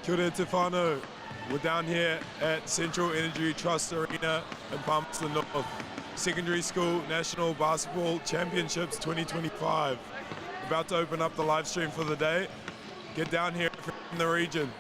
Kia ora te whānau. We're down here at Central Energy Trust Arena in Palmerston North. Secondary School National Basketball Championships 2025. About to open up the live stream for the day. Get down here from the region.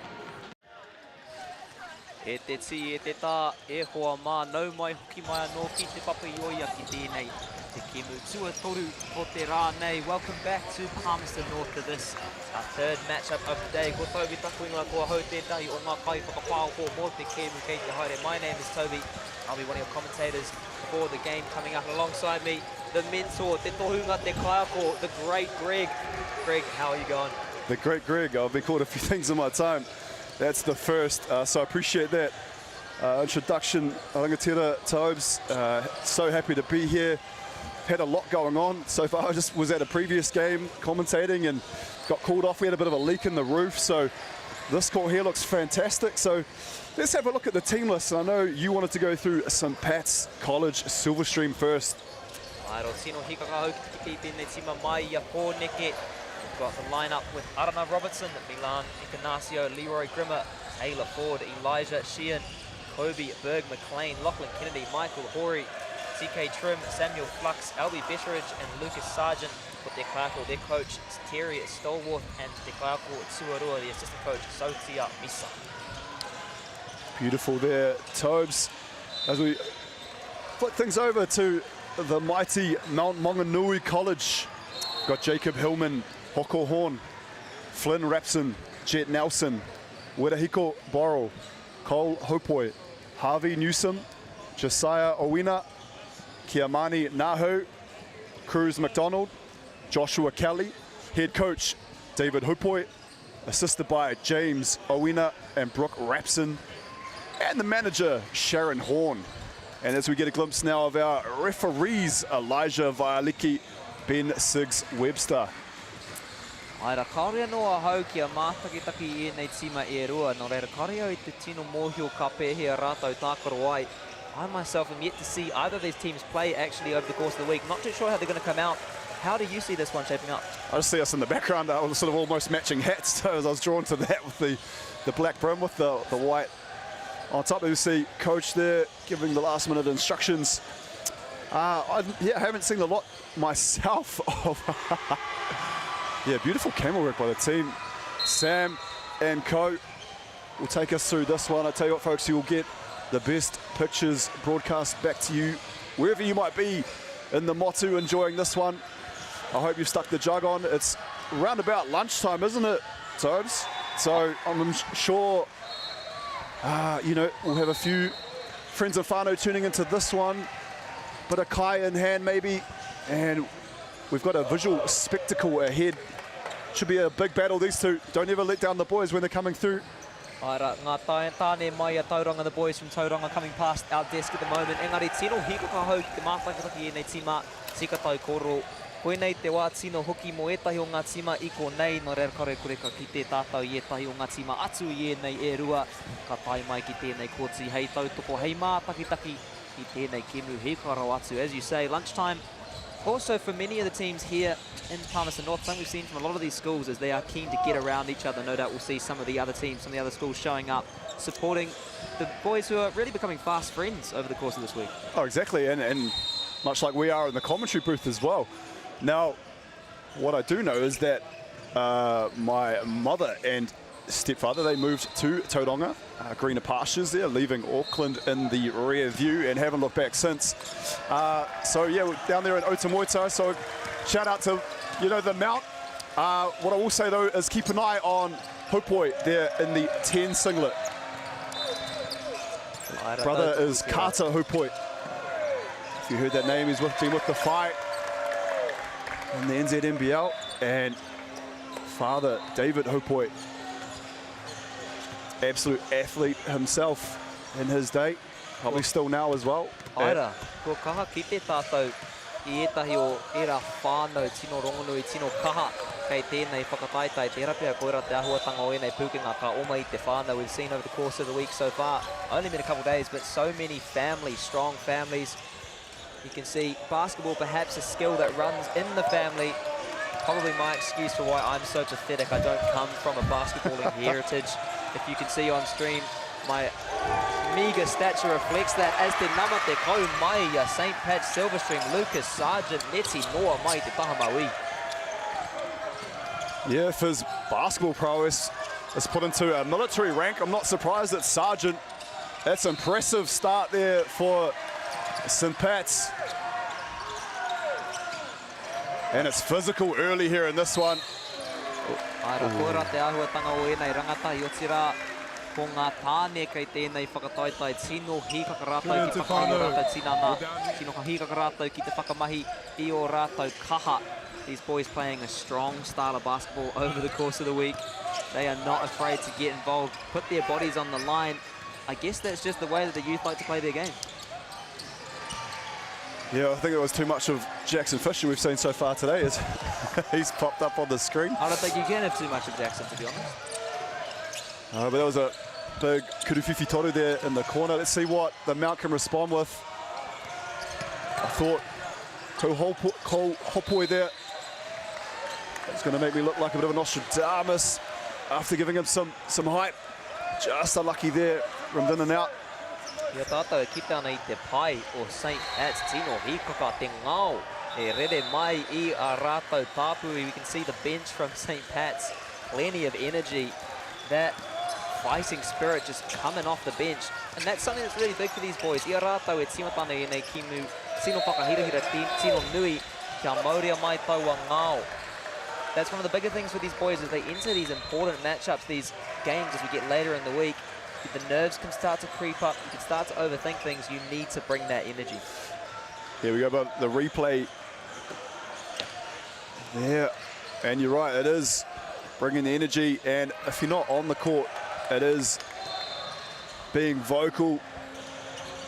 E te ti, e te tā, e hoa mā, nau mai hoki mai anō ki te papa i oia ki tēnei. Te kemu tua toru o te rā nei. Welcome back to Palmerston North to this, our third matchup of the day. Ko Toby taku ingoa kua hau tētahi o ngā kai whakapāo ko mō te kemu kei te haere. My name is Toby. I'll be one of your commentators for the game coming up. Alongside me, the mentor, te tohunga te kaiako, the great Greg. Greg, how are you going? The great Greg. I've been called a few things in my time. That's the first, so I appreciate that introduction. Rangatira Tobes, so happy to be here. Had a lot going on so far. I just was at a previous game commentating and got called off. We had a bit of a leak in the roof, so this call here looks fantastic. So let's have a look at the team list. I know you wanted to go through St. Pat's College Silverstream first. We've got the lineup with Arana Robertson, Milan Ignacio, Leroy Grimmer, Taylor Ford, Elijah Sheehan, Kobe Berg McLean, Lachlan Kennedy, Michael Horry, CK Trim, Samuel Flux, Albie Besseridge and Lucas Sargent. With their Clarko, their coach Terry Stallworth, and their Clarko Tsuarua, the assistant coach Sotia Misa. Beautiful there, Tobes. As we flip things over to the mighty Mount Maunganui College, got Jacob Hillman, Hoko Horn, Flynn Rapson, Jet Nelson, Wirahiko Borrell, Cole Hopoi, Harvey Newsom, Josiah Owina, Kiamani Nahu, Cruz McDonald, Joshua Kelly, head coach David Hopoi, assisted by James Owina and Brooke Rapson, and the manager Sharon Horn. And as we get a glimpse now of our referees, Elijah Vaialiki, Ben Siggs Webster. Aira karea noa hau kia mātakitaki I nei tima e rua. Nō reira karea I te tino mōhio ka pēhea rātou tākaro ai. I myself am yet to see either of these teams play actually over the course of the week. Not too sure how they're going to come out. How do you see this one shaping up? I just see us in the background, sort of almost matching hats. So I was drawn to that with the black brim with the white. On top, you see coach there giving the last minute instructions. I haven't seen a lot myself of. Yeah, beautiful camera work by the team. Sam and co will take us through this one. I tell you what, folks, you'll get the best pictures broadcast back to you wherever you might be in the Motu enjoying this one. I hope you've stuck the jug on. It's round about lunchtime, isn't it, Tobes? So I'm sure, you know, we'll have a few friends of whānau tuning into this one. Bit of kai in hand maybe, and we've got a visual spectacle ahead. Should be a big battle, these two. Don't ever let down the boys when they're coming through. Aira, ngā tāne mai a Tauranga, the boys from Tauranga coming past our desk at the moment. Engari, tino hiko ka hau ki te mātakitaki E nei tima, tika tau koro. Koe nei te wā tino hoki mo etahi o ngā tima I ko nei, no reira kare kureka ki te tātau I etahi o ngā tima atu I nei e rua. Ka tai mai ki tēnei kōti hei tautoko, hei mātakitaki ki tēnei kemu hei karo atu. As you say, lunchtime. Also, for many of the teams here in Palmerston North, something we've seen from a lot of these schools is they are keen to get around each other. No doubt we'll see some of the other teams, some of the other schools showing up, supporting the boys who are really becoming fast friends over the course of this week. Oh, exactly, and much like we are in the commentary booth as well. Now, what I do know is that my mother and stepfather. They moved to Tauranga, greener pastures there, leaving Auckland in the rear view and haven't looked back since. So yeah, we're down there in Otamoita. So shout out to, you know, the Mount. What I will say though is keep an eye on Hopoi there in the 10 singlet. Brother is Kata Hopoi. If you heard that name, he's been with the fight in the NZNBL. And father, David Hopoi, absolute athlete himself in his day, probably still now as well. Aira, ko kaha ki te tātou I etahi o era whānau tino rongonui, tino kaha kei tēnei whakataitai, te rapia koera te ahuatanga o enei pukenga ka oma I te whānau. We've seen over the course of the week so far, only been a couple of days, but so many families, strong families. You can see basketball perhaps a skill that runs in the family. Probably my excuse for why I'm so pathetic. I don't come from a basketballing heritage. If you can see on stream, my meagre stature reflects that as te nama te kau mai ia St. Pat's Silverstream, Lucas Sargent, Neti Noa mai te taha Maui. Yeah, if his basketball prowess is put into a military rank, I'm not surprised that Sargent, that's an impressive start there for St. Pat's. And it's physical early here in this one. Aira koera te ahuatanga o enei rangata I Otira. Ko ngā tāne kei tēnei whakataitai, tino hīkaka rātou ki whakahi o rātou tinana, tino ka hīkaka rātou ki te whakamahi I o rātou kaha. These boys playing a strong style of basketball over the course of the week. They are not afraid to get involved, put their bodies on the line. I guess that's just the way that the youth like to play their game. Yeah, I think it was too much of Jackson Fisher we've seen so far today. He's popped up on the screen. I don't think you can have too much of Jackson, to be honest. But that was a big kuruwhiwhi toru there in the corner. Let's see what the Mount can respond with. I thought Ko Hopoi there is going to make me look like a bit of a Nostradamus after giving him some hype. Just unlucky there from in and out. Ia tātou ki tāna I te pai o St. Pat's, tino hīkaka te ngāo. E rere mai I a rātou tāpui. We can see the bench from St. Pat's. Plenty of energy. That fighting spirit just coming off the bench. And that's something that's really big for these boys. Ia rātou e timatana I nei kimu. Tino whakahirahira tino nui. Kia mauria mai taua ngāo. That's one of the bigger things for these boys as they enter these important matchups, these games as we get later in the week. The nerves can start to creep up. You can start to overthink things. You need to bring that energy. Here we go, but the replay. Yeah, and you're right, it is bringing the energy. And if you're not on the court, it is being vocal,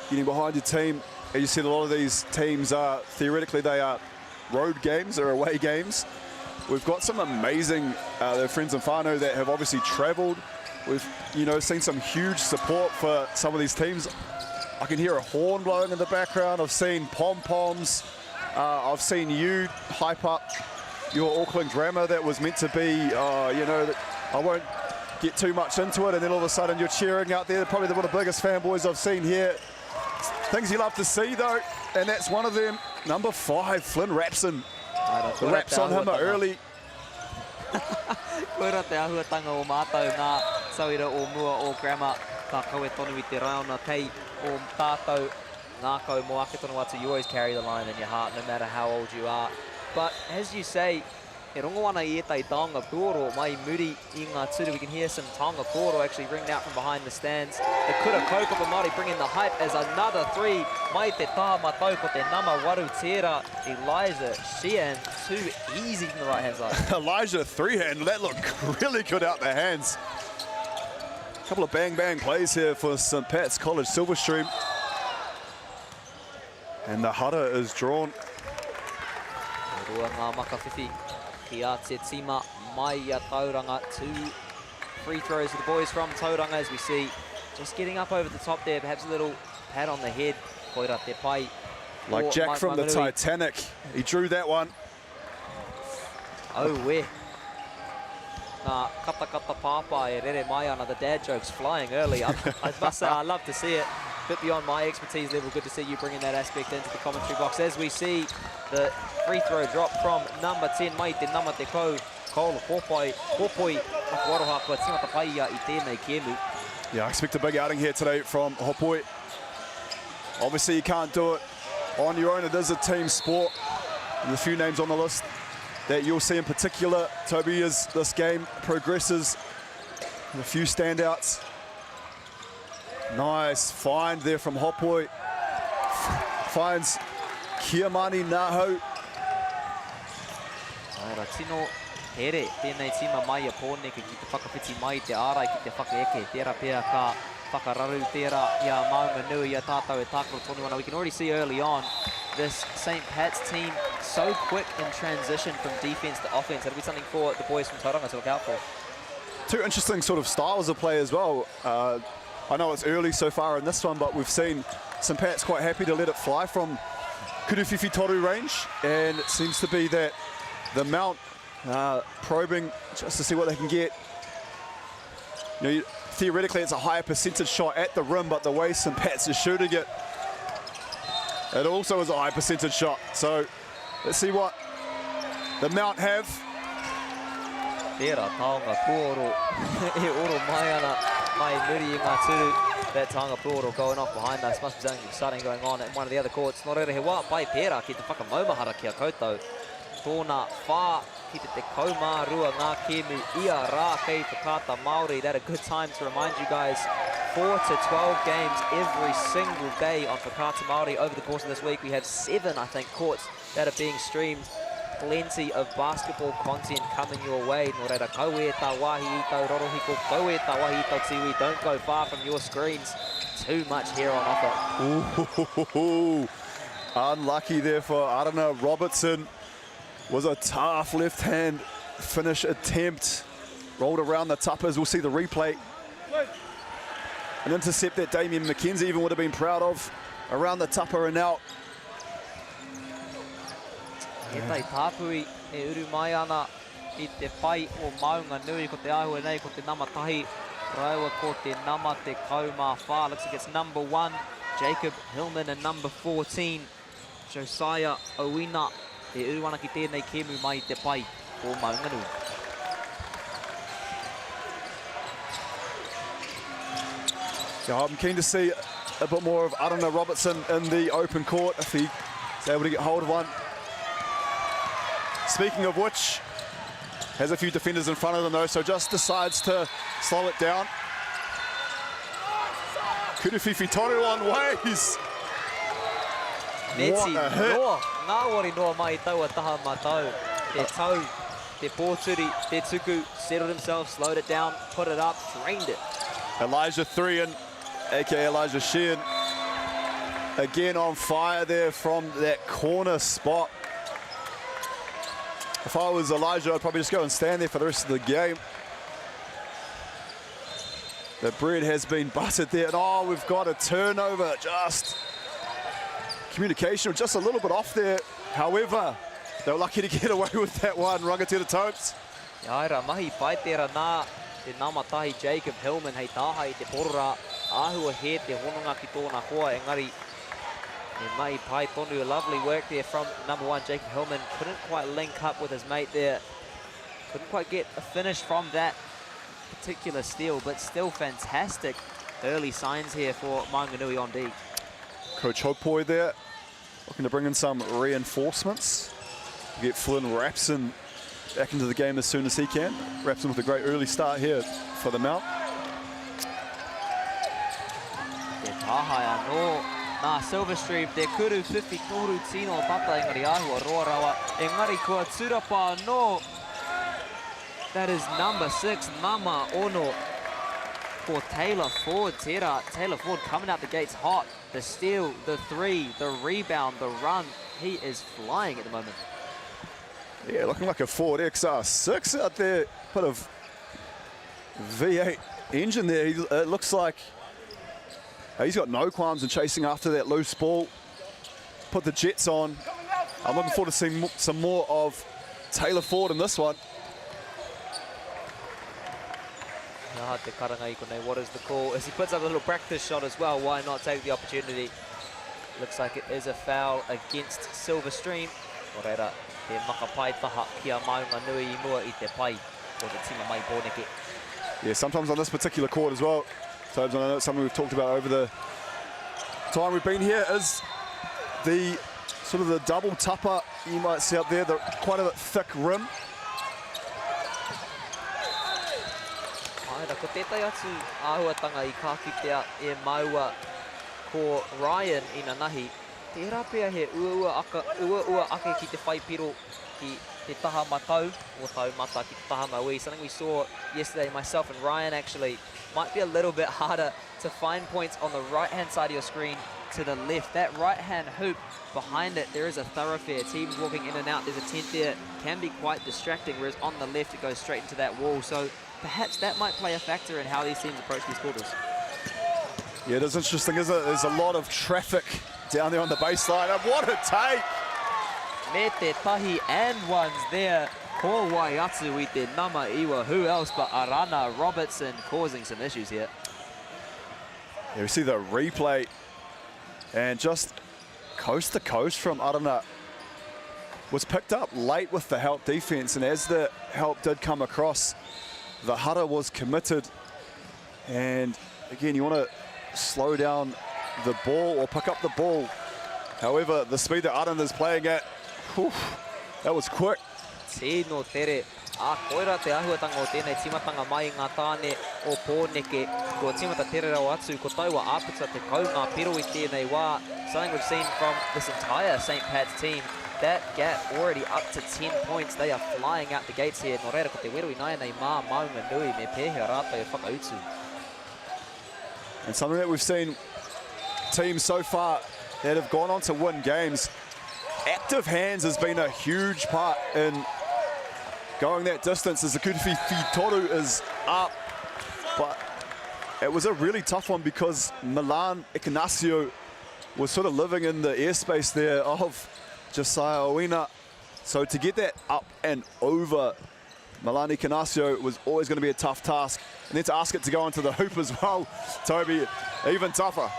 getting behind your team. As you said, a lot of these teams are, theoretically, they are road games or away games. We've got some amazing friends in whānau that have obviously travelled. We've, you know, seen some huge support for some of these teams. I can hear a horn blowing in the background. I've seen pom-poms. I've seen you hype up your Auckland grammar that was meant to be, you know, I won't get too much into it, and then all of a sudden you're cheering out there. Probably one of the biggest fanboys I've seen here. Things you love to see though, and that's one of them. Number 5, Flynn Rapson. The raps on him are early. Koera te ahuatanga o mātou ngā sauira o mua o grammar. Ka kaue tonu I te rauna kei o tātou ngā kau mo ake tonu atu. You always carry the line in your heart no matter how old you are. But as you say, e rongo ana I etai taonga kōro mai muri I ngā turu. We can hear some taonga kōro actually ringing out from behind the stands. The kura kaupapa Māori bringing the hype as another 3 mai te tā matau ko te nama waru tērā. Elijah Sheehan, too easy from the right hand side. Elijah 3-hand, that looked really good out the hands. A couple of bang plays here for St. Pat's College Silverstream. And the hara is drawn. Rua ngā makawhiwhi. Kia te tima mai ia Tauranga. 2 free throws for the boys from Tauranga as we see. Just getting up over the top there, perhaps a little pat on the head. Koira te pai. Like Jack from the Titanic. He drew that one. Oh, where? Nā kata pāpā e rere mai ana. The dad joke's flying early. I must say, I love to see it. bit beyond my expertise level. Good to see you bringing that aspect into the commentary box. As we see the free throw drop from number 10, mai te nama te kou, Kola Popoi, wakawaroha kua tingata pai ia I tēnei kēmu. Yeah, I expect a big outing here today from Hopoi. Obviously, you can't do it on your own. It is a team sport. There's a few names on the list that you'll see in particular, Toby, as this game progresses. A few standouts. Nice find there from Hopoi. Finds Kiamani Naho. Aira tino here, tēnei tima mai a pōneke ki te whakawhiti mai te ārai ki te whakaeke. Tērā pēr ka whakararu tērā ia Maunganui ia tātou e tākaro tonu ana. We can already see early on this St. Pat's team so quick in transition from defense to offense. That'll be something for the boys from Tauranga to look out for. Two interesting sort of styles of play as well. I know it's early so far in this one, but we've seen St. Pat's quite happy to let it fly from Kuruwhiwhi Toru range, and it seems to be that the Mount probing just to see what they can get. You know, theoretically it's a higher percentage shot at the rim, but the way St. Pat's is shooting it, it also is a high percentage shot. So let's see what the Mount have. Tērā taonga puoro, e oro mai ana, mai muri I ngā turu. That taonga puoro going off behind us. Must be something exciting going on in one of the other courts. Nō reira he wā pai pērā ki te whakamaumahara ki a koutou. Tōna whā ki te kaumārua ngā kēmu ia rā kei whakata Māori. That a good time to remind you guys, 4 to 12 games every single day on Whakata Māori over the course of this week. We have 7, I think, courts that are being streamed. Plenty of basketball content coming your way. Nō reira, kau e tā wahi I tau rorohiko, kau e tā wahi I tau tiwi. Don't go far from your screens. Too much here on offer. Ooh, unlucky there for Arana Robertson. Was a tough left-hand finish attempt. Rolled around the tuppers. We'll see the replay. An intercept that Damien McKenzie even would have been proud of. Around the tupper and out. E tai tāpui e uru mai ana I te pai o Maunganui ko te ahua nei ko te nama tahi. Raua ko te nama te kaumā whā. Looks like it's number 1, Jacob Hillman, and number 14, Josiah Owina. E uru ana ki tēnei kēmu mai te pai o Maunganui. So I'm keen to see a bit more of Arana Robertson in the open court if he's able to get hold of one. Speaking of which, has a few defenders in front of them though, so just decides to slow it down. Kuruwhiwhi Toru on ways. Neti What a hit. noa, MāORI noa mai taua taha mātau. Te tau, te pōturi, te tuku, settled himself, slowed it down, put it up, drained it. Elijah Threan, aka Elijah Sheehan, again on fire there from that corner spot. If I was Elijah, I'd probably just go and stand there for the rest of the game. The bread has been buttered there. And oh, we've got a turnover. Just communication just a little bit off there. However, they were lucky to get away with that one. Rangatira Topes. Aira, mahi pai tērā nā te nama tahi Jacob Hillman hei tāha I te porora. Āhua he te hononga ki tōna hoa, engari e mai pai tonu. Lovely work there from number 1, Jacob Hillman. Couldn't quite link up with his mate there. Couldn't quite get a finish from that particular steal, but still fantastic early signs here for Maunganui on D. Coach Hopoi there, looking to bring in some reinforcements. Get Flynn Rapson back into the game as soon as he can. Rapson with a great early start here for the Mount. Te tāhai anō. Nā Silverstream, te Kuruwhiwhi Toru tino tata engari āhua roa rawa. Engari kua turapa anō. That is number 6, Mama Ono, for Taylor Ford. Taylor Ford coming out the gates hot. The steal, the 3, the rebound, the run. He is flying at the moment. Yeah, looking like a Ford XR6 out there. Bit of V8 engine there. It looks like he's got no qualms in chasing after that loose ball. Put the jets on. I'm looking forward to seeing some more of Taylor Ford in this one. Naha te karanga I konei, what is the call? As he puts up a little practice shot as well, why not take the opportunity? Looks like it is a foul against Silverstream. Oreira, te makapai taha kia Maunganui I mua I te pai o te tima mai pōneke. Yeah, sometimes on this particular court as well, sometimes I know it's something we've talked about over the time we've been here, is the sort of the double tupper you might see up there, the quite a thick rim. Aira, ko tētai atu āhuatanga I ka kitea e maua ko Ryan I na nahi. Tērā pēr he ua ake ki te whaipiro ki te taha matau, o tau mata ki te taha maui. Something we saw yesterday, myself and Ryan actually, might be a little bit harder to find points on the right-hand side of your screen to the left. That right-hand hoop, behind it, there is a thoroughfare. Teams walking in and out, there's a tent there, can be quite distracting, whereas on the left it goes straight into that wall. So perhaps that might play a factor in how these teams approach these quarters. Yeah, it is interesting, isn't it? There's a lot of traffic down there on the baseline. And what a take! Me te tahi and ones there. Ko wai atu I te nama iwa. Who else but Arana Robertson causing some issues here. Yeah, we see the replay. And just coast to coast from Arana was picked up late with the help defense. And as the help did come across, the hara was committed. And again, you want to slow down the ball or pick up the ball. However, the speed that Arana is playing at, whew, that was quick. Tino tere. Koira te ahuatanga o tēnei timatanga mai ngā tāne o pōneke. Ko timata tere rau atu, ko taua āputa te kau ngā piro I tēnei wā. Something we've seen from this entire St. Pat's team. That gap already up to 10 points. They are flying out the gates here. Nō reira, ko te weru I nai nei mā Maunganui me pēhea rātou e whakautu. And something that we've seen teams so far that have gone on to win games, active hands has been a huge part in going that distance as the Kutuwhi Toru is up. But it was a really tough one because Milan Ignacio was sort of living in the airspace there of Josiah Owina. So to get that up and over Milan Ignacio was always going to be a tough task. And then to ask it to go onto the hoop as well, Toby, even tougher.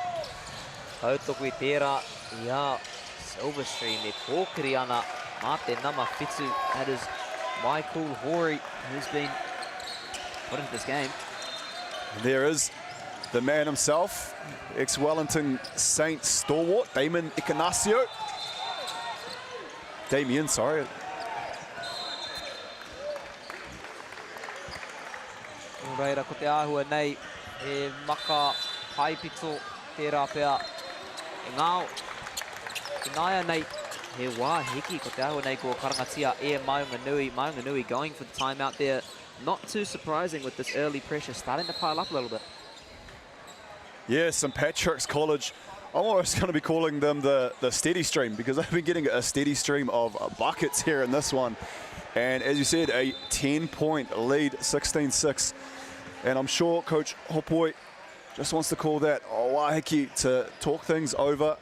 Tautoku I tērā, ia Silverstream e kōkiri ana mā te nama whitu. That is Michael Hori, who's been put into this game. And there is the man himself, ex-Wellington Saints stalwart, Damien, sorry. Reira, ko te āhua nei, e maka haipito tērā pēr. E ngāo, I naia nei, he wā hiki ko te āhua nei ko karangatia e Maunganui. Maunganui going for the timeout there. Not too surprising with this early pressure, starting to pile up a little bit. Yeah, St. Patrick's College. I'm almost going to be calling them the steady stream because they've been getting a steady stream of buckets here in this one. And as you said, a 10-point lead, 16-6. And I'm sure Coach Hopoi just wants to call that wahiki to talk things over.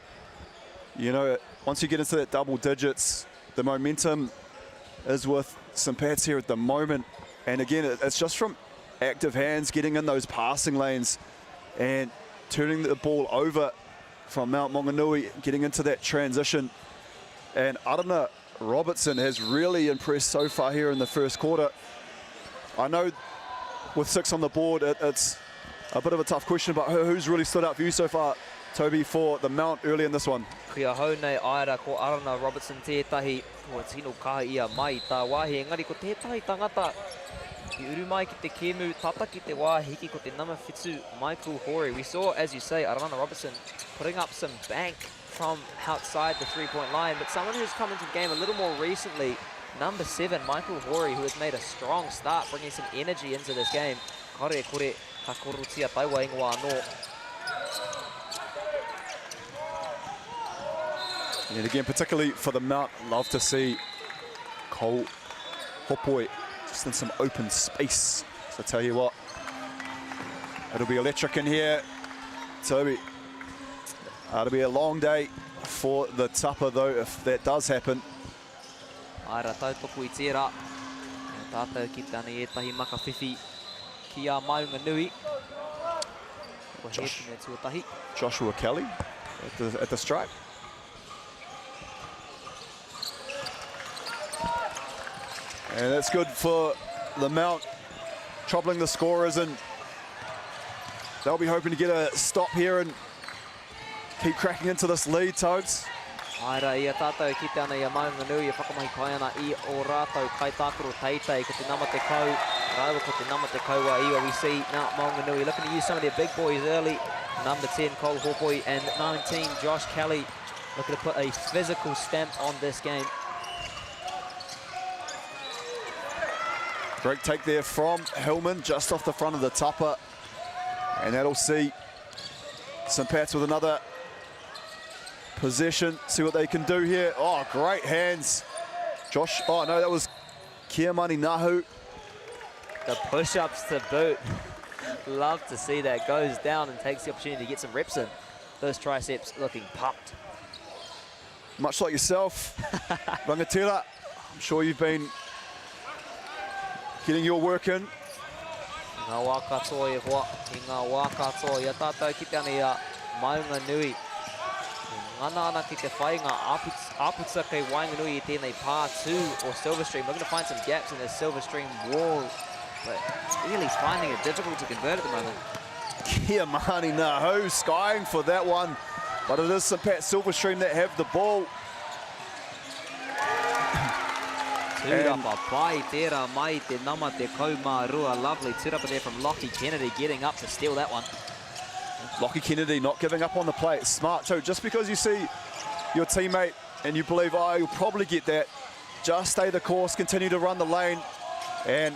You know, once you get into that double digits, the momentum is with St. Pat's here at the moment. And again, it's just from active hands, getting in those passing lanes and turning the ball over from Mount Maunganui, getting into that transition. And Arana Robertson has really impressed so far here in the first quarter. I know with 6 on the board, it's a bit of a tough question, but who's really stood out for you so far, Toby, for the Mount early in this one? Kia hau nei aira ko Arana Robertson tētahi, ko tino kaha ia mai tā wāhi. Engari ko tētahi tangata, I uru mai ki te kēmu, tata ki te wā hiki ko te nama whitu, Michael Hori. We saw, as you say, Arana Robertson putting up some bank from outside the three-point line, but someone who's come into the game a little more recently, number 7, Michael Hori, who has made a strong start, bringing some energy into this game. Kore kore, ka korutia taiwa ingoa anō. And again, particularly for the Mount, love to see Cole Hopoi just in some open space. So I tell you what, it'll be electric in here. Toby, it'll be a long day for the Tapa though, if that does happen. Aira tautoku I tērā. Tātou ki tani etahi maka whiwhi. ki a Maunganui. Joshua Kelly at the stripe. And that's good for the Mount, troubling the scorers, and they'll be hoping to get a stop here and keep cracking into this lead, Toads. Aira ia tātou ki te ana ia Maunganui ia whakamahi kai ana I o rātou kai tākoro teitei ko te nama te kau, rāua ko te nama te kaua iwa. We see now Maunganui looking to use some of their big boys early. Number 10 Cole Hopoi and 19 Josh Kelly looking to put a physical stamp on this game. Great take there from Hillman, just off the front of the tupper. And that'll see St. Pat's with another possession. See what they can do here. Oh, great hands. Josh, oh no, that was Kiamani Nahu. The push-ups to boot. Love to see that. Goes down and takes the opportunity to get some reps in. Those triceps looking pumped. Much like yourself, Rangatira, I'm sure you've been getting your work in. Ngā wā katoa e hoa, I ngā wā katoa. Ia tātou ki te ana ia Maunganui. Ngana ana ki te whai ngā aputa kei Wainganui I tēnei pā 2 or Silverstream. Looking to find some gaps in this Silverstream wall. But really finding it difficult to convert at the moment. Kiamani Nahu skying for that one. But it is St. Pat Silverstream that have the ball. Tūrapa pai tērā mai te nama te kaumārua. Lovely tūrapa there from Lockie Kennedy getting up to steal that one. Lockie Kennedy not giving up on the play. It's smart too. Just because you see your teammate and you believe, oh, you'll probably get that, just stay the course, continue to run the lane, and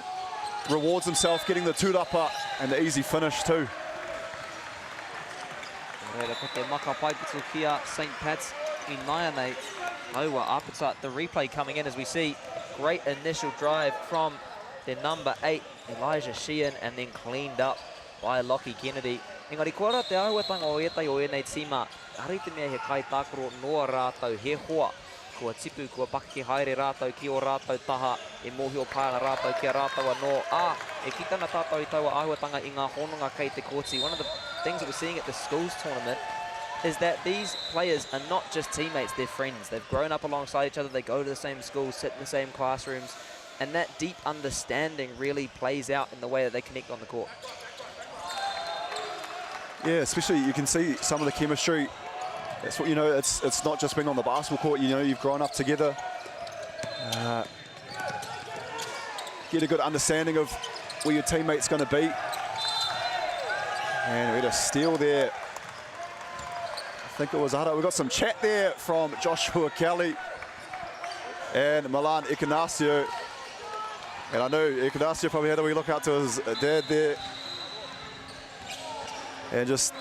rewards himself getting the tūrapa and the easy finish too. Reira ko te maka paiputu kia St. Pat's I Naianei. Aua Aputa, the replay coming in as we see. Great initial drive from the number 8, Elijah Sheehan, and then cleaned up by Lockie Kennedy. Engari, kua rā te auatanga o etai o enei tima. Hari te mea he kai tākoro noa rātou he hoa. Kua tipu, kua pakake haere rātou ki o rātou taha. E mōhio pāna rātou ki a rātou anō. E kitana tātou I taua auatanga I ngā hononga kei te kōti. One of the things that we're seeing at the schools tournament is that these players are not just teammates, they're friends. They've grown up alongside each other, they go to the same schools, sit in the same classrooms, and that deep understanding really plays out in the way that they connect on the court. Yeah, especially you can see some of the chemistry. That's what, you know, it's not just being on the basketball court, you know, you've grown up together. Get a good understanding of where your teammate's going to be. And we had a steal there. I think it was Ara. We got some chat there from Joshua Kelly and Milan Ignasio. And I know Ignasio probably had a wee look out to his dad there. And just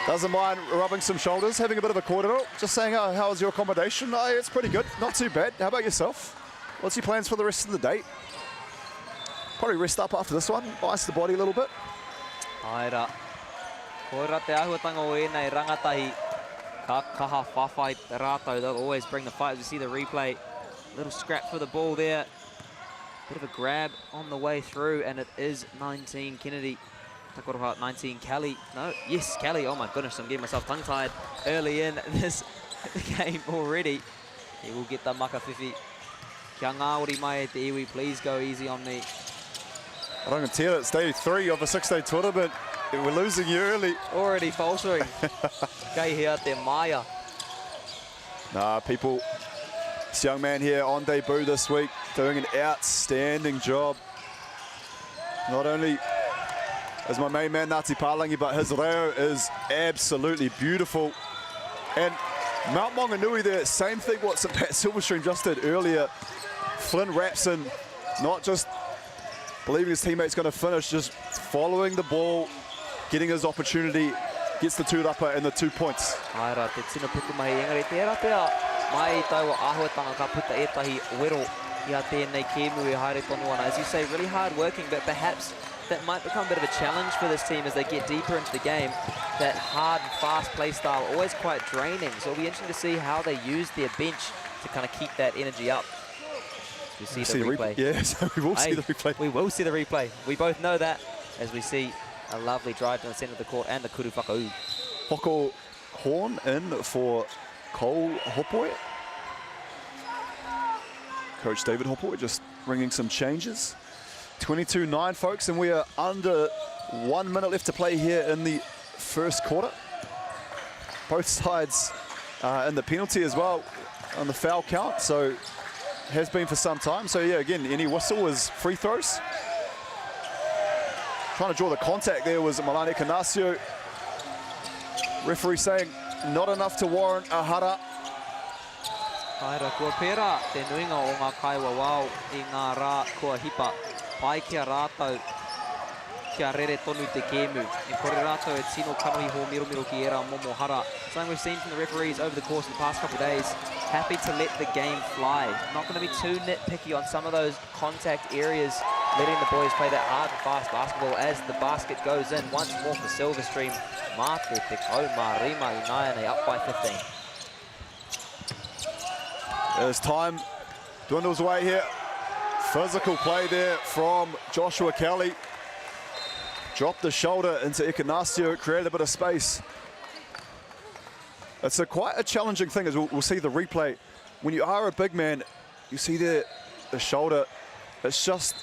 doesn't mind rubbing some shoulders, having a bit of a cordial. Just saying, oh, how was your accommodation? Oh, it's pretty good, not too bad. How about yourself? What's your plans for the rest of the day? Probably rest up after this one, ice the body a little bit. Aira. Koira te ahuatanga o enei rangatahi. Ka kaha whawhai rātou. They'll always bring the fight. As we see the replay. Little scrap for the ball there. Bit of a grab on the way through, and it is 19 Kennedy. Takoroha 19 Kelly. No, yes, Kelly. Oh my goodness, I'm getting myself tongue-tied early in this game already. He will get the maka whiwhi. Kia ngāori mai e te iwi, please go easy on me. Rangatira, it's day 3 of a 6-day tournament. We're losing you early. Already faltering. Kei hea te maia. Nah, people, this young man here on debut this week, doing an outstanding job. Not only is my main man Ngāti Pālangi, but his reo is absolutely beautiful. And Mount Maunganui there, same thing what St. Pat Silverstream just did earlier. Flynn wraps in, not just believing his teammate's going to finish, just following the ball, getting his opportunity, gets the tūrapa and the 2 points. Aira, te tino puku mai engari, tērā pēr mai taua ahuatanga ka puta etahi wero I a tēnei kēmu e haere tonu ana. As you say, really hard working, but perhaps that might become a bit of a challenge for this team as they get deeper into the game. That hard and fast play style, always quite draining. So it'll be interesting to see how they use their bench to kind of keep that energy up. We see the replay. Yeah, so we will see the replay. We will see the replay. We both know that. as we see a lovely drive down the centre of the court and the kuru whakau. Hoko Horn in for Cole Hopoi. Coach David Hopoi just bringing some changes. 22-9, folks, and we are under 1 minute left to play here in the first quarter. Both sides in the penalty as well on the foul count, so has been for some time. So yeah, again, any whistle is free throws. Trying to draw the contact there was Malane Canasio. Referee saying not enough to warrant a hara. Aira kua pera, te nuinga o ngā kaiwa wau I ngā rā kua hipa. Pai kia rātau, kia rere tonu te kēmu. E kore rātau e tino kanohi ho miro ki era momo hara. Something we've seen from the referees over the course of the past couple of days. Happy to let the game fly. Not going to be too nitpicky on some of those contact areas, letting the boys play that hard and fast basketball as the basket goes in. Once more for Silverstream. Mā te kau mā rima I Naianei up by 15. As time dwindles away here. Physical play there from Joshua Kelly. Dropped the shoulder into Ikanasio, created a bit of space. It's quite a challenging thing, as we'll see the replay. When you are a big man, you see the shoulder. It's just,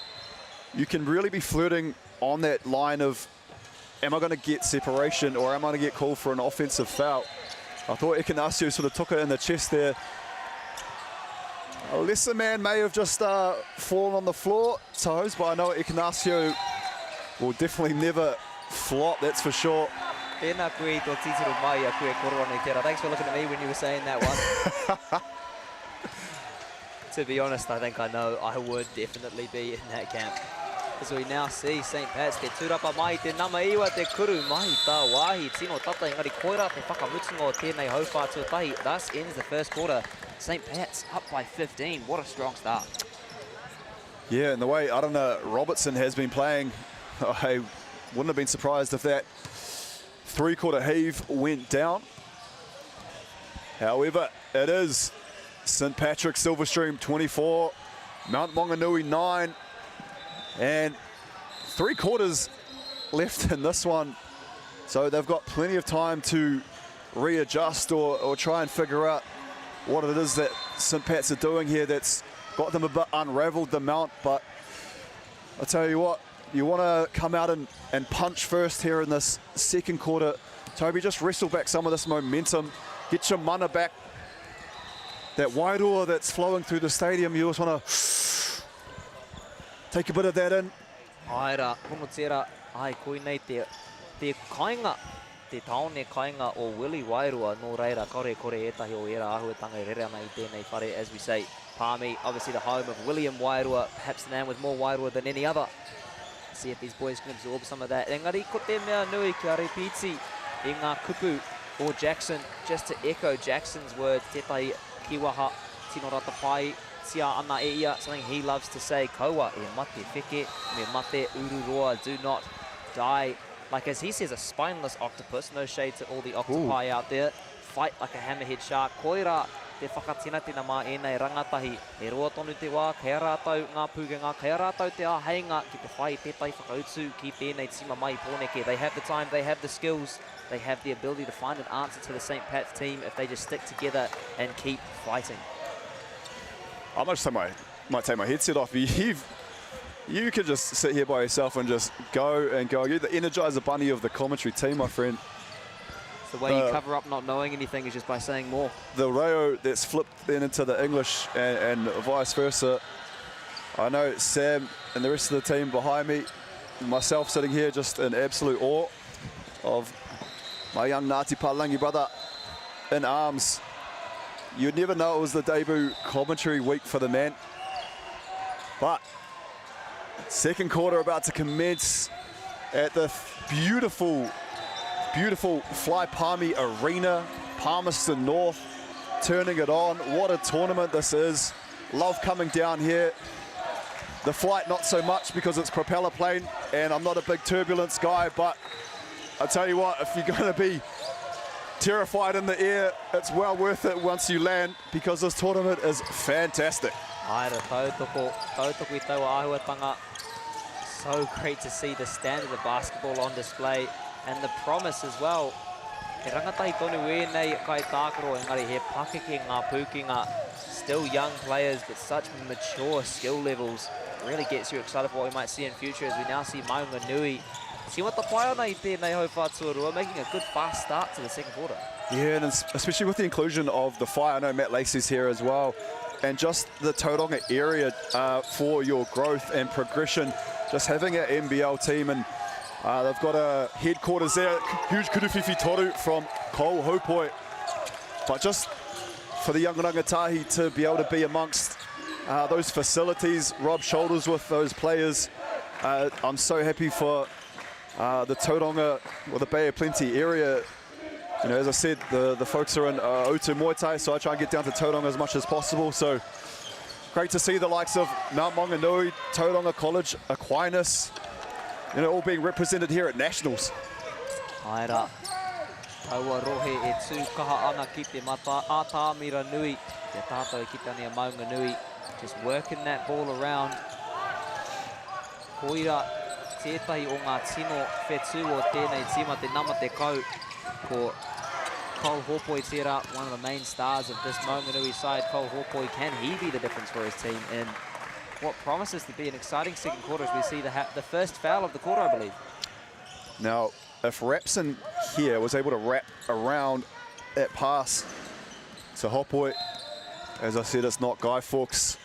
you can really be flirting on that line of, am I going to get separation or am I going to get called for an offensive foul? I thought Ikanasio sort of took it in the chest there. A lesser man may have just fallen on the floor, toes, but I know Ikanasio will definitely never flop, that's for sure. Tēnā koe tō tituru mai a koe koro nei tērā. Thanks for looking at me when you were saying that one. To be honest, I think I know I would definitely be in that camp. As we now see St. Pat's te tūrapa mai, te nama iwa te kuru mai, tā wāhi, tino tata, engari koira te whakamutungo tēnei haupā tuatahi. Thus ends the first quarter. St. Pat's up by 15. What a strong start. Yeah, and the way Arana Robertson has been playing, I wouldn't have been surprised if that three-quarter heave went down. However, it is St. Patrick Silverstream 24, Mount Maunganui 9, and 3 quarters left in this one. So they've got plenty of time to readjust or try and figure out what it is that St. Pat's are doing here that's got them a bit unraveled, the Mount. But I'll tell you what, you want to come out and punch first here in this second quarter. Toby, just wrestle back some of this momentum, get your mana back. That wairua that's flowing through the stadium, you just want to take a bit of that in. Aira, hono tērā, ai koinei te kainga, te taone kainga o Willie Wairua, no reira, kore etahi o era ahuatanga I rere ana I tēnei whare, as we say. Palmy, obviously the home of William Wairua, perhaps the man with more Wairua than any other. See if these boys can absorb some of that. Engari, ko te mea nui kia repiti I ngā kupu o Jackson, just to echo Jackson's words, tētai kiwaha, tino rata pai, tia ana e ia, something he loves to say, kaua e mate wheke, me mate ururoa, do not die. Like as he says, a spineless octopus, no shade to all the octopi out there, fight like a hammerhead shark, koira, te whakatina tina mā ēnei rangatahi, e roa tonu te wā, kei rātau ngā pūkenga, kei rātau te āheinga, ki te whai tētai whakautu, ki tēnei tima mai pōneke. They have the time, they have the skills, they have the ability to find an answer to the St. Pat's team if they just stick together and keep fighting. I might take my headset off. You could just sit here by yourself and just go and go. You're the Energizer Bunny of the commentary team, my friend. The way you cover up not knowing anything is just by saying more. The reo that's flipped then into the English and vice versa. I know Sam and the rest of the team behind me, myself sitting here just in absolute awe of my young Ngāti Palangi brother in arms. You'd never know it was the debut commentary week for the man. But second quarter about to commence at the beautiful Fly Palmy Arena, Palmerston North, turning it on. What a tournament this is. Love coming down here. The flight not so much because it's propeller plane and I'm not a big turbulence guy, but I tell you what, if you're going to be terrified in the air, it's well worth it once you land because this tournament is fantastic. Aira, tautoko I taua āhuatanga. So great to see the standard of basketball on display and the promise as well. He rangatahi tonu e nei kai tākaro, engari he pakeke ngā pukinga. Still young players, but such mature skill levels. Really gets you excited for what we might see in future as we now see Maunganui. See what the whaiona I tēnei hau whātuarua, making a good fast start to the second quarter. Yeah, and especially with the inclusion of the Fly. I know Matt Lacey's here as well. And just the Tauranga area for your growth and progression. Just having an NBL team, and they've got a headquarters there. Huge kuruwhiwhi toru from Ko Haupoi. But just for the young rangatahi to be able to be amongst those facilities, rub shoulders with those players. I'm so happy for the Tauranga, or the Bay of Plenty area. You know, as I said, the folks are in Otu Muay Thai, so I try and get down to Tauranga as much as possible. So great to see the likes of Mount Maunganui, Tauranga College, Aquinas, you know, all being represented here at Nationals. Haera, taua rohe e tū kaha ana ki te ātāmira nui, te tātou ki tani a Maunganui, just working that ball around. Koira, tētahi o ngā tino whetū o tēnei tima te nama te kau, ko Cole Hopoi tērā, one of the main stars of this Maunganui side. Cole Hopoi, can he be the difference for his team in what promises to be an exciting second quarter as we see the first foul of the quarter, I believe. Now, if Rapson here was able to wrap around that pass to Hopoi, as I said, it's not Guy Fawkes'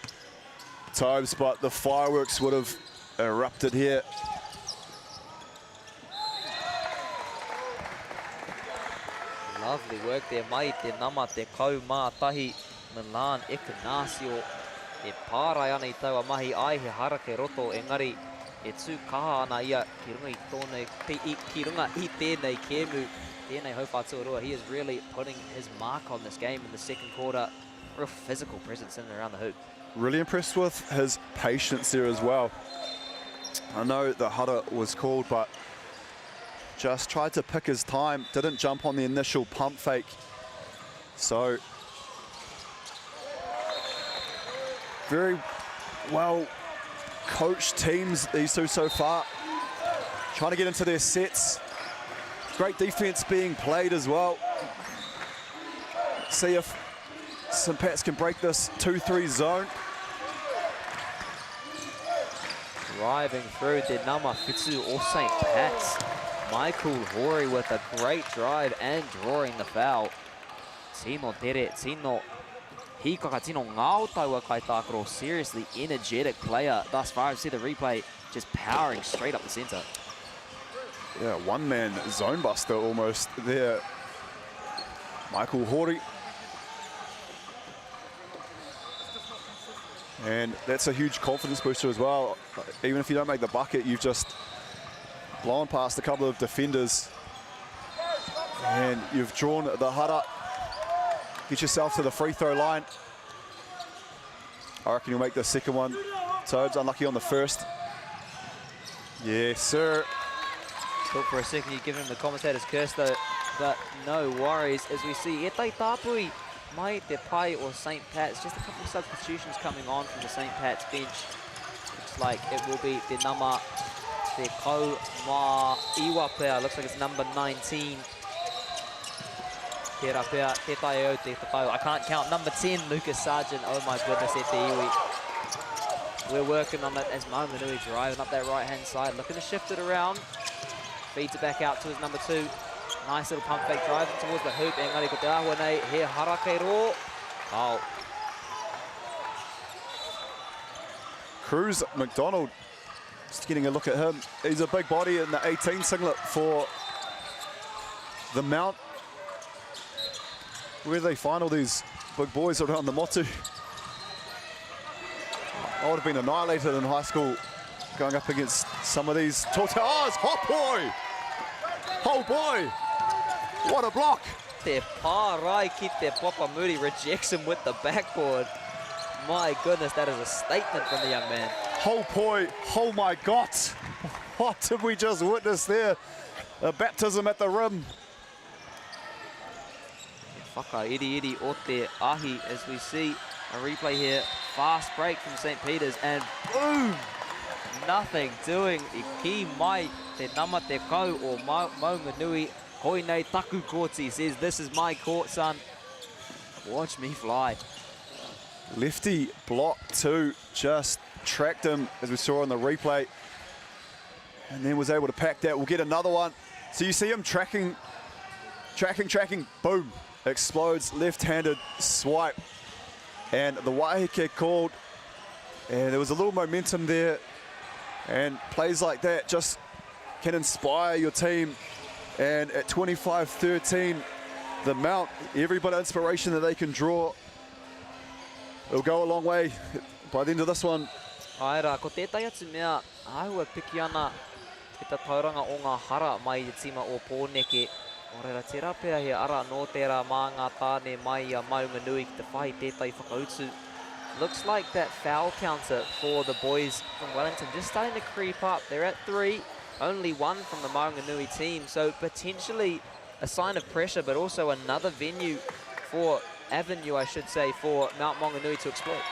times, but the fireworks would have erupted here. Lovely work there, mai te nama te kau mātahi Milan Ignacio. E pārai ana I taua mahi ai he harake roto, engari e tū kaha ana ia ki runga ki runga I tēnei kēmu, tēnei hau whātuarua. He is really putting his mark on this game in the second quarter. Real physical presence in and around the hoop. Really impressed with his patience there as well. I know the hara was called, but just tried to pick his time, didn't jump on the initial pump fake. So, very well coached teams, these two so far. Trying to get into their sets. Great defense being played as well. See if St. Pat's can break this 2-3 zone. Driving through Te Nama Whitu or St. Pat's. Michael Hori with a great drive and drawing the foul. Tino tere, Tino hikaka, Tino ngāo taua kai tākaro. Seriously energetic player thus far. See the replay just powering straight up the centre. Yeah, one-man zone buster almost there. Michael Hori. And that's a huge confidence booster as well. Even if you don't make the bucket, you've just blown past a couple of defenders. And you've drawn the hara. Get yourself to the free throw line. I reckon you'll make the second one. Toad's unlucky on the first. Yes, sir. Thought for a second you give him the commentator's curse though, but no worries as we see E Tai Tāpui, mai te pai or St. Pat's, just a couple of substitutions coming on from the St. Pat's bench. Looks like it will be Te Nama, Te Kau Mā Iwa pea, looks like it's number 19. Te Rapea, Te Tai O, Te Takau, I can't count, number 10, Lucas Sargent, oh my goodness, E Te Iwi. We're working on it as Maunganui driving up that right-hand side, looking to shift it around. Feeds it back out to his number 2. Nice little pump fake drive towards the hoop. Engari ko te ahua nei, he harake ro. Oh. Cruz McDonald, just getting a look at him. He's a big body in the 18 singlet for the Mount. Where do they find all these big boys around the motu? I would have been annihilated in high school going up against some of these tall. Oh, it's Hopoi! Oh boy! What a block! Te pārai ki te Papamuri rejects him with the backboard. My goodness, that is a statement from the young man. Hopoi, oh my God! What did we just witness there? A baptism at the rim. Whakairi o te ahi as we see a replay here. Fast break from St. Peter's and boom! nothing doing I ki mai te nama te kau o Maunganui. Koinei Taku Korti says, this is my court, son. Watch me fly. Lefty block 2, just tracked him as we saw on the replay. And then was able to pack that. We'll get another one. So you see him tracking, boom. Explodes, left-handed swipe. And the Wahike called. And there was a little momentum there. And plays like that just can inspire your team. And at 25-13, the Mount, every bit of inspiration that they can draw, it'll go a long way by the end of this one. Aira, ko tētai atu mea, ahua piki ana i ta tauranga o ngā hara mai i tima o Pōneke. O reira, te rapea he ara no tērā mā ngā tāne mai a Maunganui ki te whai tētai whakautu. Looks like that foul counter for the boys from Wellington just starting to creep up. They're at 3, only 1 from the Maunganui team, so potentially a sign of pressure, but also another avenue, I should say, for Mount Maunganui to exploit.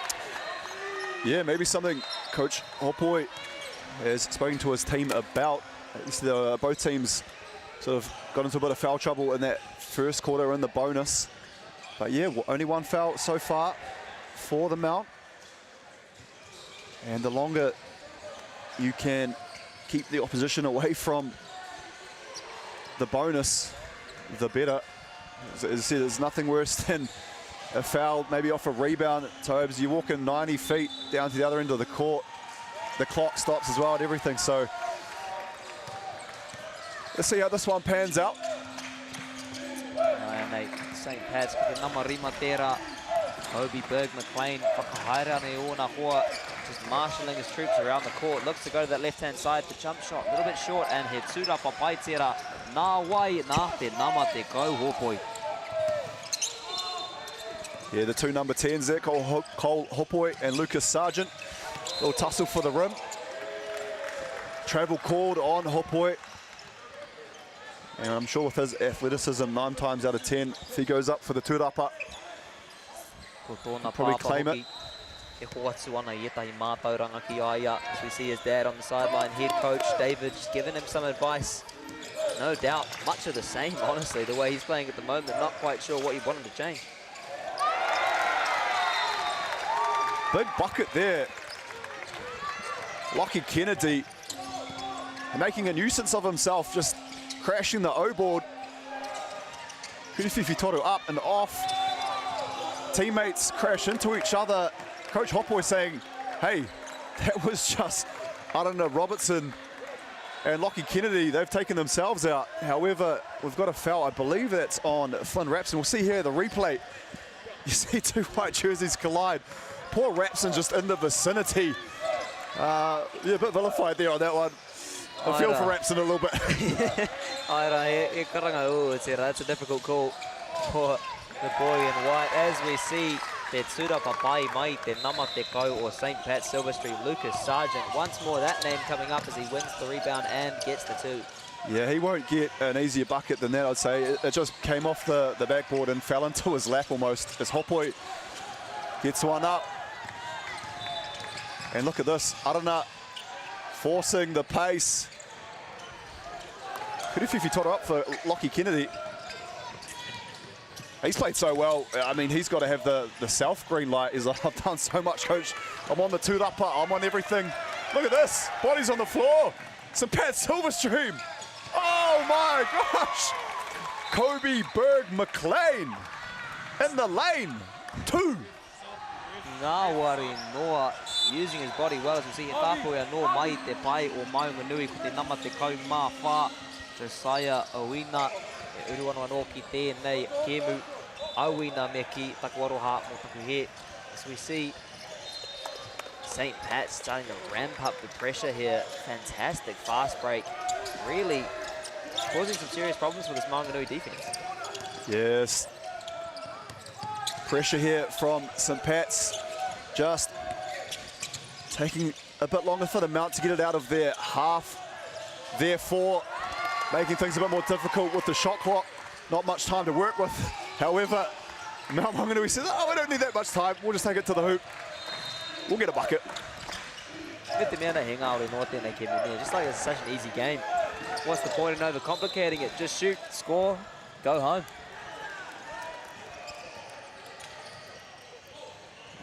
Yeah, maybe something Coach Hopoi has spoken to his team about. Both teams sort of got into a bit of foul trouble in that first quarter in the bonus. But yeah, only 1 foul so far for the Mount. And the longer you can keep the opposition away from the bonus, the better. As I said, there's nothing worse than a foul, maybe off a rebound. Tobes, you walk in 90 feet down to the other end of the court. The clock stops as well and everything. So let's see how this one pans out. St. Pat's ki te nama rima tērā. Kobe Berg McLean whakahaere ana I ōna hoa, just marshalling his troops around the court. Looks to go to that left-hand side. The jump shot a little bit short, and he tūrapa pai tērā. Nā wai, nā te nama te kau Hopoi. Yeah, the 2 number 10s there, Cole Hopoi and Lucas Sargent. Little tussle for the rim. Travel called on Hopoi. And I'm sure with his athleticism, 9 times out of 10, if he goes up for the tūrapa, probably claim it. E hoatu ana I etahi mātauranga ki aia. As we see his dad on the sideline, head coach David just giving him some advice. No doubt, much of the same, honestly, the way he's playing at the moment. Not quite sure what he wanted to change. Big bucket there. Lockie Kennedy making a nuisance of himself, just crashing the O-board. Kuriwhiwhi Toru up and off. Teammates crash into each other. Coach Hopoi saying, hey, that was just, I don't know, Robertson and Lockie Kennedy, they've taken themselves out. However, we've got a foul. I believe that's on Flynn Rapson. We'll see here the replay. You see 2 white jerseys collide. Poor Rapson just in the vicinity. Yeah, a bit vilified there on that one. I feel for Rapson a little bit. That's a difficult call for the boy in white. As we see, te tūrapa pai mai te nama te kau or St. Pat's Silverstream, Lucas Sargent. Once more, that name coming up as he wins the rebound and gets the 2. Yeah, he won't get an easier bucket than that, I'd say. It just came off the backboard and fell into his lap almost as Hopoi gets one up. And look at this, Arana forcing the pace. Kuriwhiwhi Toru up for Lockie Kennedy. He's played so well. I mean, he's got to have the self-green light. He's like, I've done so much, coach. I'm on the tūrapa, I'm on everything. Look at this, bodies on the floor. St. Pat's Silverstream. Oh my gosh. Kobe Berg McLean in the lane, 2. Ngāwari noa, using his body well, as we see he tāpoia no mai te pai o Maunganui ko te nama te kau mā whā. Josiah Awina, e uruanua no ki tēnei kemu, Awina me ki takuaroha mo takuhe. As we see St. Pat starting to ramp up the pressure here. Fantastic fast break, really causing some serious problems for this Maunganui defense. Yes. Pressure here from St. Pat's. Just taking a bit longer for the Mount to get it out of their half. Therefore, making things a bit more difficult with the shot clock. Not much time to work with. However, Mount Maunganui says, oh, we don't need that much time. We'll just take it to the hoop. We'll get a bucket. Te mea he ngāore noa tēnei ke me just like it's such an easy game. What's the point in overcomplicating it? Just shoot, score, go home.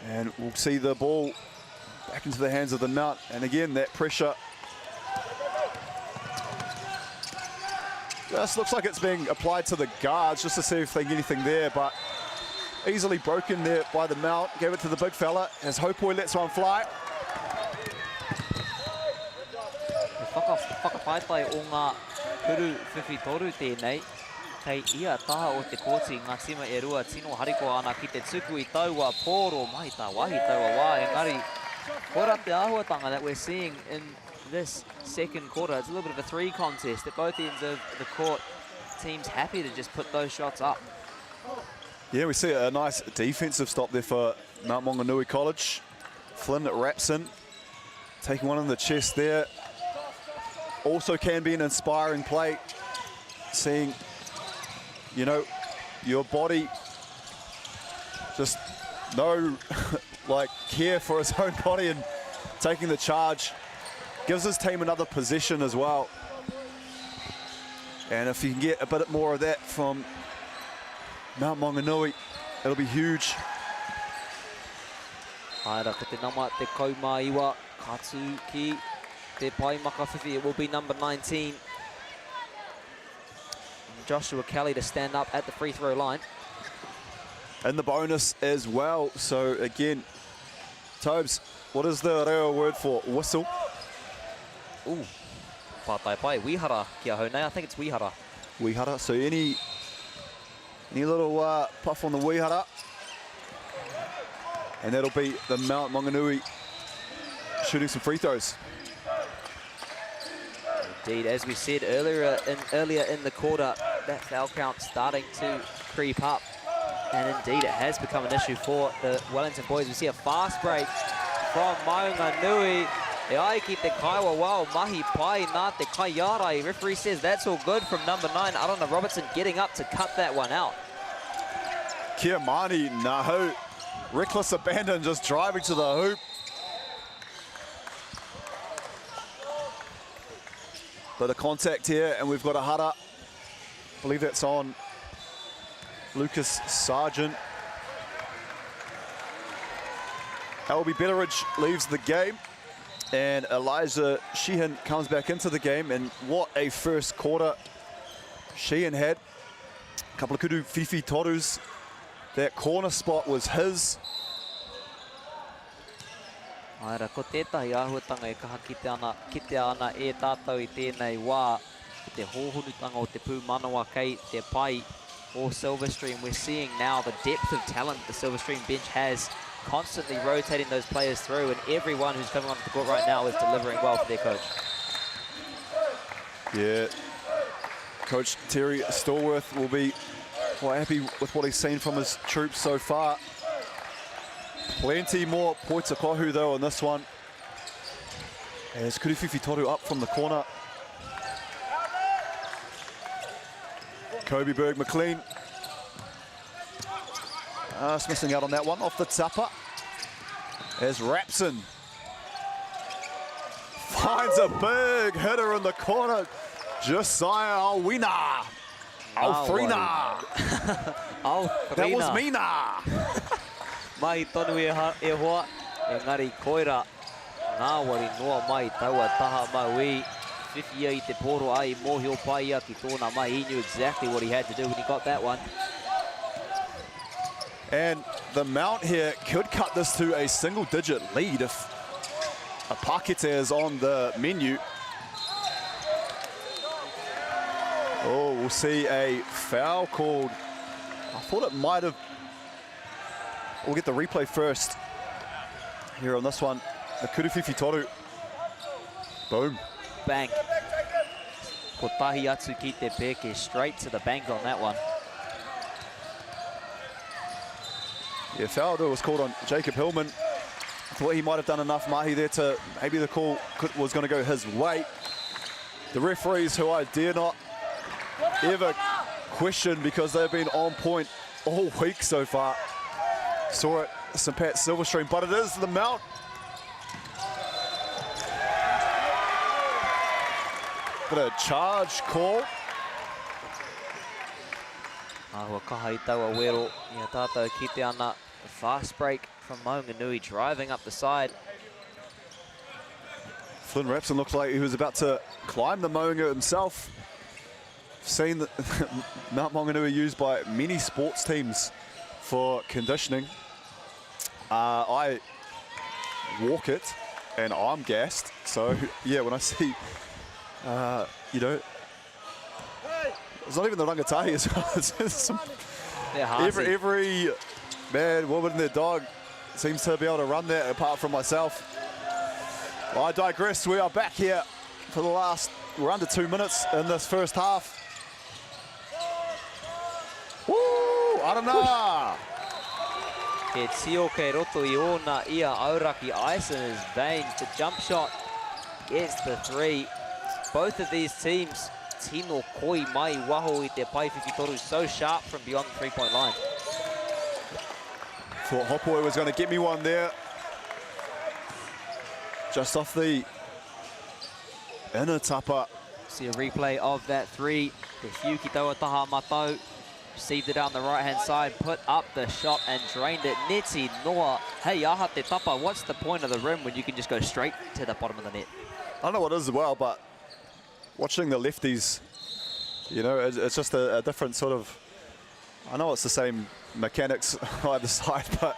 And we'll see the ball back into the hands of the Mount. And again, that pressure just looks like it's being applied to the guards just to see if they can get anything there, but easily broken there by the Mount. Gave it to the big fella as Hopoi lets one fly. Whakawhaitai o ngā kuru whiwhi toru tēnei. Kei ia taha o te kōti ngā tima e rua tino hariko ana ki te tuku I taua pōro mai tā wahi taua wā. Engari, kora te āhuatanga that we're seeing in this second quarter. It's a little bit of a three contest at both ends of the court. Teams happy to just put those shots up. Yeah, we see a nice defensive stop there for Mount Maunganui College. Flynn wraps in, taking one in the chest there. Also can be an inspiring play, seeing, you know, your body just no like care for his own body and taking the charge. Gives his team another possession as well. And if you can get a bit more of that from Mount Maunganui, it'll be huge. Haera, ko te nama te kaumaiwa, katu ki te pai makawhiwhi. It will be number 19. Joshua Kelly to stand up at the free throw line. And the bonus as well. So again, Tobes, what is the reo word for whistle? Ooh, pātai pai, wihara kia hau nei. I think it's wihara. Wihara, so any little puff on the wihara. And that'll be the Mount Maunganui shooting some free throws. Indeed, as we said earlier in the quarter, that foul count starting to creep up. And indeed, it has become an issue for the Wellington boys. We see a fast break from Maunganui. E ai ki te kaiwa wao mahi pai nā te kaiarai. Referee says that's all good from number 9, Arona Robertson, getting up to cut that one out. Kia mani nā hau. Reckless abandon, just driving to the hoop. Bit of contact here, and we've got a hara. I believe that's on Lucas Sargent. Albie Betteridge leaves the game, and Eliza Sheehan comes back into the game, and what a first quarter Sheehan had. A couple of kudu whiwhi torus. That corner spot was his. Aira, ko tētahi āhuatanga e kaha kite ana e tātou I tēnei wā. Te hōhunutanga o te pū manawa kei te pai o Silverstream. We're seeing now the depth of talent the Silverstream bench has, constantly rotating those players through, and everyone who's coming onto the court right now is delivering well for their coach. Yeah, Coach Terry Stallworth will be quite happy with what he's seen from his troops so far. Plenty more points kohu though on this one. As Kuriwhiwhi Toru up from the corner. Kobe Berg McLean. Just missing out on that one off the tapa. As Rapson finds a big hitter in the corner. Josiah Alwina. Alfrina. That was Mina. Mai tonu e hoa, engari koira. MāORI noa mai taua taha maui. Whiwhi I te poro ai mohio pai ia ki tōna mai. He knew exactly what he had to do when he got that one. And the Mount here could cut this to a single-digit lead if a Pakete is on the menu. Oh, we'll see a foul called. I thought it might have. We'll get the replay first here on this one. The Kuriwhiwhi Toru. Boom. Bang. Ko tahi atu ki te peke, straight to the bank on that one. Yeah, foul was called on Jacob Hillman. Thought he might have done enough mahi there to, maybe the call was going to go his way. The referees, who I dare not ever question because they've been on point all week so far. Saw it, St. Pat Silverstream, but it is the Mount. it a charge call? Ahua kaha I taua wero, ia tātou ki te ana. A fast break from Maunganui driving up the side. Flynn Rapson looked like he was about to climb the Maunga himself. Seen that Mount Maunganui used by many sports teams for conditioning. I walk it and I'm gassed. So yeah, when I see, you know, it's not even the rangatahi as well. It's some, every man, woman and their dog seems to be able to run that apart from myself. I digress. We are back here for the last, we're under 2 minutes in this first half. Woo! Arana! Ke tio kei roto I ona ia auraki ice in his veins. The jump shot gets the 3. Both of these teams, tino koi mai waho I te pai whiwhitoru, so sharp from beyond the 3-point line. Thought Hopoi was going to get me one there. Just off the inner tapa. See a replay of that 3. Te whiu ki taua taha matau. Received it down the right-hand side, put up the shot and drained it. Neti noa. Hey, aha te tapa. What's the point of the rim when you can just go straight to the bottom of the net? I don't know what it is as well, but watching the lefties, you know, it's just a different sort of, I know it's the same mechanics either side, but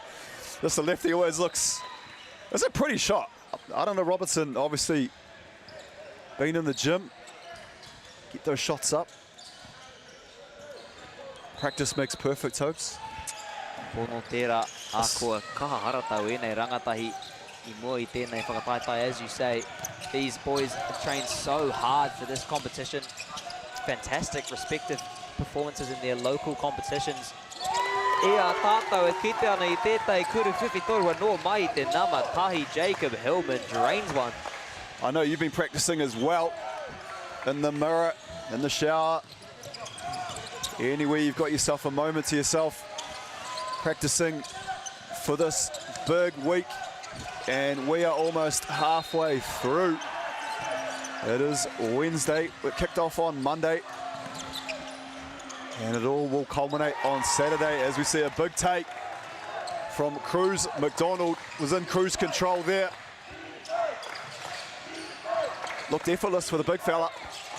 just the lefty always looks, it's a pretty shot. I don't know, Robertson obviously been in the gym, get those shots up. Practice makes perfect, hopes. Pono tērā a kua kaha haratau e nei rangatahi I mua I tēnei whakataitai. As you say, these boys have trained so hard for this competition. Fantastic respective performances in their local competitions. Ia tātou e kite ana I tētai kuru whiwhitoru no mai I te nama tahi. Jacob Hillman drains one. I know you've been practicing as well in the mirror, in the shower. Anywhere you've got yourself a moment to yourself, practicing for this big week, and we are almost halfway through. It is Wednesday, we kicked off on Monday, and it all will culminate on Saturday as we see a big take from Cruz. McDonald was in cruise control there. Looked effortless for the big fella.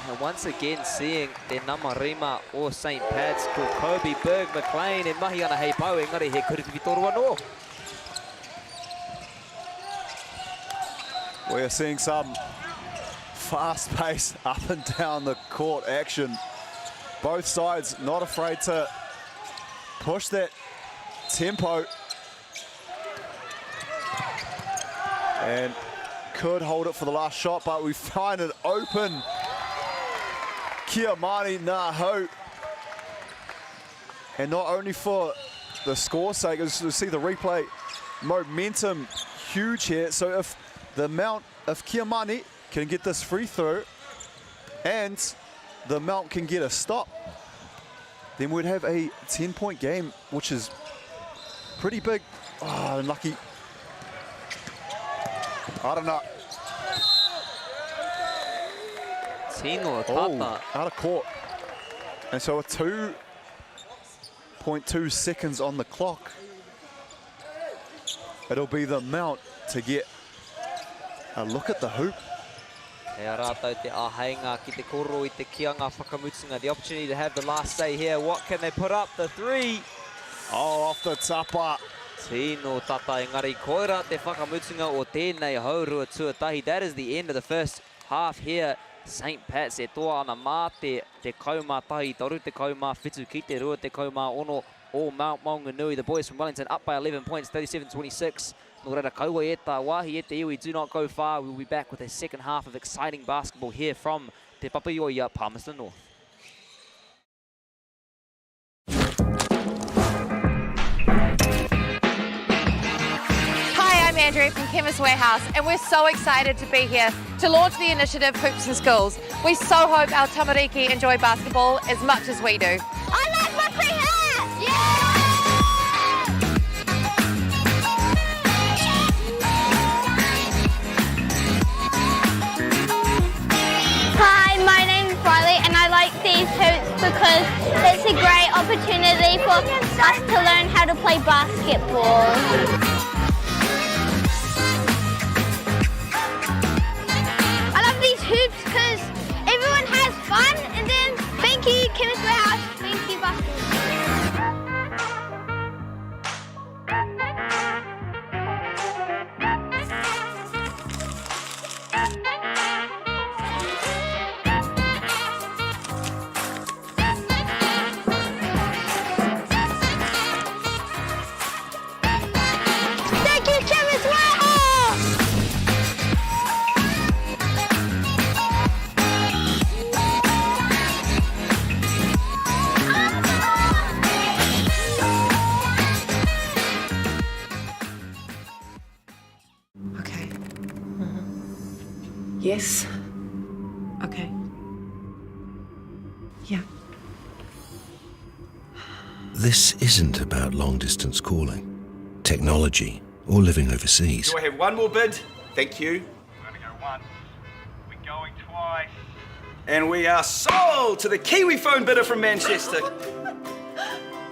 And once again seeing the Namarima or St. Pat's, ko Kobe Berg McLean e mahi ana hei pau, engari he kuriwhitoru anō. We are seeing some fast pace up and down the court action. Both sides not afraid to push that tempo. And could hold it for the last shot, but we find it open. Kia mani nā hau. And not only for the score's sake, as you see the replay, momentum huge here. So if the Mount of Kia mani can get this free throw and the Mount can get a stop, then we'd have a 10-point game, which is pretty big. Oh, unlucky. I don't know. Tino tata. Oh, out of court. And so with 2.2 seconds on the clock, it'll be the Mount to get a look at the hoop. Hea rātou te āheinga ki te koro I te kianga whakamutunga. The opportunity to have the last say here. What can they put up? The 3. Oh, off the tapa. Tino tata engari koira te whakamutunga o tēnei haurua tuatahi. That is the end of the first half here. St. Pat's e toa ana mā te kaumā tahi toru, te kaumā whitu ki te rua, te kaumā ono o Mount Maunganui. The boys from Wellington up by 11 points, 37-26. Nō reira kaua e tā wāhi e te iwi, do not go far. We'll be back with a second half of exciting basketball here from Te Papaioia, Palmerston North. I'm Andrea from Chemist Warehouse, and we're so excited to be here to launch the initiative Hoops in Schools. We so hope our tamariki enjoy basketball as much as we do. I like what we have! Yeah! Hi, my name because it's a great opportunity for us to learn how to play basketball. I love these hoops because everyone has fun, and then Binky, Chemistry House, Binky Basketball. Yes. Okay. Yeah. This isn't about long-distance calling, technology, or living overseas. Do I have one more bid? Thank you. We're going to go once. We're going twice. And we are sold to the Kiwi phone bidder from Manchester.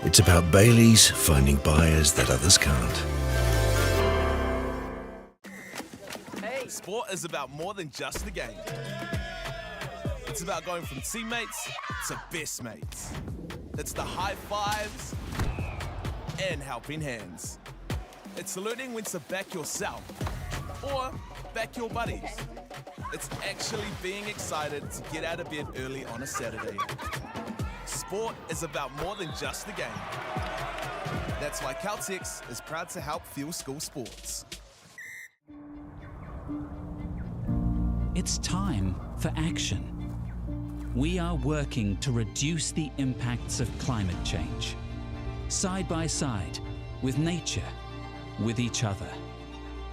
It's about Bailey's finding buyers that others can't. Sport is about more than just the game. It's about going from teammates to best mates. It's the high fives and helping hands. It's learning when to back yourself or back your buddies. It's actually being excited to get out of bed early on a Saturday. Sport is about more than just the game. That's why Caltex is proud to help fuel school sports. It's time for action. We are working to reduce the impacts of climate change, side by side, with nature, with each other,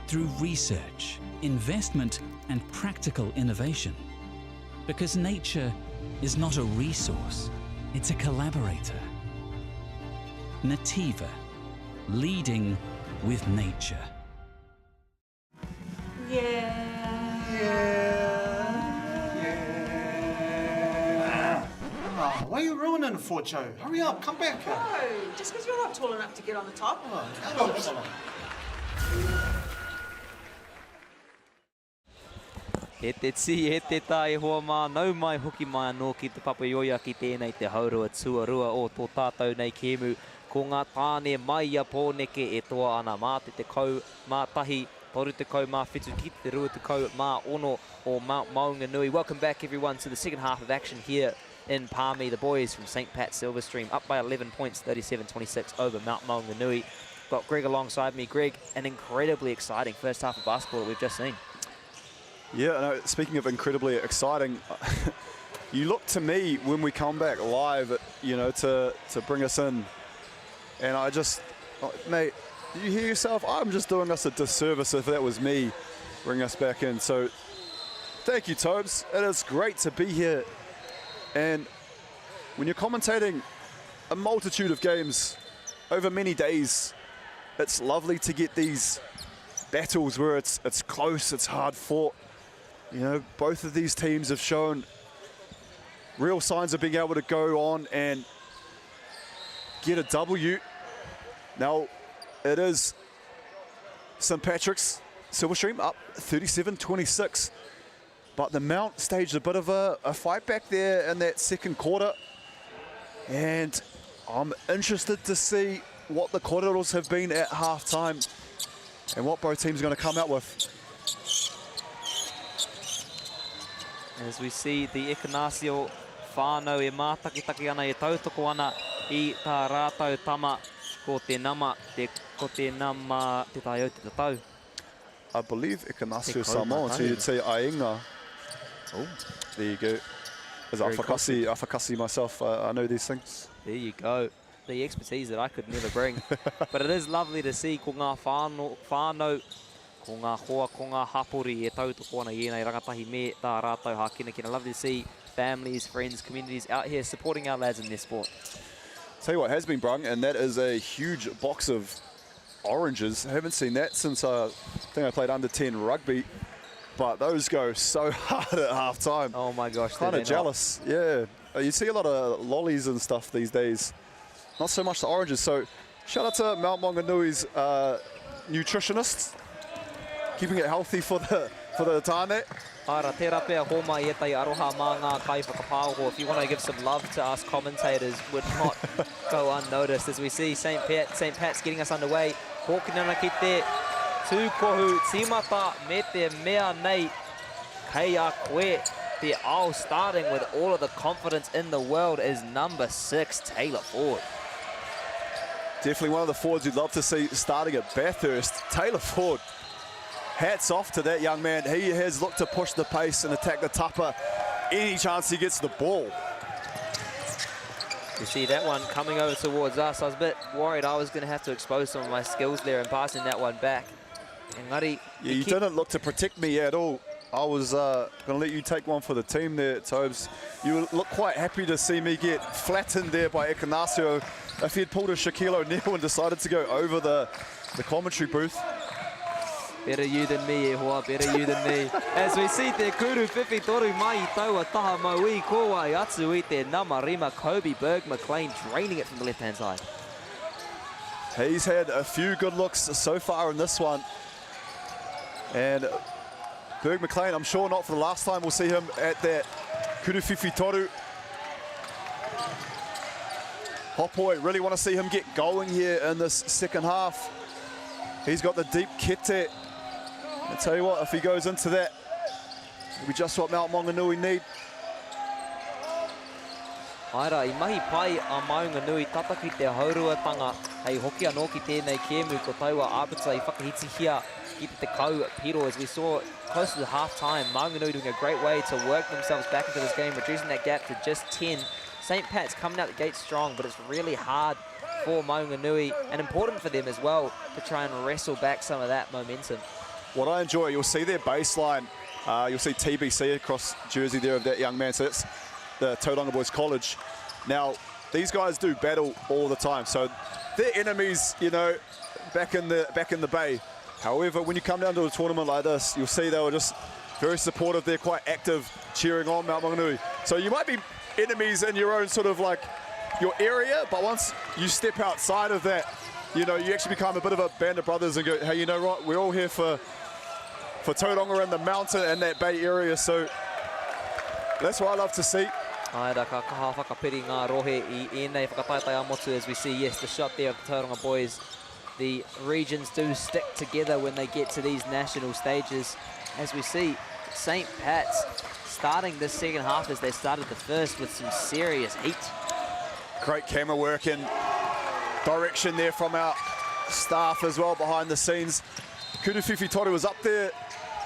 through research, investment, and practical innovation. Because nature is not a resource, it's a collaborator. Nativa, leading with nature. Why are you ruining it for, Joe? Hurry up, come back here. No, just because you're not tall enough to get on the top. He te ti, he te tai hoa mā, nau mai hoki mai anō ki te papaioia ki tēnei te haurua tuarua o tō tātou nei kēmu. Ko ngā tāne mai a pōneke e toa ana mā te kau, mā tahi, toru te kau, mā whetū ki te rua te kau, mā ono o Maunganui. Welcome back everyone to the second half of action here in Palmy. The boys from St. Pat Silverstream up by 11 points, 37-26 over Maunganui. Got Greg alongside me. Greg, an incredibly exciting first half of basketball that we've just seen. Yeah, no, speaking of incredibly exciting, you look to me when we come back live, you know, to bring us in, and I just, mate, you hear yourself? I'm just doing us a disservice if that was me bringing us back in. So thank you, Tobes. It is great to be here. And when you're commentating a multitude of games over many days, it's lovely to get these battles where it's close, it's hard fought. You know, both of these teams have shown real signs of being able to go on and get a W. Now, it is St. Patrick's Silverstream up 37-26. But the Mount staged a bit of a fight back there in that second quarter. And I'm interested to see what the koreros have been at halftime and what both teams are going to come out with. As we see the Ekanasio whānau e mātakitaki ana e tautoko ana I tā rātau tama ko te nama, ko te nama te tai au te tatau. I believe Ekanasio Samoan, so you'd say Ainga. Oh, there you go. As Afakasi myself, I know these things. There you go. The expertise that I could never bring. But it is lovely to see ko ngā whānau, ko ngā hoa, ko ngā hapori e tautoko ana I nei rangatahi me tā rātau hākinakina. Lovely to see families, friends, communities out here supporting our lads in their sport. Tell you what has been brung, and that is a huge box of oranges. I haven't seen that since I think I played under 10 rugby. But those go so hard at half time. Oh my gosh. Kind of jealous, yeah. you see a lot of lollies and stuff these days. Not so much the oranges. So shout out to Mount Maunganui's nutritionists, keeping it healthy for the tāne. Ara, te rapea homa I etai aroha mā ngā kai whakapāho. If you want to give some love to us commentators, would not go unnoticed. As we see St. Pat's getting us underway. Hōkinana ki te tūkohu tīmata me te mea nei. Kei a koe te ao, starting with all of the confidence in the world is number 6, Taylor Ford. Definitely one of the forwards you'd love to see starting at Bathurst. Taylor Ford. Hats off to that young man. He has looked to push the pace and attack the tapa any chance he gets the ball. You see that one coming over towards us. I was a bit worried I was going to have to expose some of my skills there and passing that one back. Engari, yeah, you didn't look to protect me at all. I was going to let you take one for the team there, Tobes. You look quite happy to see me get flattened there by Ekanasio. If he'd pulled a Shaquille O'Neal and decided to go over the commentary booth. Better you than me, Ehua, better you than me. As we see te kuru whiwhi toru mai I taua taha maui, ko ai atu I te namarima, Kobe Berg McLean draining it from the left-hand side. He's had a few good looks so far in this one. And Berg McLean, I'm sure not for the last time we'll see him at that kuru whiwhi toru. Hopoi, really want to see him get going here in this second half. He's got the deep kete. I tell you what, if he goes into that, it'll be just what Mount Maunganui need. Aira, I mahi pai a Maunganui tataki te hauruatanga hei hoki anō ki tēnei kēmu ko taua āpita I whakahiti hia ki te kau piro. As we saw close to the half-time, Maunganui doing a great way to work themselves back into this game, reducing that gap to just 10. St. Pat's coming out the gate strong, but it's really hard for Maunganui and important for them as well to try and wrestle back some of that momentum. What I enjoy, you'll see their baseline. You'll see TBC across jersey there of that young man. So it's the Tauranga Boys College. Now, these guys do battle all the time. So they're enemies, you know, back in the bay. However, when you come down to a tournament like this, you'll see they were just very supportive. They're quite active, cheering on Mount Maunganui. So you might be enemies in your own sort of like your area, but once you step outside of that, you know, you actually become a bit of a band of brothers and go, hey, you know what, we're all here for Tauranga and the mountain and that bay area, so that's what I love to see. Aira, ka kaha whakapiri ngā rohe I ēnei whakataitai a motu as we see, yes, the shot there of the Tauranga boys. The regions do stick together when they get to these national stages. As we see, St. Pat's starting this second half as they started the first with some serious heat. Great camera work and direction there from our staff as well behind the scenes. Kuru whiwhi toru was up there.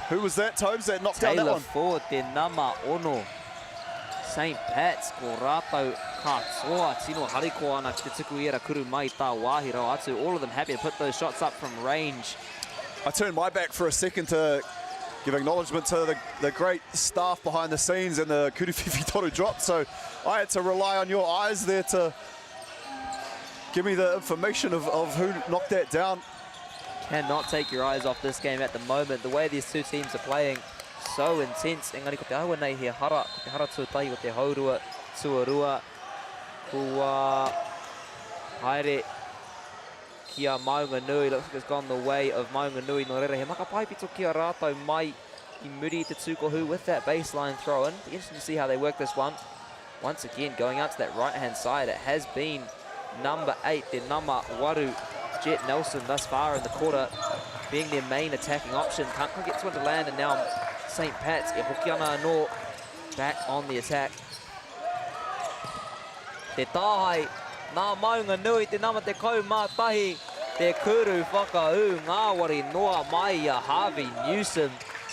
Who was that, Tobes, that knocked down that one? Taylor Ford, te nama ono. St. Pat's, ko rātou katoa, tino hariko ana ki te tuku era kuru mai tā wāhi rau atu. All of them happy to put those shots up from range. I turned my back for a second to give acknowledgement to the great staff behind the scenes and the kuru whiwhi toru drop. So I had to rely on your eyes there to give me the information of who knocked that down. Cannot take your eyes off this game at the moment. The way these two teams are playing, so intense. Engari ko te aua nei he hara, ko te hara tuatahi ko te haurua tuarua. Kua haere kia Maunganui. Looks like it's gone the way of Maunganui. No rere he makapaipito kia rātou mai I muri te tūkohu with that baseline throw-in. Be interesting to see how they work this one. Once again, going out to that right-hand side, it has been number 8, the Nama Waru, Jet Nelson, thus far in the quarter, being their main attacking option. Can't quite get to it to land, and now St. Pat's, e hoki ana anō, back on the attack. Te tāhai, nā Maunganui, te nama te kau mātahi, te kuru whakau, MāORI noa mai a Harvey Newsom.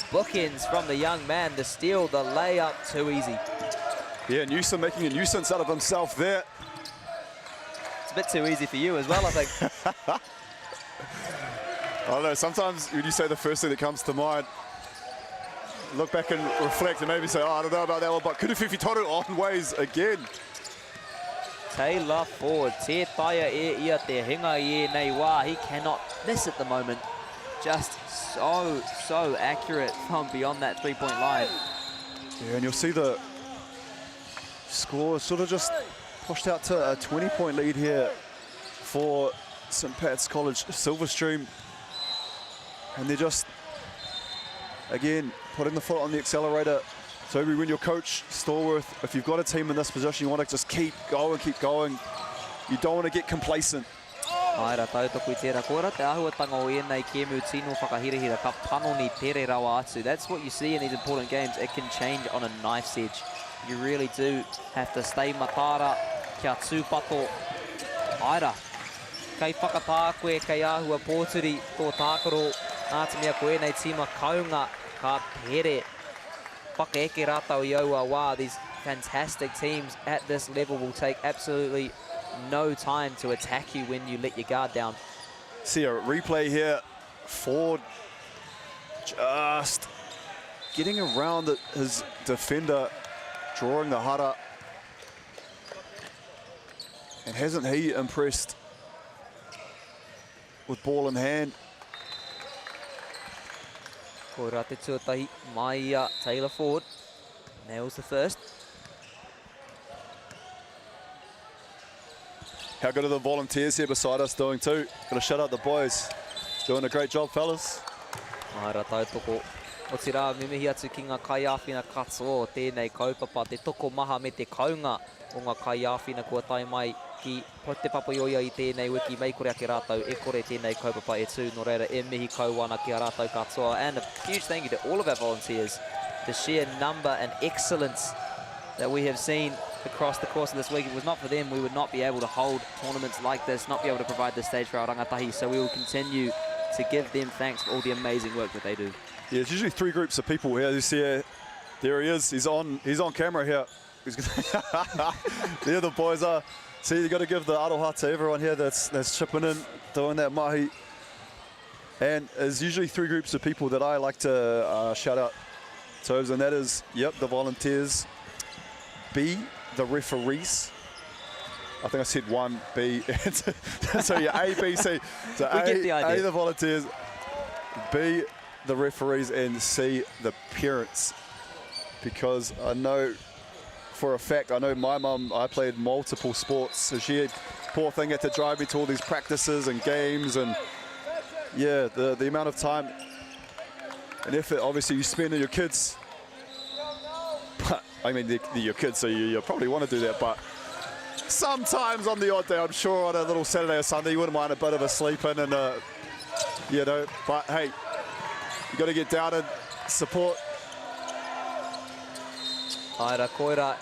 Bookends from the young man, the steal, the layup, too easy. Yeah, Newsom making a nuisance out of himself there. It's a bit too easy for you as well, I think. I don't know, sometimes when you say the first thing that comes to mind, look back and reflect and maybe say, oh, I don't know about that one, but kuru whiwhi toru on ways again. Taylor Ford, te taia e ia te hinga I nei wā. He cannot miss at the moment. Just so accurate from beyond that three-point line. Yeah, and you'll see the score sort of just pushed out to a 20-point lead here for St Pat's College Silverstream. And they're just, again, putting the foot on the accelerator. So when your coach, Stallworth, if you've got a team in this position, you want to just keep going. You don't want to get complacent. Aira tautoko I tērā kora, te ahuatanga o ienei Kemu tino whakahirihira ka panoni pere rawa atu. That's what you see in these important games. It can change on a knife's edge. You really do have to stay matara kia tūpato. Aira, kei whakatā koe kei ahua pōturi tō tākaro. Ātamia ko ienei tima kaunga ka pere. Whakaeke rātau I aua wā. These fantastic teams at this level will take absolutely no time to attack you when you let your guard down. See a replay here. Ford just getting around his defender, drawing the hara. And hasn't he impressed with ball in hand? Ko rā te tuatahi mai Taylor Ford. Nails the first. How good are the volunteers here beside us doing too? Got to shout out the boys. Doing a great job, fellas. Aira tautoko. O te rā mimehi atu ki ngā kaiawhina katoa tēnei kaupapa. Te toko maha me te kaunga o ngā kaiawhina kua tai mai ki te papaioia I tēnei wiki mei kore ake rātau e kore tēnei kaupapa e tū no reira e mihi kauana ki a rātau katoa. And a huge thank you to all of our volunteers. The sheer number and excellence that we have seen across the course of this week. If it was not for them, we would not be able to hold tournaments like this, not be able to provide this stage for our rangatahi. So we will continue to give them thanks for all the amazing work that they do. Yeah, it's usually three groups of people here. You see, there he is. He's on camera here. There the boys are. See, you got to give the aroha to everyone here that's chipping in, doing that mahi. And there's usually three groups of people that I like to shout out to, and that is, yep, the volunteers. B, the referees. I think I said 1, B. So yeah, A, B, C. So we get the idea. A, the volunteers. B, the referees, and C, the parents. Because I know for a fact, I know my mum, I played multiple sports, so she had, poor thing, had to drive me to all these practices and games, and yeah, the amount of time and effort obviously you spend on your kids. But I mean, they're your kids, so you probably want to do that, but sometimes on the odd day, I'm sure on a little Saturday or Sunday, you wouldn't mind a bit of a sleep in, and you know, but hey, you got to get down and support. Aira koira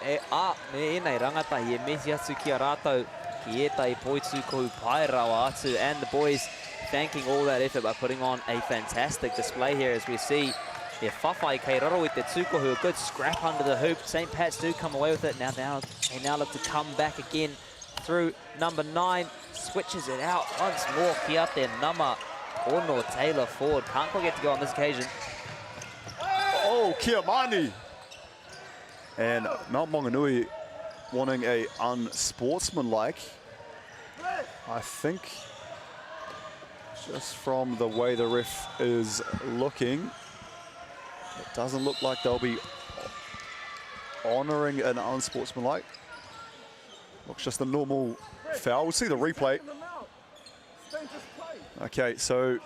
me enei rangatahi e mesi atu ki a rātau ki etai poitu kohu pai rawa atu, and the boys thanking all that effort by putting on a fantastic display here as we see e whawhai kei raro I te tukohu, a good scrap under the hoop. St Pat's do come away with it. Now they now look to come back again through number 9, switches it out once more ki a te nama Ono Taylor Ford. Can't quite get to go on this occasion. Oh, kia mani! And Mount Maunganui wanting a unsportsmanlike, I think, just from the way the ref is looking, it doesn't look like they'll be honouring an unsportsmanlike. Looks just a normal foul. We'll see the replay. Okay, so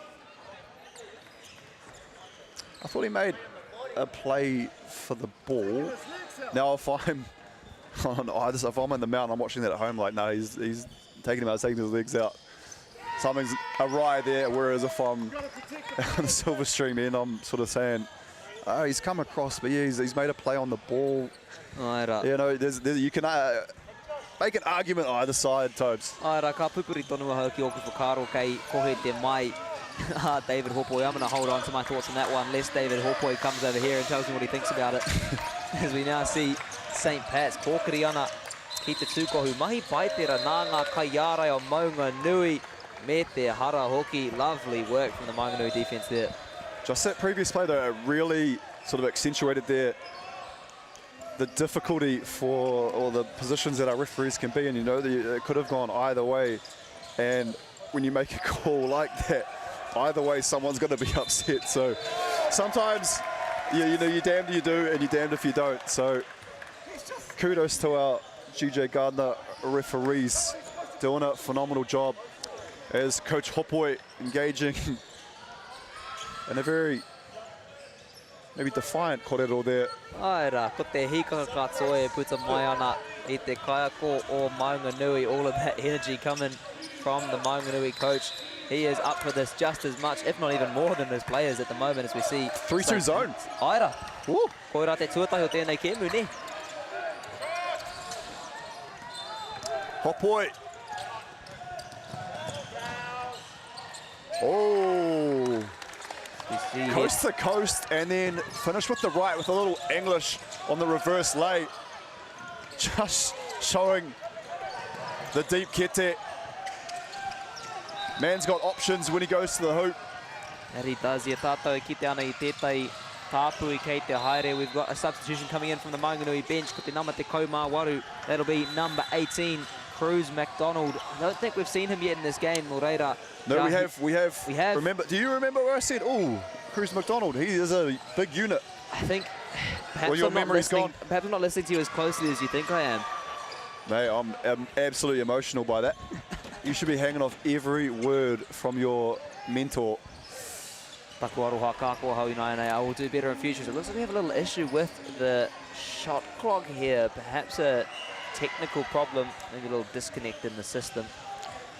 I thought he made a play for the ball. Now if I'm in the mount, I'm watching that at home, like, no, he's taking him out, taking his legs out. Something's awry there, whereas if I'm on the Silverstream end, I'm sort of saying, oh, he's come across, but yeah, he's made a play on the ball. You know, you can make an argument either side, Tobes. Aira, ka pupuri tonu hau ki oku whakaro kei kohe te mai. David Hopoi, I'm going to hold on to my thoughts on that one, lest David Hopoi comes over here and tells me what he thinks about it. As we now see St Pat's kōkiri ana ki te tūkohu. Mahi paitera nā ngā kaiarai o Maunganui me te hara hoki. Lovely work from the Maunganui defence there. Just that previous play, though, really sort of accentuated the difficulty for, or the positions that our referees can be in. You know, it could have gone either way. And when you make a call like that, either way, someone's going to be upset. So sometimes, you know, you're damned if you do and you're damned if you don't. So kudos to our GJ Gardner referees, doing a phenomenal job as Coach Hopoi engaging in a very maybe defiant kōrero there. Aira, ko te hikanga katoa e puta mai ana I te kaiako o Maunganui, all of that energy coming from the Maunganui coach. He is up for this just as much, if not even more than his players at the moment, as we see. 3-2 zone. Aira. Koira te tuatahi o tēnei kēmu ne. Hopoi. Oh. Coast to coast and then finish with the right with a little English on the reverse lay. Just showing the deep kete. Man's got options when he goes to the hoop. And he does. Ia tātou kite ana I tētai tāpui kei te haere. We've got a substitution coming in from the Maunganui bench. Ko te nama te Kaumāwaru. That'll be number 18, Cruz McDonald. I don't think we've seen him yet in this game, Moreira. No, we have. Remember? Do you remember where I said, oh, Cruz McDonald, he is a big unit? I think perhaps, well, your memory's gone. Perhaps I'm not listening to you as closely as you think I am. Mate, I'm absolutely emotional by that. You should be hanging off every word from your mentor. Taku aroha kākua hau ina nei. I will do better in future. So it looks like we have a little issue with the shot clock here. Perhaps a technical problem, maybe a little disconnect in the system.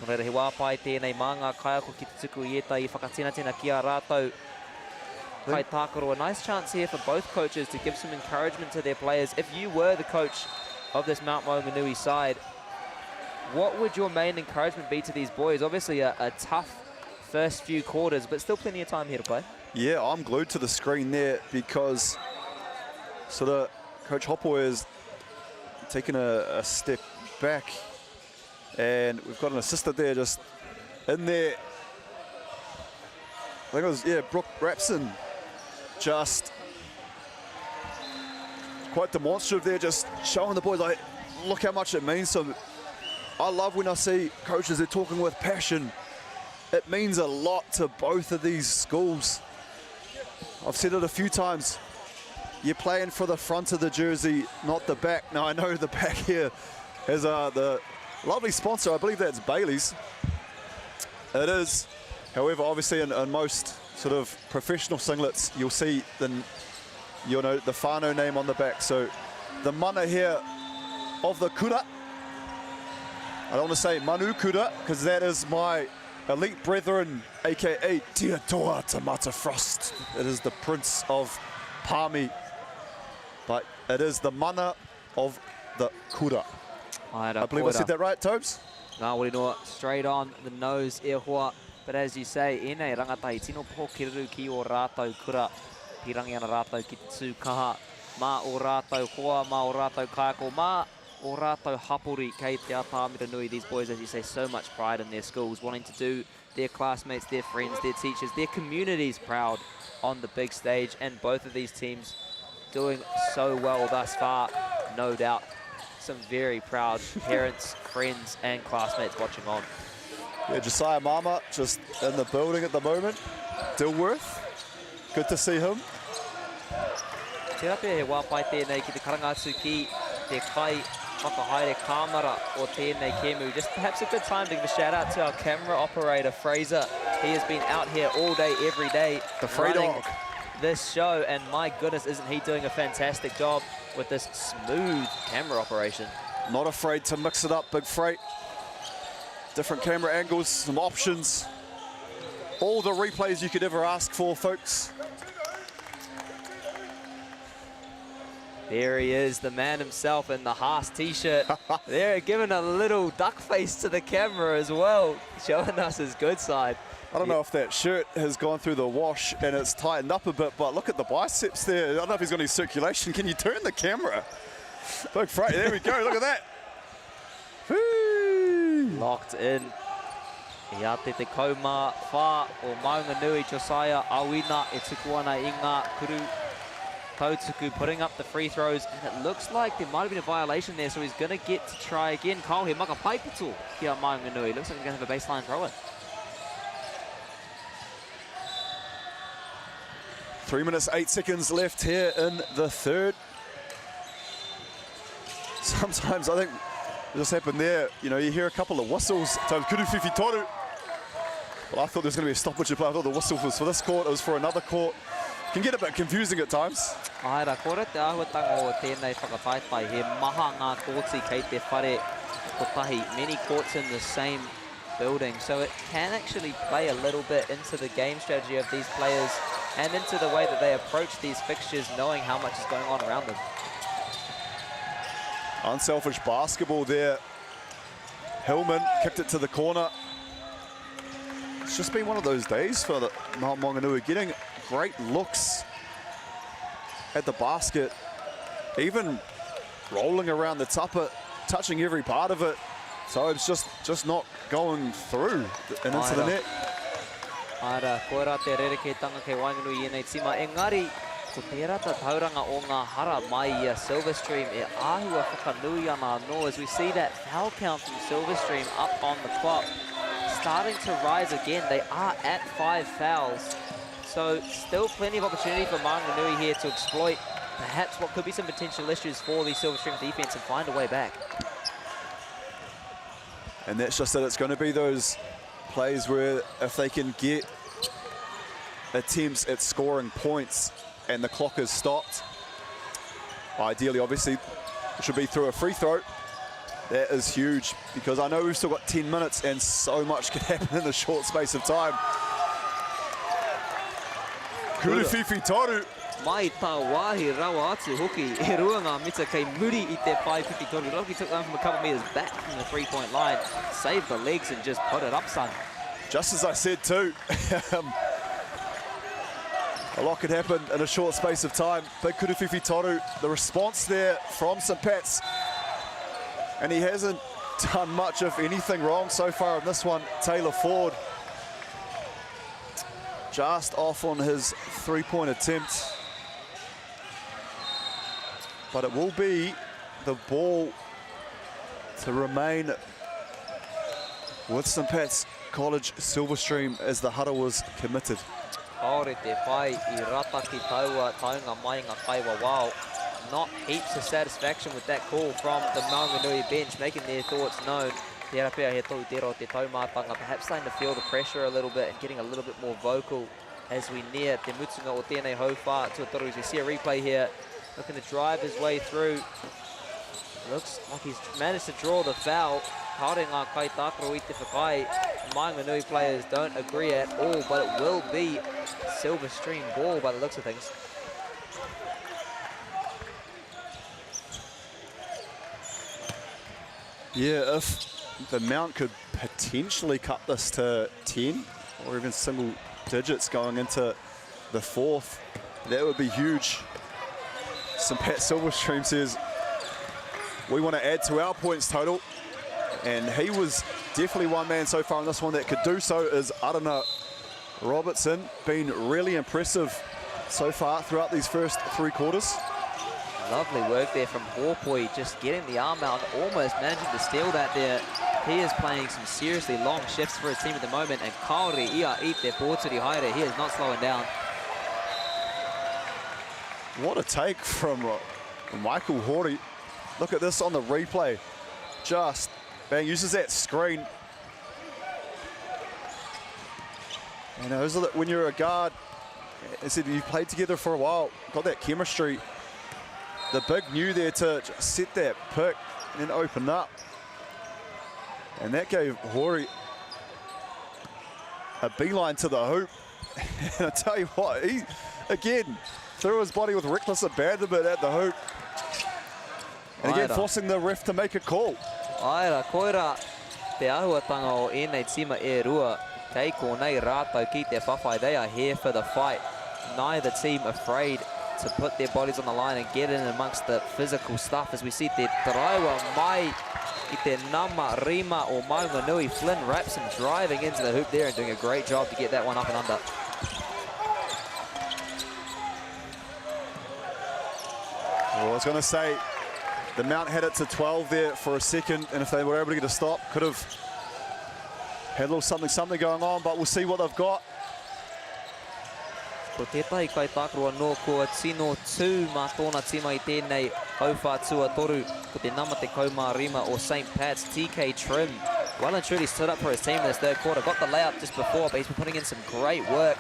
Moreira he wāpai tēnei māngā kaiako ki te tuku I eta I whakatina ki a rātou. Kai Tākaro, a nice chance here for both coaches to give some encouragement to their players. If you were the coach of this Mount Maunganui side, what would your main encouragement be to these boys? Obviously a tough first few quarters, but still plenty of time here to play. Yeah, I'm glued to the screen there because sort of Coach Hopoi is taking a step back and we've got an assistant there just in there. I think it was, yeah, Brooke Rapson, just quite demonstrative there, just showing the boys, like, look how much it means. So I love when I see coaches, they're talking with passion. It means a lot to both of these schools. I've said it a few times. You're playing for the front of the jersey, not the back. Now, I know the back here has the lovely sponsor. I believe that's Bailey's. It is. However, obviously, in most sort of professional singlets, you'll see the whānau name on the back. So the mana here of the kura. I don't want to say Manu Kura, because that is my elite brethren, aka Tia Toa Tamata Frost. It is the Prince of Palmy, but it is the mana of the kura. I believe I said that right, Tobes? Ngāwari noa, straight on the nose, e hoa. But as you say, enei rangatahi, tino poho kiriru ki o rātou kura. Pirangi ana rātou ki te tūkaha. Mā o rātou hoa, mā o rātou kāko, mā o rātou hapori kei te Atamira Nui. These boys, as you say, so much pride in their schools, wanting to do their classmates, their friends, their teachers, their communities proud on the big stage. And both of these teams doing so well thus far, no doubt. Some very proud parents, friends, and classmates watching on. Yeah, Josiah Mama just in the building at the moment. Dilworth, good to see him. Te rape he wāpai tēnei ki te karangātu ki te kai whakahaere kāmara o tēnei kēmu. Just perhaps a good time to give a shout out to our camera operator, Fraser. He has been out here all day, every day, the Frey dog. This show, and my goodness, isn't he doing a fantastic job with this smooth camera operation. Not afraid to mix it up, Big Frey. Different camera angles, some options. All the replays you could ever ask for, folks. There he is, the man himself in the Haas t-shirt. They're giving a little duck face to the camera as well, showing us his good side. I don't know if that shirt has gone through the wash and it's tightened up a bit, but look at the biceps there. I don't know if he's got any circulation. Can you turn the camera? Big Frey, there we go, look at that. Locked in. Ia te kaumā whā o Maunganui, Josiah Awina e tuku ana I ngā kuru tautuku, putting up the free throws, and it looks like there might have been a violation there, so he's going to get to try again. Kyle here, maka paiputu kia Maunganui. Looks like he's going to have a baseline throw-in. 3 minutes, 8 seconds left here in the third. sometimes I think it just happened there. You know, you hear a couple of whistles. Well, I thought there was going to be a stoppage of play. I thought the whistle was for this court, it was for another court. Can get a bit confusing at times. Aira, kore te ahuatanga o tēnei whakataitai. He maha ngā kōti kei te whare kotahi. Many courts in the same building, so it can actually play a little bit into the game strategy of these players and into the way that they approach these fixtures, knowing how much is going on around them. Unselfish basketball there. Hillman kicked it to the corner. It's just been one of those days for the Maunganui, getting great looks at the basket, even rolling around the tupper, touching every part of it. So it's just not going through and into the net. Aira, koera te rereketanga kei Wainganui I nei tima. Engari, ko te rata tauranga o ngā hara mai I Silverstream e āhua whakanui ana anō, as we see that foul count from Silverstream up on the clock. Starting to rise again. They are at 5 fouls. So still plenty of opportunity for Maunganui here to exploit perhaps what could be some potential issues for the Silverstream defense and find a way back. And that's just that it's going to be those plays where if they can get attempts at scoring points and the clock is stopped, ideally, obviously, it should be through a free throw. That is huge, because I know we've still got 10 minutes and so much can happen in a short space of time. Kuruwhiwhi toru. Mai tā wāhi rawa atu hoki e rua ngā mita kei muri I te whaiwhiwhi toru. Roki took them from a couple metres back from the three-point line, saved the legs and just put it up, son. Just as I said too, a lot could happen in a short space of time. Big Kuruwhiwhi toru, the response there from St. Pat's. And he hasn't done much of anything wrong so far in this one. Taylor Ford just off on his three-point attempt. But it will be the ball to remain with St. Pat's College Silverstream as the huddle was committed. Kaore te whai I rata ki taua taunga mai ngā kaiwa wao. Not heaps of satisfaction with that call from the Maunganui bench, making their thoughts known. Te arapea he tau tero te taumātanga, perhaps starting to feel the pressure a little bit and getting a little bit more vocal as we near te mutunga o tēnei hauwha tuatoru. As we see a replay here, looking to drive his way through. Looks like he's managed to draw the foul. Haere ngā kaitākaro I te whakai. Maunganui players don't agree at all, but it will be Silverstream ball by the looks of things. Yeah, if the Mount could potentially cut this to 10 or even single digits going into the fourth, that would be huge. St. Pat Silverstream says, we want to add to our points total. And he was definitely one man so far in this one that could do so, is Arana Robertson. Been really impressive so far throughout these first three quarters. Lovely work there from Hōpoi, just getting the arm out, almost managing to steal that there. He is playing some seriously long shifts for his team at the moment, and Kaori ia I te pōturi haere, he is not slowing down. What a take from Michael Hori. Look at this on the replay. Just bang, uses that screen. You know, when you're a guard, I said you've played together for a while, got that chemistry. The big knew there to just set that pick and then open up. And that gave Hori a beeline to the hoop. And I tell you what, he, again, threw his body with reckless abandonment at the hoop. And again, forcing the ref to make a call. Aira, koera te ahuatanga o ēnei tima e rua. Kei konei rātau ki te whawhai. They are here for the fight. Neither team afraid to put their bodies on the line and get in amongst the physical stuff, as we see te taraiwa mai I te nama rima o Maunganui. Flynn wraps him driving into the hoop there and doing a great job to get that one up and under. Well, I was going to say, the Mount had it to 12 there for a second, and if they were able to get a stop, could have had a little something going on, but we'll see what they've got. Ko tētahi kai tākaro anō kua tino tū mā tōna tima I tēnei hauwhātua toru ko te nama te kaumārima o St. Pat's, TK Trim. Well and truly stood up for his team in this third quarter. Got the layup just before, but he's been putting in some great work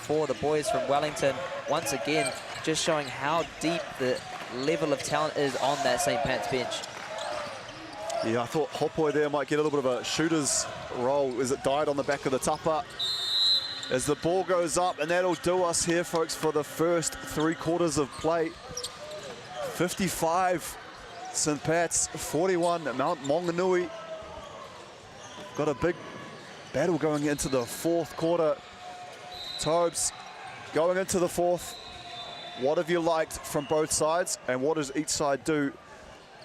for the boys from Wellington. Once again, just showing how deep the level of talent is on that St. Pat's bench. Yeah, I thought Hopoi there might get a little bit of a shooter's role as it died on the back of the tapa. As the ball goes up, and that'll do us here, folks, for the first 3 quarters of play. 55 St. Pat's, 41 Maunganui. Got a big battle going into the 4th quarter. Tobes, going into the 4th, what have you liked from both sides, and what does each side do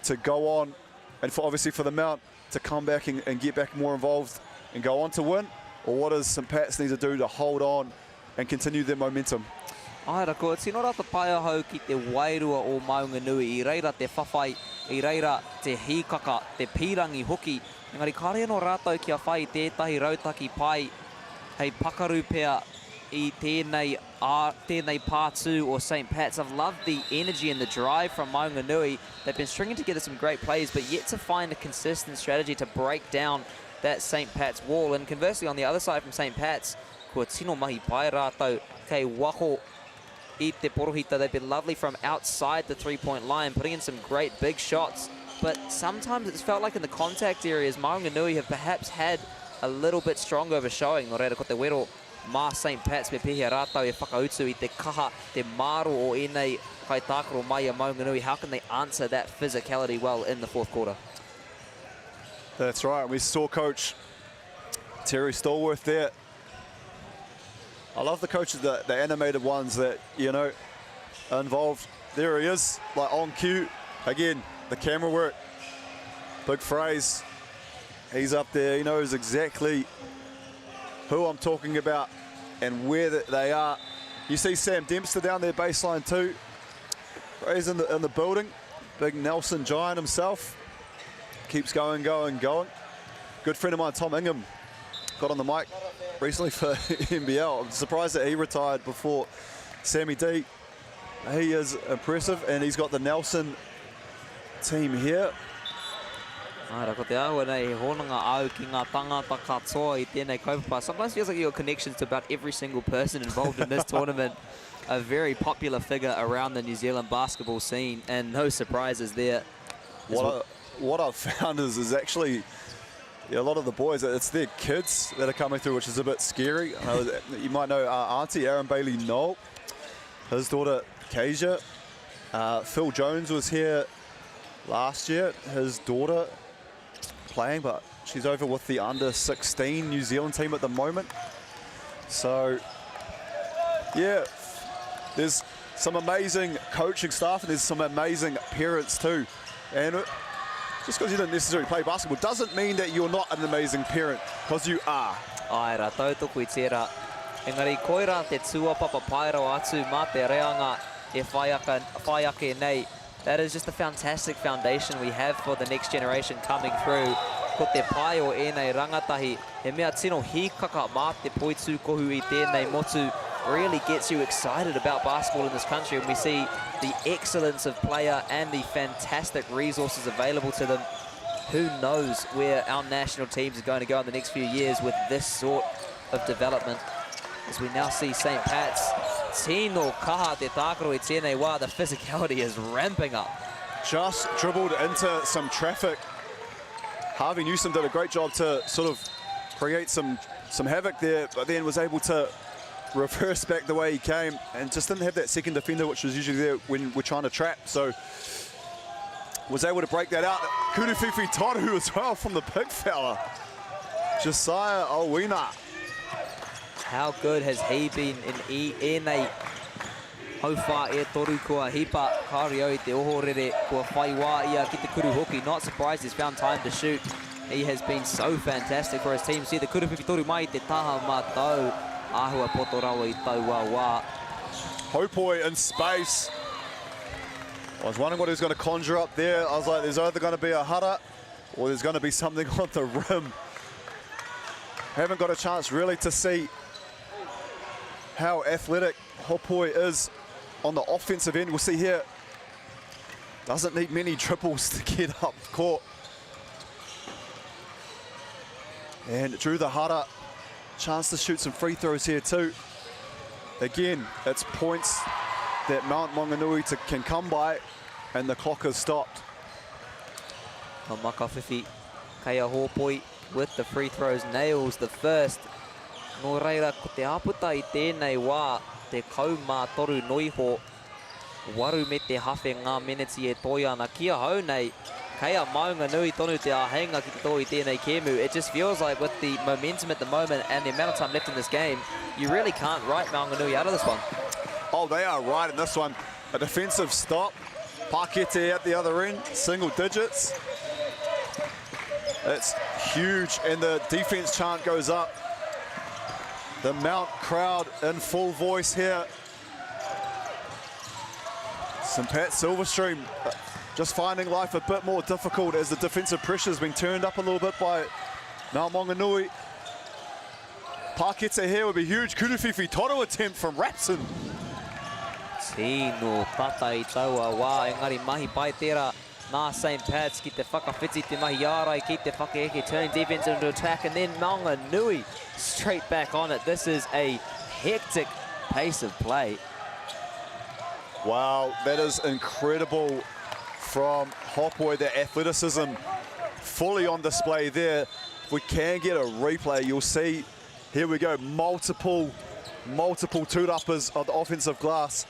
to go on, and obviously for the Mount to come back and get back more involved and go on to win? Or what does St. Pat's need to do to hold on and continue their momentum? Aira, ko tino rata pai ahau ki te wairua o Maunganui. I reira te whawhai, I reira te hīkaka, te pīrangi hoki. Engari kare no rātou kia whai tētahi rautaki pai hei pakaru pea I tēnei pātū or St. Pat's. I've loved the energy and the drive from Maunganui. They've been stringing together some great plays, but yet to find a consistent strategy to break down that St. Pat's wall. And conversely, on the other side from St. Pat's, kua tino mahi pai rātou kei waho I te porohita. They've been lovely from outside the three-point line, putting in some great big shots. But sometimes it's felt like in the contact areas, Maunganui have perhaps had a little bit stronger of a showing. No reira, ko te wero mā St. Pat's me pehia rātou e whakautu I te kaha, te māro o enei kai tākaro mai a Maunganui. How can they answer that physicality well in the 4th quarter? That's right. We saw Coach Terry Stallworth there. I love the coaches, the animated ones that, you know, are involved. There he is, like on cue. Again, the camera work. Big phrase. He's up there. He knows exactly who I'm talking about and where they are. You see Sam Dempster down there, baseline too. Ray's in the building. Big Nelson giant himself. Keeps going. Good friend of mine, Tom Ingham, got on the mic recently for NBL. I'm surprised that he retired before Sammy D. He is impressive, and he's got the Nelson team here. Sometimes it feels like you've got connections to about every single person involved in this tournament. A very popular figure around the New Zealand basketball scene, and no surprises there. What I've found is actually a lot of the boys, it's their kids that are coming through, which is a bit scary. You might know Auntie Aaron Bailey Knoll, his daughter Kasia. Phil Jones was here last year, his daughter playing, but she's over with the under-16 New Zealand team at the moment. So, yeah, there's some amazing coaching staff and there's some amazing parents too. And just because you don't necessarily play basketball doesn't mean that you're not an amazing parent, because you are. Aira, tautoko I tērā. Engari, koira te tuapapa paira atu mā te reanga e whai ake nei. That is just a fantastic foundation we have for the next generation coming through. Ko te pai o enei rangatahi, he mea tino hīkaka mā te poitu kohu I tēnei motu. Really gets you excited about basketball in this country, and we see the excellence of player and the fantastic resources available to them. Who knows where our national teams are going to go in the next few years with this sort of development. As we now see St. Pat's, tino kaha te tākaro I tēnei wā, the physicality is ramping up. Just dribbled into some traffic. Harvey Newsom did a great job to sort of create some havoc there, but then was able to reverse back the way he came and just didn't have that second defender, which was usually there when we're trying to trap. So was able to break that out. Kurufifi Toru as well from the big fella, Josiah Owina. How good has he been in enei hauwha e toru kua hipa kario I te ohorere kua whai wā ia ki te kuru hoki. Not surprised he's found time to shoot. He has been so fantastic for his team. See the kuruwhiki toru mai te taha mātau. Ahua potorawa I tau wā. Hopoi in space. I was wondering what he was going to conjure up there. I was like, there's either going to be a hara or there's going to be something on the rim. Haven't got a chance really to see how athletic Hopoi is on the offensive end. We'll see here. Doesn't need many dribbles to get up court. And Drew the Hara, chance to shoot some free throws here too. Again, it's points that Mount Maunganui can come by, and the clock has stopped. Makawhiwhi, Kaya Hopoi with the free throws, nails the first. Nō reira, ko te aputa I tēnei wā, te kaumā toru noiho, waru me te hawhe ngā minutes e toi ana. Kia hau nei, Kaya Maunganui tonu te āhenga ki te toi tēnei kēmu. It just feels like with the momentum at the moment and the amount of time left in this game, you really can't write Maunganui out of this one. Oh, they are right in this one. A defensive stop. Pakete at the other end, single digits. It's huge, and the defense chant goes up. The Mount crowd in full voice here. St. Pat Silverstream just finding life a bit more difficult as the defensive pressure has been turned up a little bit by Mount Maunganui. Pakete here would be huge. Kuruwhiwhi Toro attempt from Rapson. Tino tata I taua wā, engari mahi pai tērā nā St. Pat's ki te whakawhiti te mahi ārai, ki te whakaeke, turning defense into attack, and then Maunganui straight back on it. This is a hectic pace of play. Wow, that is incredible from Hopoi. The athleticism fully on display there. If we can get a replay, you'll see, here we go, multiple two-uppers of the offensive glass.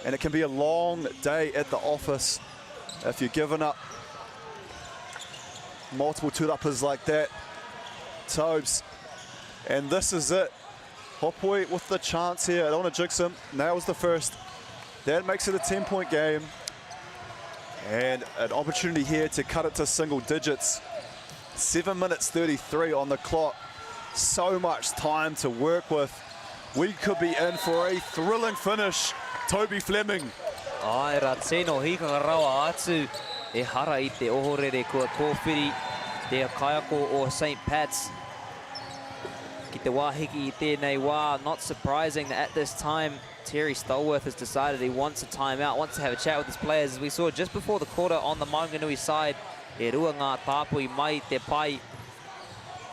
And it can be a long day at the office if you're giving up multiple two-uppers like that. Tobes, and this is it. Hopoi with the chance here. I don't want to jinx him. Nails the first. That makes it a 10-point game. And an opportunity here to cut it to single digits. 7 minutes 33 on the clock. So much time to work with. We could be in for a thrilling finish. Toby Fleming. Ai rā tēnō hikanga rawa atu e hara I te ohorere kua kōwhiri te kaiako o St. Pat's. Ki te wāhiki I tēnei wā, not surprising that at this time Terry Stolworth has decided he wants a timeout, wants to have a chat with his players. As we saw just before the quarter on the Maunganui side, e rua ngā tāpui mai te pai,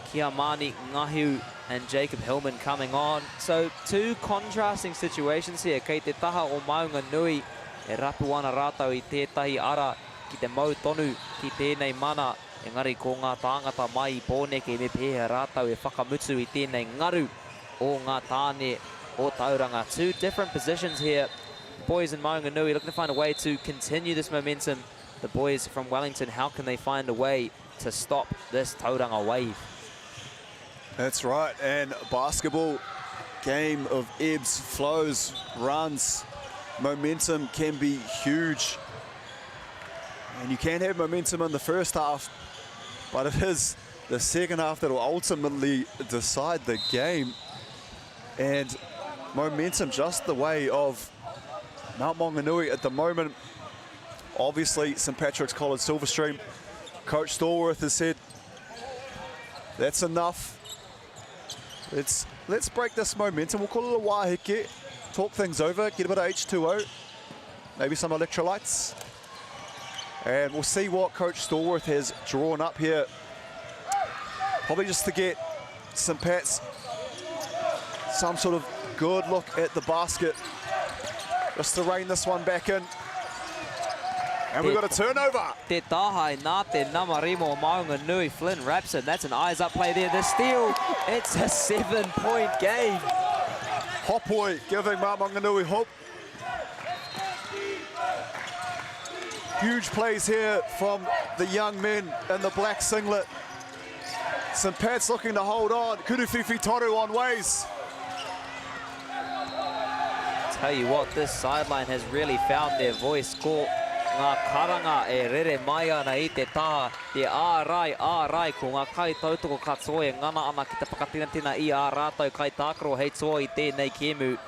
Kiamani Ngahiu and Jacob Hillman coming on. So two contrasting situations here. Kei te taha o Maunganui, e rapu ana rātau I tētahi ara ki te mau tonu ki tēnei mana. Engari ko ngā tāngata mai I pōneke me pēhea rātau e whakamutu I tēnei ngaru o ngā tāne o Tauranga. Two different positions here. The boys in Maunganui looking to find a way to continue this momentum. The boys from Wellington, how can they find a way to stop this Tauranga wave? That's right, and basketball, game of ebbs, flows, runs. Momentum can be huge. And you can have momentum in the first half, but it is the second half that will ultimately decide the game. And momentum just the way of Mount Maunganui at the moment. Obviously, St. Patrick's College Silverstream. Coach Stallworth has said, that's enough. Let's break this momentum. We'll call it a wāheke, talk things over, get a bit of H2O, maybe some electrolytes. And we'll see what Coach Stallworth has drawn up here. Probably just to get St. Pat's some sort of good look at the basket. Just to rein this one back in. And we've got a turnover. Te tahai nā te namarimo Maunganui, Flynn Rapson. That's an eyes up play there. The steal, it's a 7-point game. Hopoi giving Mount Maunganui hope. Huge plays here from the young men in the black singlet. St. Pat's looking to hold on. Kuruwhiwhi Toru on ways. Tell you what, this sideline has really found their voice. Ko ngā karanga e rere mai ana I te taha, te ārai, ko ngā kai tautoko katoa e ngana ana ki te whakatinatina I ā rātou kai tākaro hei toa I tēnei kēmu.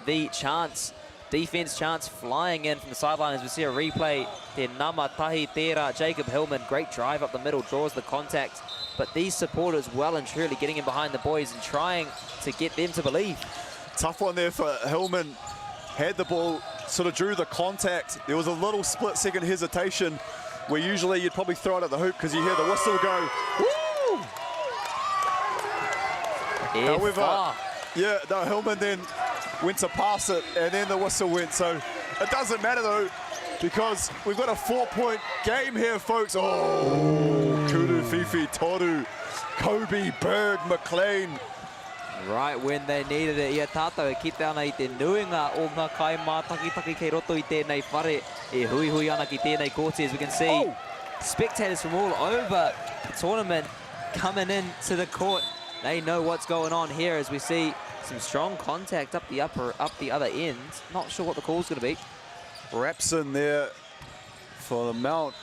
The chance, defense chance flying in from the sideline as we see a replay. Te nama tahi tērā, Jacob Hillman, great drive up the middle, draws the contact. But these supporters well and truly getting in behind the boys and trying to get them to believe. Tough one there for Hillman. Had the ball, sort of drew the contact. There was a little split-second hesitation where usually you'd probably throw it at the hoop because you hear the whistle go, woo! However, yeah, no, Hillman then went to pass it and then the whistle went. So it doesn't matter though, because we've got a 4-point game here, folks. Oh, Kuru, Fifi, Toru, Kobe, Berg, McLean. Right when they needed it, ia tātou e kita ana I te nuinga o ngā kai mātakitaki kei roto I tēnei whare e hui ana ki tēnei kōti, as we can see. Spectators from all over the tournament coming in to the court. They know what's going on here as we see some strong contact up the other end. Not sure what the call's going to be. Rapson there for the mount.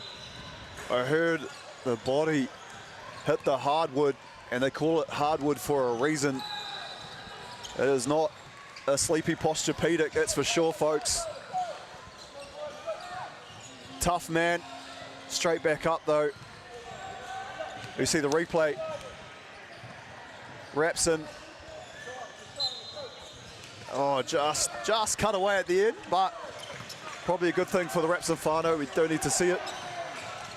I heard the body hit the hardwood, and they call it hardwood for a reason. It is not a sleepy posturepedic, that's for sure, folks. Tough man. Straight back up, though. You see the replay. Rapson. Oh, just cut away at the end, but probably a good thing for the Rapson whānau. We don't need to see it.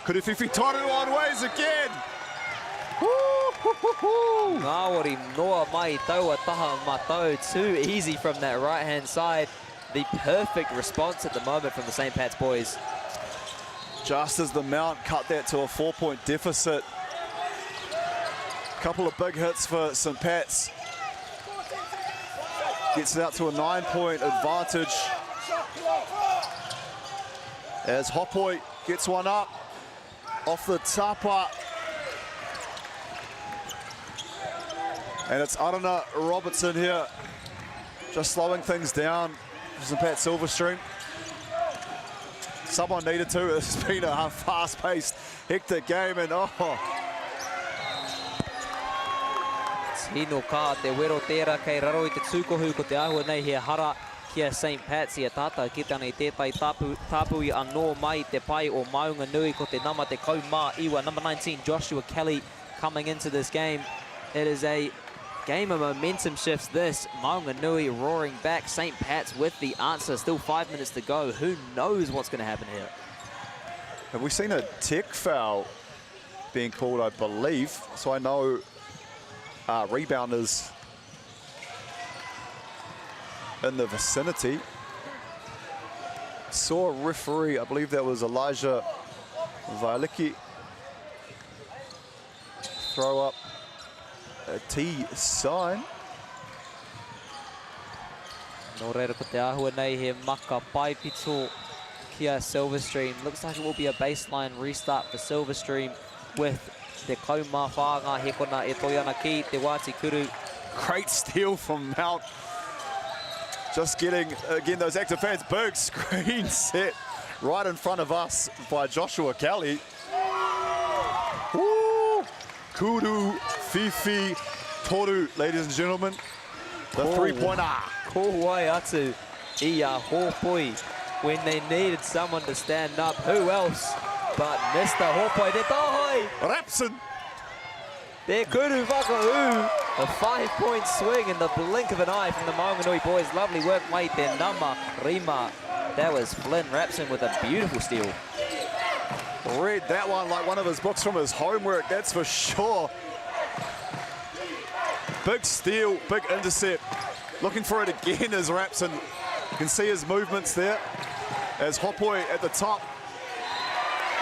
Kuruwhiwhi Toru on ways again. MāORI noa mai taua taha matau. Too easy from that right-hand side. The perfect response at the moment from the St. Pat's boys. Just as the Mount cut that to a 4-point deficit. Couple of big hits for St. Pat's. Gets it out to a 9-point advantage. As Hopoi gets one up off the tapa. And it's Arana Robertson here, just slowing things down for St. Pat Silverstream. Someone needed to. It's been a fast-paced, hectic game, and Tino ka te wero tērā kei raro I te tūkohu ko te ahua nei he hara kia St. Pat's ia tātou ki tana I tētai tāpui anō mai te pai o Maunganui ko te nama te kaumā iwa. Number 19, Joshua Kelly coming into this game. It is a game of momentum shifts this. Maunganui roaring back. St. Pat's with the answer. Still 5 minutes to go. Who knows what's going to happen here? Have we seen a tech foul being called, I believe? So I know rebounders in the vicinity. Saw a referee, I believe that was Elijah Vailicki, throw up a T sign. No reira ko te ahua nei he maka paipito kia Silverstream. Looks like it will be a baseline restart for Silverstream with te kaumā whānga he kona e toi ana ki te wāti kuru. Great steal from Mount. Just getting, again, those active fans. Big screen set right in front of us by Joshua Kelly. Woo! Kuru, Fifi, Toru, ladies and gentlemen. The three-pointer. Ko wai atu ia Hopoi when they needed someone to stand up. Who else but Mr. Hopoi te tohoi? Rapson. Te kuru whakau. A 5-point swing in the blink of an eye from the Maunganui boys. Lovely work, mate. Te nama rima. That was Flynn Rapson with a beautiful steal. Read that one like one of his books from his homework, that's for sure. Big steal, big intercept. Looking for it again as Rapson. You can see his movements there as Hopoi at the top.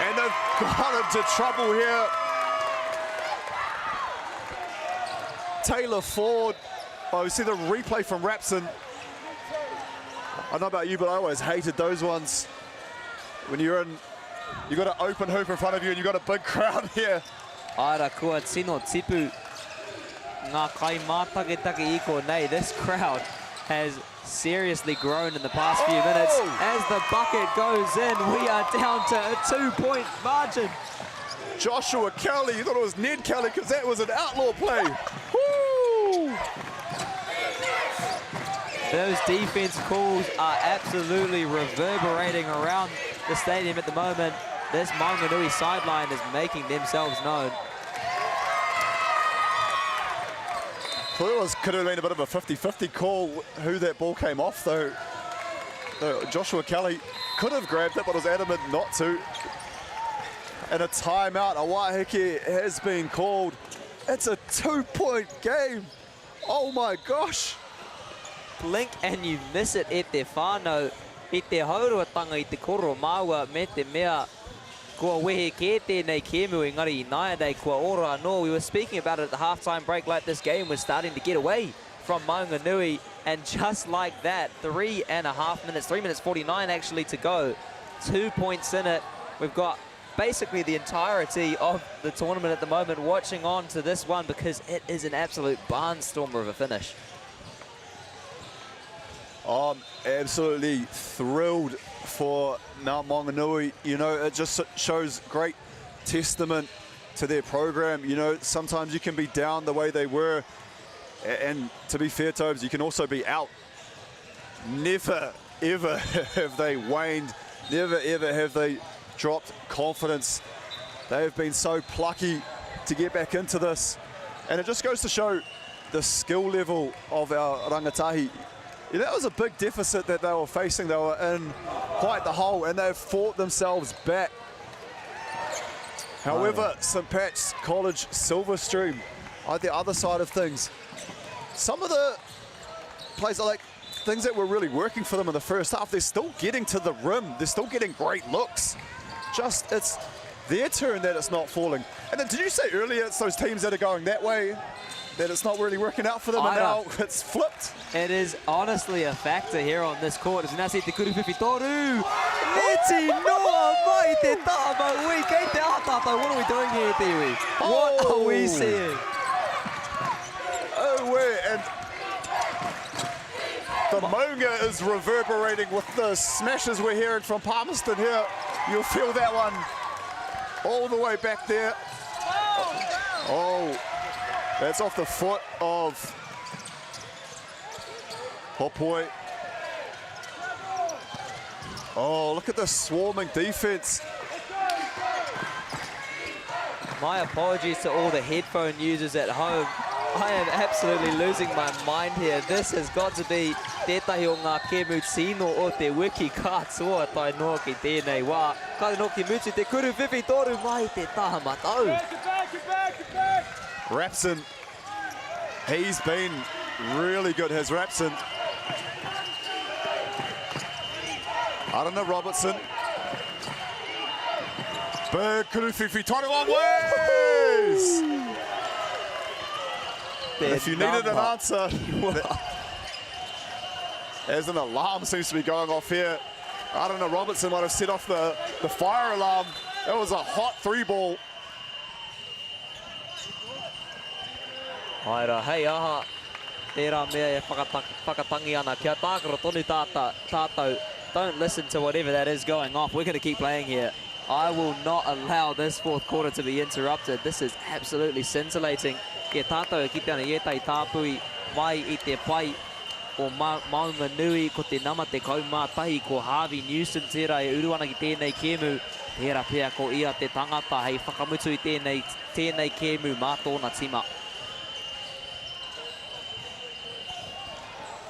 And they've got him to trouble here. Taylor Ford. Oh, you see the replay from Rapson. I don't know about you, but I always hated those ones. When you're in, you got an open hoop in front of you and you got a big crowd here. Ara kua tino tipu. Ngā kai mātaketake iko nei. This crowd has seriously grown in the past few minutes. As the bucket goes in, we are down to a 2-point margin. Joshua Kelly, you thought it was Ned Kelly because that was an outlaw play. Woo! Those defense calls are absolutely reverberating around the stadium at the moment. This Maunganui sideline is making themselves known. Could have been a bit of a 50-50 call who that ball came off, though. Joshua Kelly could have grabbed it, but was adamant not to. And a timeout, a wahiki has been called. It's a 2-point game. Oh my gosh. Blink and you miss it e te whānau. I te hauruatanga I te koro māua me te mea. Kua wehe ke tēnei kēmu engari I nāia nei kua ora anō. We were speaking about it at the halftime break, like this game was starting to get away from Maunganui. And just like that, 3.5 minutes, 3 minutes 49 actually to go. 2 points in it. We've got basically the entirety of the tournament at the moment watching on to this one because it is an absolute barnstormer of a finish. I'm absolutely thrilled for Maunganui. You know, it just shows great testament to their program. You know, sometimes you can be down the way they were, and to be fair, Tobes, you can also be out. Never, ever have they waned. Never, ever have they dropped confidence. They have been so plucky to get back into this. And it just goes to show the skill level of our rangatahi. Yeah, that was a big deficit that they were facing. They were in quite the hole and they've fought themselves back. However, St. Pat's College Silverstream on the other side of things, some of the plays are like things that were really working for them in the first half. They're still getting to the rim. They're still getting great looks. Just, it's their turn that it's not falling. And then did you say earlier it's those teams that are going that way that it's not really working out for them, and now it's flipped? It is honestly a factor here on this court. Nā se te kuruwhiwhi toru. Leti noa mai te taha maui. Kei te ātātou. What are we doing here, Tiwi? What are we seeing? Oh, and the Maunga is reverberating with the smashes we're hearing from Palmerston here. You'll feel that one all the way back there. Oh, that's off the foot of Hopoi. Oh, look at the swarming defense. My apologies to all the headphone users at home. I am absolutely losing my mind here. This has got to be tētahi o ngā kēmu tino o te wiki kātoa tai noa ki tēnei wā. Kai no ki mutu te kuruwhiwhi toru mai te taha matau. Rapson, he's been really good, has Rapson. Arana Robertson. Big kuruwhiwhi toru long ways! If you needed an answer, as an alarm seems to be going off here. Arana Robertson might have set off the fire alarm. That was a hot 3-ball. Aira, hei aha. Tērā mea e whakatangi ana. Kia tākaro tonu tātou. Don't listen to whatever that is going off. We're going to keep playing here. I will not allow this fourth quarter to be interrupted. This is absolutely scintillating. Kia tātou e kite ana i tai tāpui mai I te pai o Maunganui ko te nama te kaumātahi ko Harvey Newson tērā e uruana ki tēnei kēmu. Tērā pēr ko ia te tangata hei whakamutu I tēnei kēmu mā tōna tima.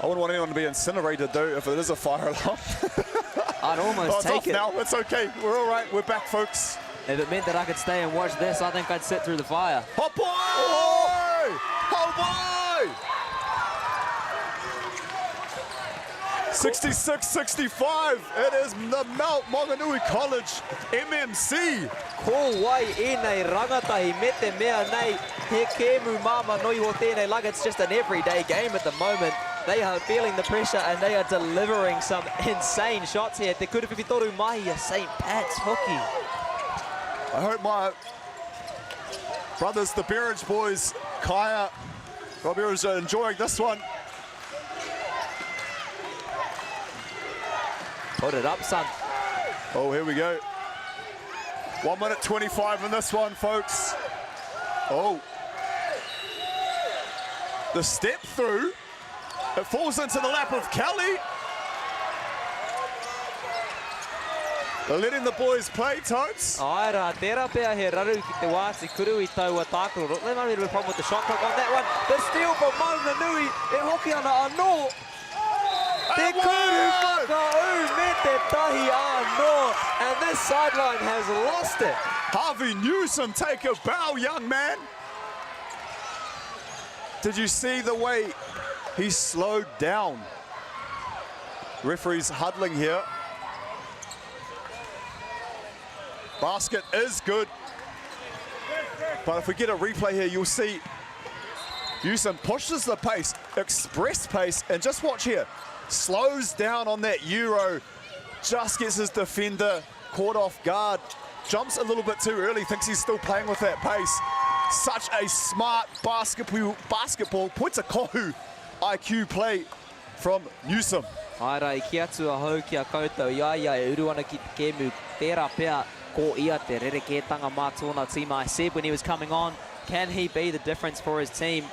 I wouldn't want anyone to be incinerated though if it is a fire alarm. I'd almost take it. Now. It's okay. We're all right. We're back, folks. If it meant that I could stay and watch this, I think I'd sit through the fire. Hot boy! Oh boy! 66-65. It is the Maunganui College MMC. Ko wai e nei rangatahi me te mea nei he kēmu māma noi ho tēnei like it's just an everyday game at the moment. They are feeling the pressure and they are delivering some insane shots here. Te kuruwhiwhi toru mai a St. Pat's hockey. I hope my brothers, the Berridge boys, Kaya, Robbie, are enjoying this one. Put it up, son. Oh, here we go. 1 minute 25 in this one, folks. Oh. The step through. It falls into the lap of Kelly. letting the boys play, Topes. Aira, tērā pēr he raru ki te wāti kuru I taua tākoro. There might be a problem with the shot clock on that one. The steal from Maunganui, e hoki ana anō. Te kuru whakau me te tahi anō. And this sideline has lost it. Harvey Newsom, take a bow, young man. Did you see the way he slowed down? Referees huddling here. Basket is good. But if we get a replay here, you'll see Newsom pushes the pace, express pace, and just watch here. Slows down on that Euro, just gets his defender caught off guard. Jumps a little bit too early, thinks he's still playing with that pace. Such a smart basketball points a kohu IQ play from Newsom. Aira, I ki atu a hau ki a koutou, ia e uru ana ki te kemu, tērā pēr ko ia te rerekētanga mā tōna tīma. I said when he was coming on, can he be the difference for his team?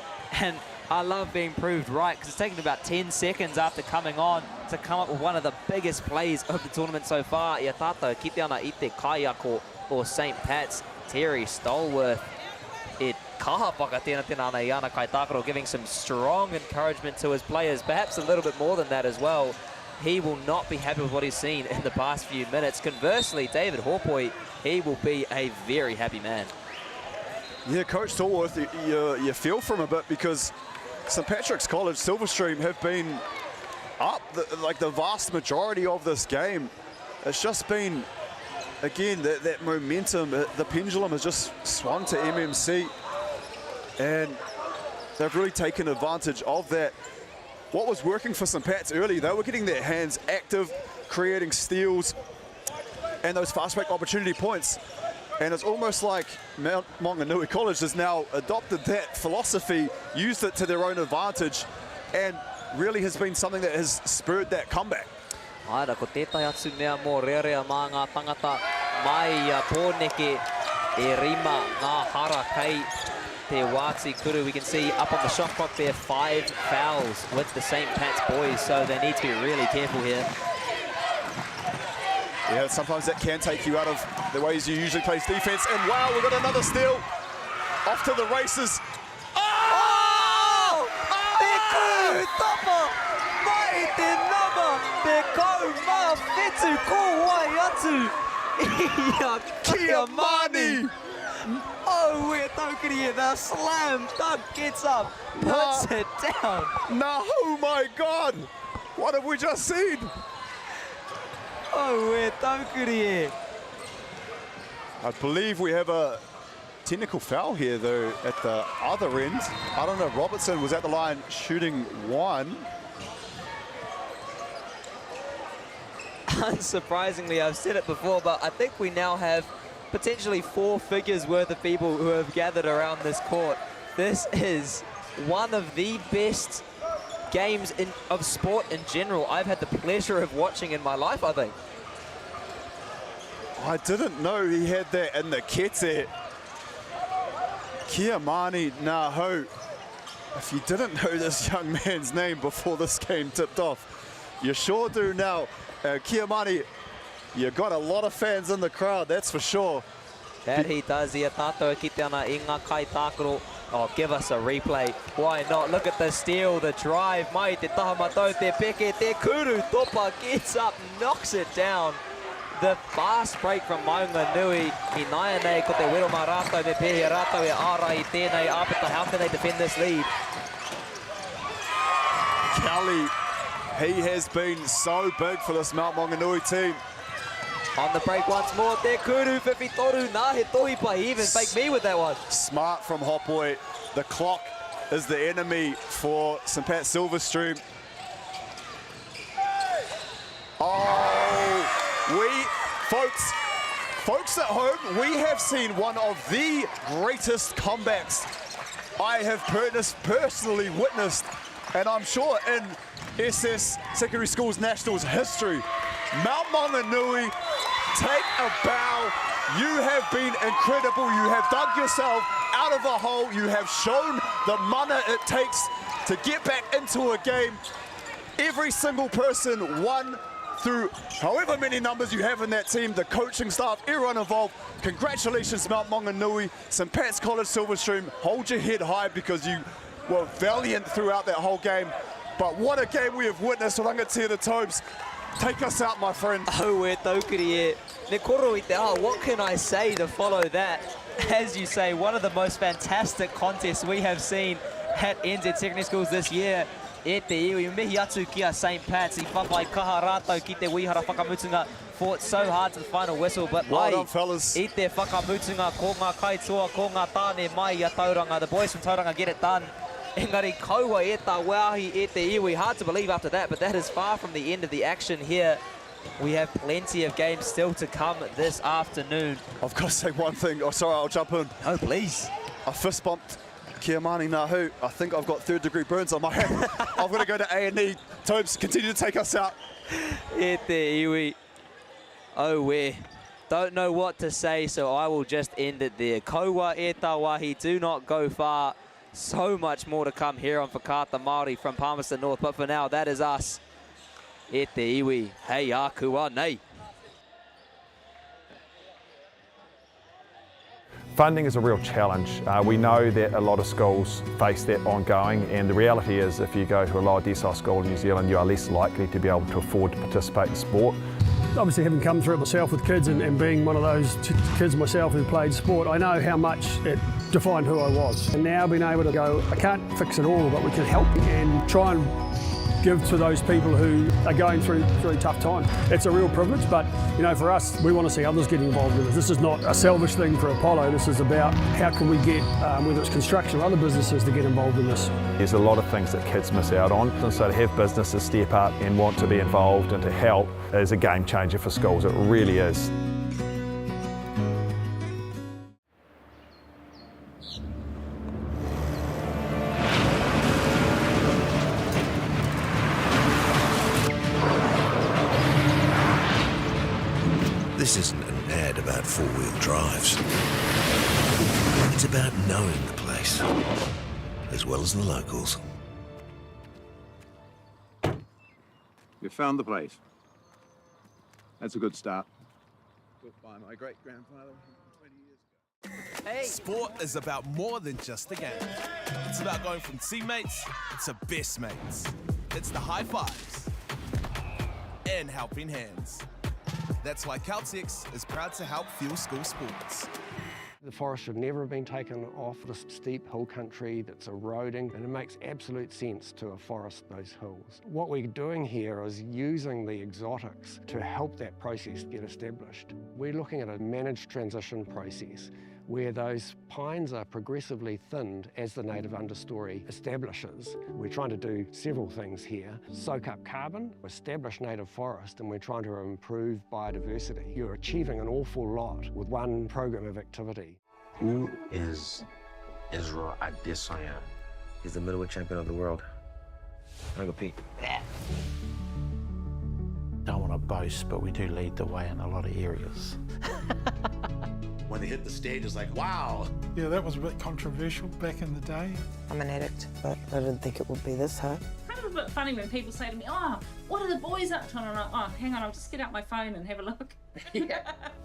And I love being proved right, because it's taken about 10 seconds after coming on to come up with one of the biggest plays of the tournament so far. Ia tātou, ki te ana I te kaiako o St. Pat's, Terry Stolworth. It kaha whaka tēnā ana I ana kai tākaro, giving some strong encouragement to his players, perhaps a little bit more than that as well. He will not be happy with what he's seen in the past few minutes. Conversely, David Hopoi, he will be a very happy man. Yeah, Coach Stolworth, you feel for him a bit, because St. Patrick's College Silverstream have been up like the vast majority of this game. It's just been, again, that momentum, the pendulum has just swung to MMC, and they've really taken advantage of that. What was working for St. Pat's early, they were getting their hands active, creating steals and those fast break opportunity points. And it's almost like Maunganui College has now adopted that philosophy, used it to their own advantage, and really has been something that has spurred that comeback. Aira, ko tētai atu mea mō rearea mā ngā tangata mai pōneke e rima ngā hara kei te wāti kuru. We can see up on the shot clock there, 5 fouls with the St. Pat's boys, so they need to be really careful here. Yeah, sometimes that can take you out of the ways you usually play defense. And wow, we've got another steal. Off to the races. Oh! Te kuru tapa! Mai te nama! Te kau mā whetu ko wai atu! Ia kia mani! Oh, we're taukiri here. The slam dunk gets up, puts it down. No, oh my God! What have we just seen? Oh, we're taukiri. I believe we have a technical foul here, though, at the other end. I don't know, Robertson was at the line shooting one. Unsurprisingly, I've said it before, but I think we now have potentially 4 figures worth of people who have gathered around this court. This is one of the best games of sport in general I've had the pleasure of watching in my life, I think. I didn't know he had that in the kete. Kia mani ngā hau. If you didn't know this young man's name before this game tipped off, you sure do now. Kia mani, you got a lot of fans in the crowd, that's for sure. That he does. Ia tātou ki te ana I ngā kai tākoro. Oh, give us a replay. Why not? Look at the steal, the drive. Mai te taha matau, te peke, te kuru topa gets up, knocks it down. The fast break from Maunganui. I naia nei ko te wero mā rātou, me pehe rātou e āra I tēnei āpata. How can they defend this lead? Kelly, he has been so big for this Mount Maunganui team. On the break once more, te kuru whiwhitoru nā he tohi pai, even fake me with that one. Smart from Hopoi. The clock is the enemy for St. Pat Silverstream. Oh, folks at home, we have seen one of the greatest comebacks I have personally witnessed, and I'm sure in SS Secondary Schools Nationals history. Mount Maunganui, take a bow. You have been incredible. You have dug yourself out of a hole. You have shown the mana it takes to get back into a game. Every single person won through however many numbers you have in that team, the coaching staff, everyone involved. Congratulations, Mount Maunganui, St. Pat's College Silverstream. Hold your head high because you were valiant throughout that whole game. But what a game we have witnessed. Rangatira Tobes, take us out, my friend. Oh, we're taukiri e. Ne koro i te aha, what can I say to follow that? As you say, one of the most fantastic contests we have seen at NZ Secondary Schools this year. E te iwi, mihi atu kia St. Pat's, I whawhai kaha rātou ki te wihara whakamutunga, fought so hard to the final whistle, but well done, fellas. I te whakamutunga ko ngā kaitoa, ko ngā tāne mai a Tauranga, the boys from Tauranga get it done. Engari kaua e tā wāhi e te iwi, hard to believe after that, but that is far from the end of the action here. We have plenty of games still to come this afternoon. I've got to say one thing. Oh, sorry, I'll jump in. Oh, please. I fist bumped Kia Mani Nahu. I think I've got third-degree burns on my hand. I'm going to go to A&E. Tobes, continue to take us out. E te iwi. Oh, we don't know what to say, so I will just end it there. Kaua e tā wāhi, do not go far. So much more to come here on Whakaata Māori from Palmerston North, but for now, that is us. E te iwi, hei akua nei. Funding is a real challenge. We know that a lot of schools face that ongoing, and the reality is if you go to a lower decile school in New Zealand, you are less likely to be able to afford to participate in sport. Obviously, having come through it myself with kids and being one of those kids myself who played sport, I know how much it defined who I was. And now being able to go, I can't fix it all, but we can help and try and give to those people who are going through really tough times. It's a real privilege, but you know, for us, we want to see others get involved in it. This is not a selfish thing for Apollo. This is about how can we get, whether it's construction or other businesses, to get involved in this. There's a lot of things that kids miss out on, and so to have businesses step up and want to be involved and to help is a game changer for schools. It really is. This isn't an ad about four-wheel drives. It's about knowing the place, as well as the locals. You found the place. That's a good start. Built by my great-grandfather 20 years ago. Hey. Sport is about more than just a game. It's about going from teammates to best mates. It's the high fives and helping hands. That's why Caltex is proud to help fuel school sports. The forest should never have been taken off this steep hill country that's eroding, and it makes absolute sense to afforest those hills. What we're doing here is using the exotics to help that process get established. We're looking at a managed transition process where those pines are progressively thinned as the native understory establishes. We're trying to do several things here. Soak up carbon, establish native forest, and we're trying to improve biodiversity. You're achieving an awful lot with one program of activity. Who is Israel Adesanya? He's the middleweight champion of the world. I go Pete. Don't want to boast, but we do lead the way in a lot of areas. When they hit the stage, it's like, wow. Yeah, that was a bit controversial back in the day. I'm an addict, but I didn't think it would be this hard. Kind of a bit funny when people say to me, oh, what are the boys up to? And I'm like, oh, hang on, I'll just get out my phone and have a look.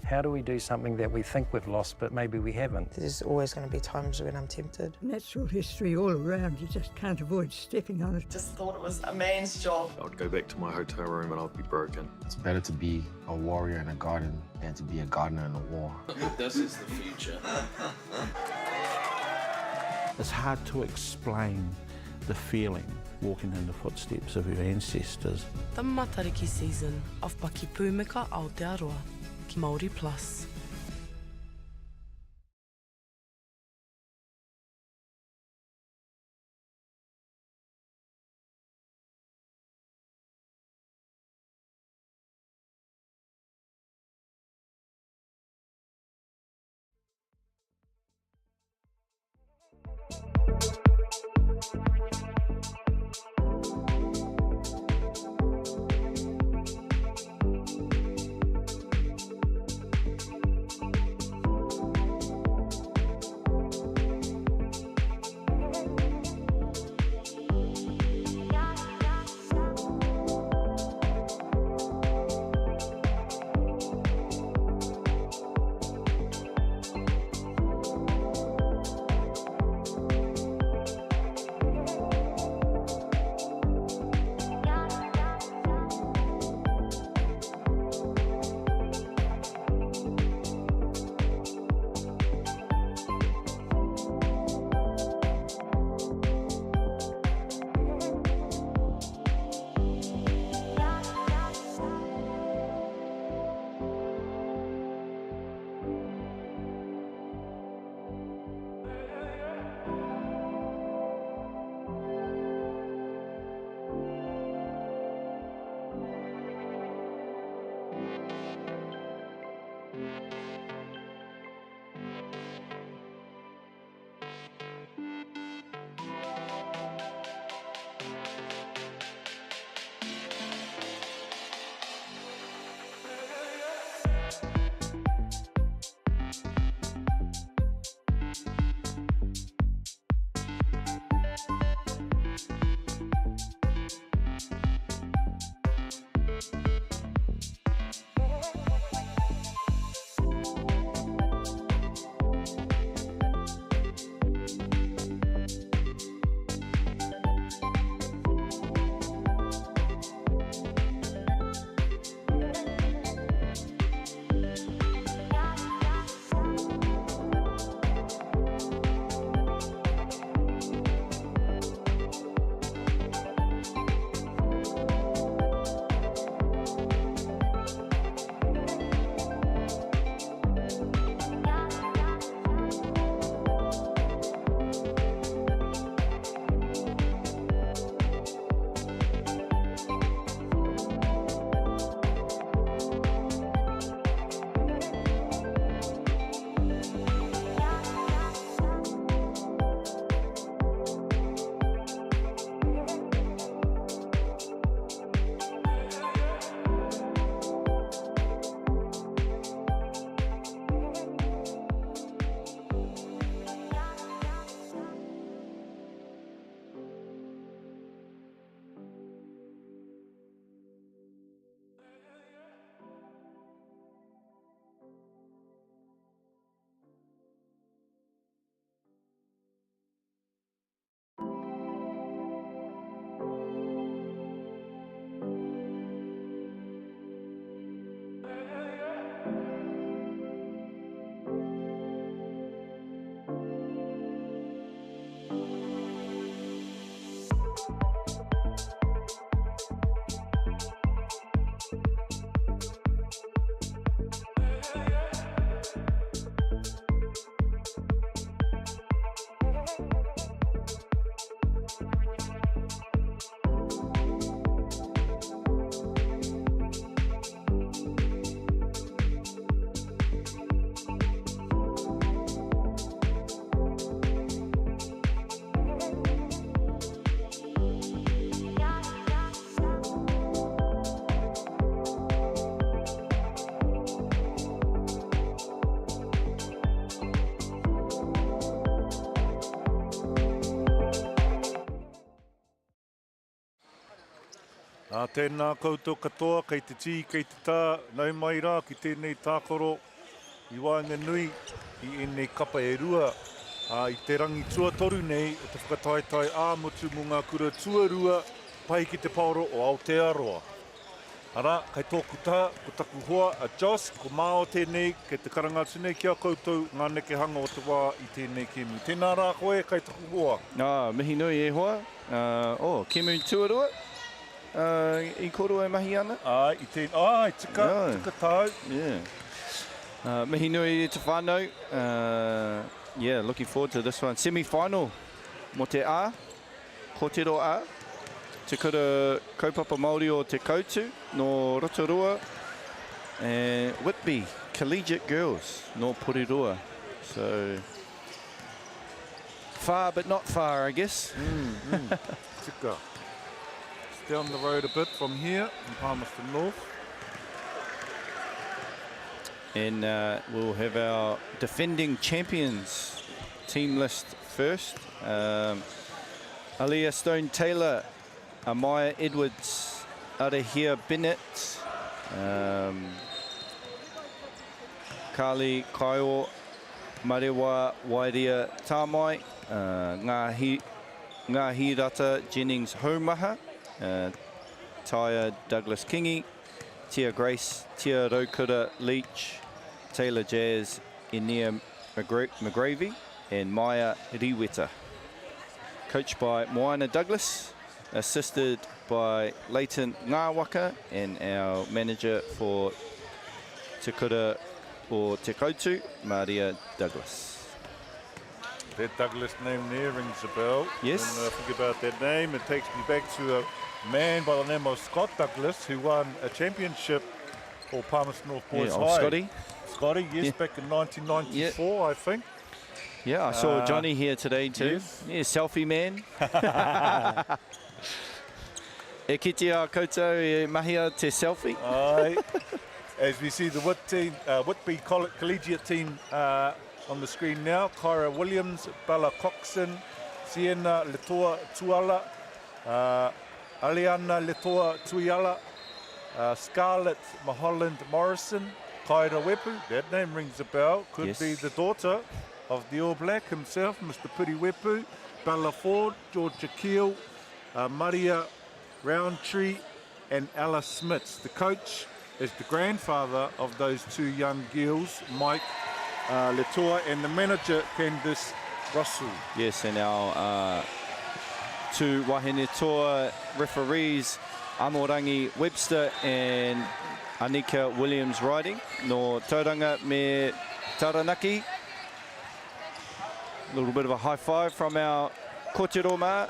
How do we do something that we think we've lost, but maybe we haven't? There's always going to be times when I'm tempted. Natural history all around, you just can't avoid stepping on it. Just thought it was a man's job. I would go back to my hotel room and I'd be broken. It's better to be a warrior in a garden than to be a gardener in a war. This is the future. It's hard to explain the feeling walking in the footsteps of your ancestors. The Matariki season of Paki Pūmika Aotearoa ki Māori Plus. Tēnā koutou katoa, kei te tī, kei te tā, nau mai rā, ki tēnei tākoro, i Maunganui, i ēnei kapa e rua, i te rangi tuatoru nei, o te whakataetai āmutu mō ngā kura tuarua, pai ki te paoro o Aotearoa. Ara, kai tōku tā, ko taku hoa, a Joss, ko Mao tēnei, kei te karangatu nei, kia koutou ngā neke hanga o te wā i tēnei kemu. Tēnā rā koe, kai taku hoa. Mihi nui e hoa, kemu tuarua. I koro e mahi ana? I tika tau. Yeah. Mihi nui e te whānau. Yeah, looking forward to this one. Semi-final mo te A, kōtero A. Te kura kaupapa Māori o te koutu no Rotorua. And Whitby Collegiate Girls no Porirua. So, far but not far, I guess. Tika. Down the road a bit from here in Palmerston North. And we'll have our defending champions team list first. Aliyah Stone-Taylor, Amaya Edwards, Arahia Bennett, Kali Kaio, Marewa Wairia Tamai, Ngahi Rata Jennings Haumaha, Taya Douglas Kingi, Tia Grace, Tia Raukura Leach, Taylor Jazz, Inia McGravy, and Maya Riweta. Coached by Moana Douglas, assisted by Leighton Ngāwaka, and our manager for Te Kura or Te Koutu, Maria Douglas. That Douglas name there rings a bell. Yes. When I think about that name, it takes me back to a man by the name of Scott Douglas, who won a championship for Palmerston North Boys High. Scotty. Scotty, yes, back in 1994, I think. Yeah, I saw Johnny here today too. Yes. Yeah, selfie man. E kiti a koutou e mahia te selfie. Aye. As we see the Whitby Collegiate team on the screen now, Kyra Williams, Bella Coxon, Sienna Letoa Tuala, Aliana Letoa Tuiala, Scarlett Maholland Morrison, Kaira Wepu, that name rings a bell, could be the daughter of the All Black himself, Mr. Piri Wepu, Bella Ford, Georgia Keel, Maria Roundtree, and Ella Smits. The coach is the grandfather of those two young girls, Mike Letoa, and the manager, Candice Russell. Yes, and our two wahine toa referees, Amorangi Webster and Anika Williams riding. No Tauranga me Taranaki. A little bit of a high five from our kōtero mā,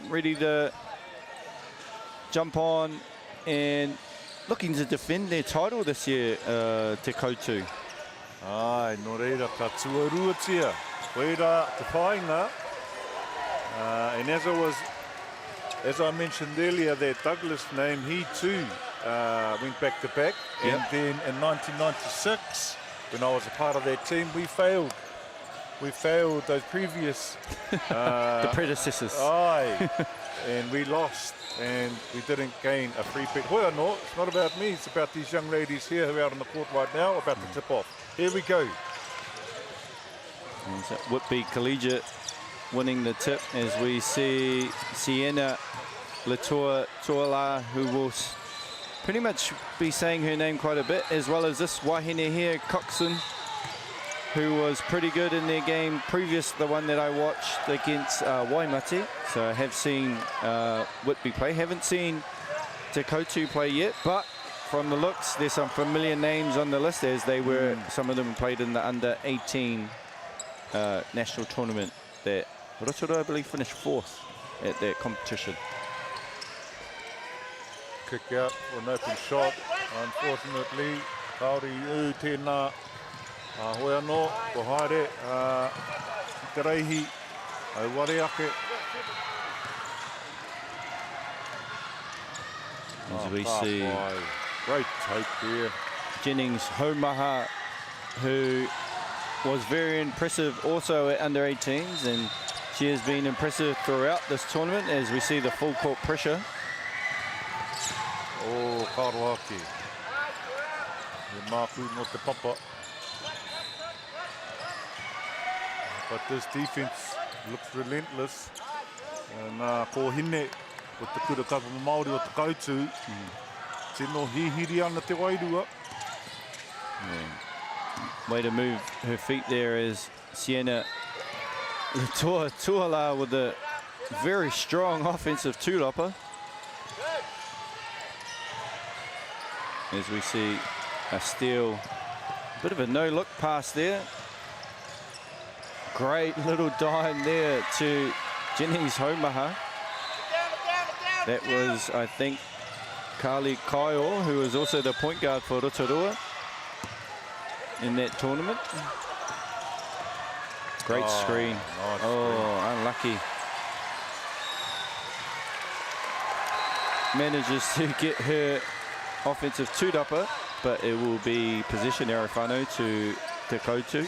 ready to jump on and looking to defend their title this year, Te Koutu. Ai, no reira, ka tuarua tia. Koeira te whainga. And as I mentioned earlier, that Douglas name, he too went back to back. And then in 1996, when I was a part of that team, we failed. We failed those previous... the predecessors. Aye, and we lost. And we didn't gain a free pick. Well, no, it's not about me. It's about these young ladies here who are out on the court right now, about to tip off. Here we go. And so Whitby Collegiate winning the tip as we see Sienna Letoa Tuala, who will pretty much be saying her name quite a bit, as well as this wahine here, Coxon, who was pretty good in their game previous to the one that I watched against Waimate. So I have seen Whitby play. Haven't seen Te Koutu play yet, but from the looks, there's some familiar names on the list, as they were, some of them played in the under-18 national tournament that Rotorua, I believe, finished 4th at that competition. Kick out for an open shot. Unfortunately, Kaori u tēnā hoi anō, ko haere, te reihi, au ware ake. As we see great take there. Jennings Haumaha, who was very impressive also at under 18s, and she has been impressive throughout this tournament as we see the full court pressure. O Karohake. E māku no te papa. But this defense looks relentless. And ko hine, with the kura kapa Māori o te kautu, tino hihiri ana te wairua. Way to move her feet there is Sienna Tuala with a very strong offensive tūrapa. As we see a steal, a bit of a no-look pass there. Great little dime there to Jennings Homaha. That was, I think, Carly Kaior, who was also the point guard for Rotorua in that tournament. Great screen. Nice screen. Unlucky. Manages to get her offensive tūrapa, but it will be possession arrow whānau to Te Koutu.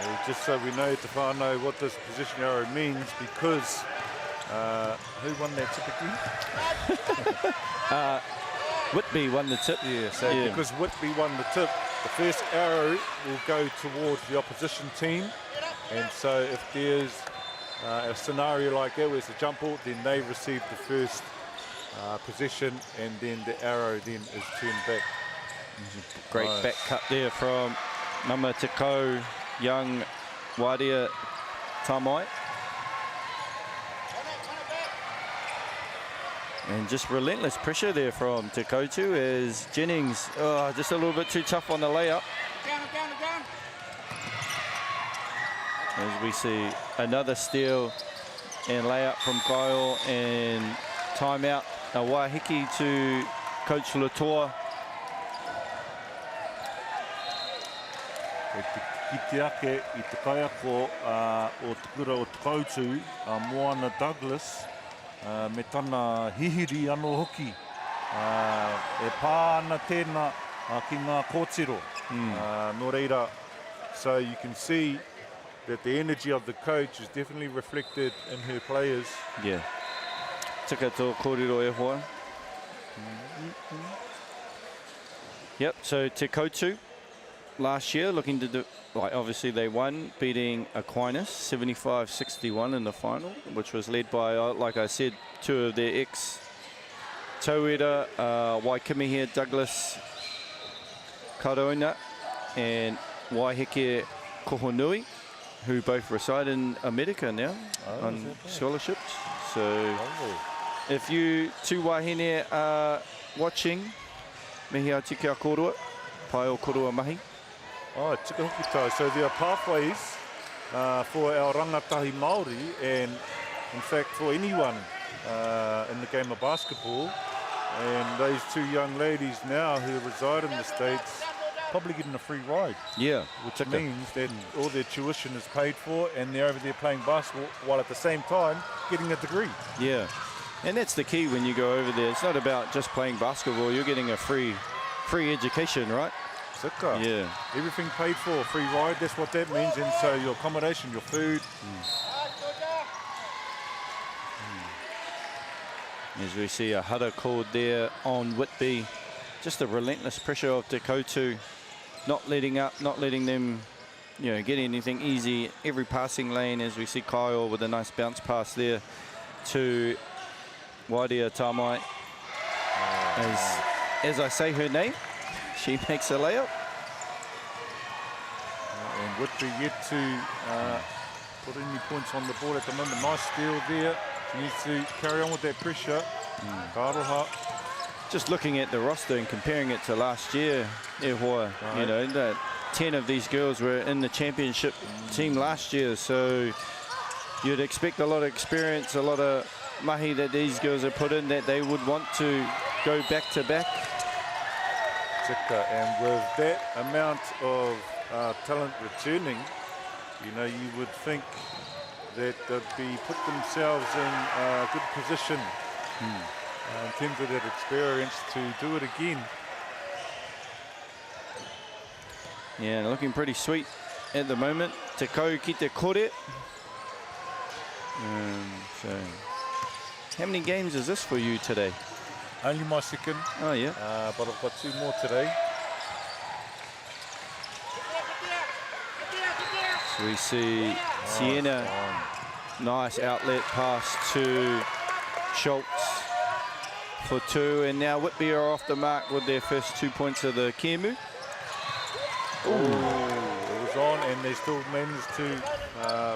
Well, just so we know, Te whānau, what this position arrow means, because who won that tip again? Whitby won the tip. Yeah, so because Whitby won the tip, the first arrow will go towards the opposition team. And so if there's a scenario like that where it's a jump ball, then they receive the first possession, and then the arrow then is turned back. Great back cut there from Mama Tekau, young Wadia Tamai. And just relentless pressure there from Te Koutu as Jennings, just a little bit too tough on the layup. As we see another steal and layup from Kyle, and timeout, a Waiheke to Coach Latour. Ki te ake I te kaiako o te kura o Te Koutu, Moana Douglas, me tana hihiri anō hoki. E pā ana tēnā ki ngā kōtiro. Nō reira, so you can see that the energy of the coach is definitely reflected in her players. Yeah. Tika tō kōrero e hoa. Yep, so Te Koutu last year looking to do, obviously they won, beating Aquinas 75-61 in the final, which was led by, like I said, two of their ex-tauira, Waikimi here, Douglas Karoina and Waiheke Kohonui, who both reside in America now on scholarships. So if you two wahine are watching, mihi a tiki a korua, pai o korua mahi. Oh, tika hoki tau. So there are pathways for our rangatahi Māori, and in fact for anyone in the game of basketball. And those two young ladies now who reside in the States probably getting a free ride. Yeah. Which means that all their tuition is paid for, and they're over there playing basketball while at the same time getting a degree. Yeah. And that's the key when you go over there. It's not about just playing basketball. You're getting a free education, right? Sika. Yeah. Everything paid for, free ride, that's what that means. And so your accommodation, your food. As we see a hara called there on Whitby. Just the relentless pressure of Te Koutu, not letting up, not letting them, get anything easy. Every passing lane, as we see Kyle with a nice bounce pass there to Waidia Tamai. As I say her name, she makes a layup. And Whitby yet to put any points on the board at the moment. Nice steal there. She needs to carry on with that pressure. Karoha. Just looking at the roster and comparing it to last year, that 10 of these girls were in the championship team last year, so you'd expect a lot of experience, a lot of mahi that these girls have put in, that they would want to go back to back. And with that amount of talent returning, you would think that they'd put themselves in a good position in terms of that experience to do it again. Yeah, looking pretty sweet at the moment. Te kau ki te kore. So, how many games is this for you today? Only my second. Oh, yeah. But I've got 2 more today. So we see Sienna, nice outlet pass to Schultz for 2, and now Whitby are off the mark with their first 2 points of the Kemu. It was on, and they still managed to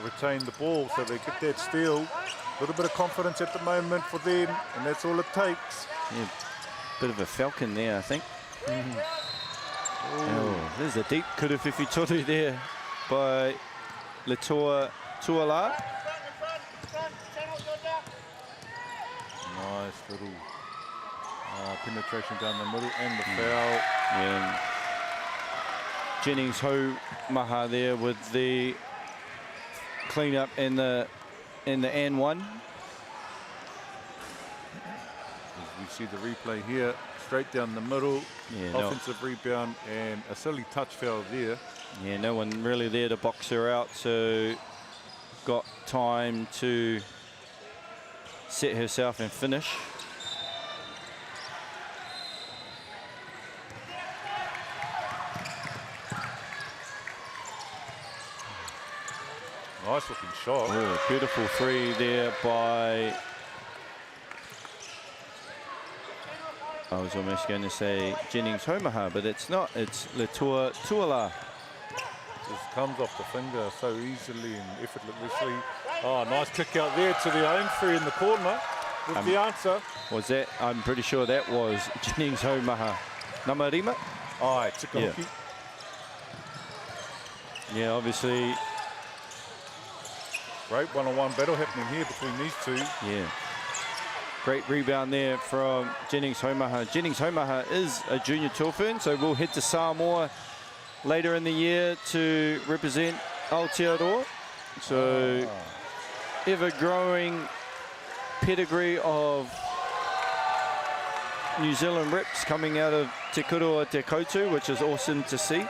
retain the ball, so they get that steal. A little bit of confidence at the moment for them, and that's all it takes. Yeah, bit of a falcon there, I think. Oh, there's a deep kuruwhiwhi toru there by Latoa Tuala. Nice little penetration down the middle, and the foul. Yeah. Jennings Haumaha there with the clean up in the and one. We see the replay here, straight down the middle, Yeah, offensive rebound, and a silly touch foul there. Yeah, no one really there to box her out, so got time to set herself and finish. Nice looking shot. Oh, beautiful 3 there by, I was almost going to say Jennings Haumaha, but it's not. It's Latoa Tuala. Just comes off the finger so easily and effortlessly. Oh, nice kick out there to the own 3 in the corner with the answer. Was that? I'm pretty sure that was Jennings Haumaha. Namarima? Aye, Tikahoki. Yeah, obviously. Great one-on-one battle happening here between these 2. Yeah. Great rebound there from Jennings Haumaha. Jennings Haumaha is a junior tour fern, so we'll head to Samoa later in the year to represent Aotearoa. So ever-growing pedigree of New Zealand reps coming out of Te Kurua Te Koutu, which is awesome to see.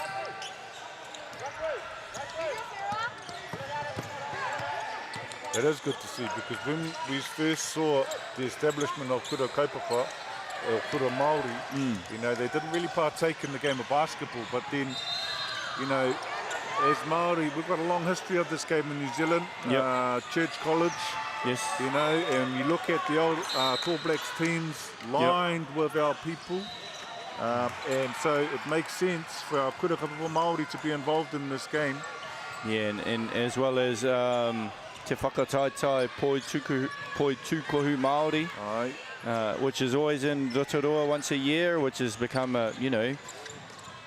It is good to see, because when we first saw the establishment of Kura Kaupapa, or Kura Māori, you know, they didn't really partake in the game of basketball, but then, you know, as Māori, we've got a long history of this game in New Zealand. Church College, yes, you know, and you look at the old Tall Blacks teams lined with our people, and so it makes sense for our Kura Kaupapa Māori to be involved in this game. Yeah, and as well as Te Whakataitai Poi Tukohu Māori, which is always in Rotorua once a year, which has become a, you know,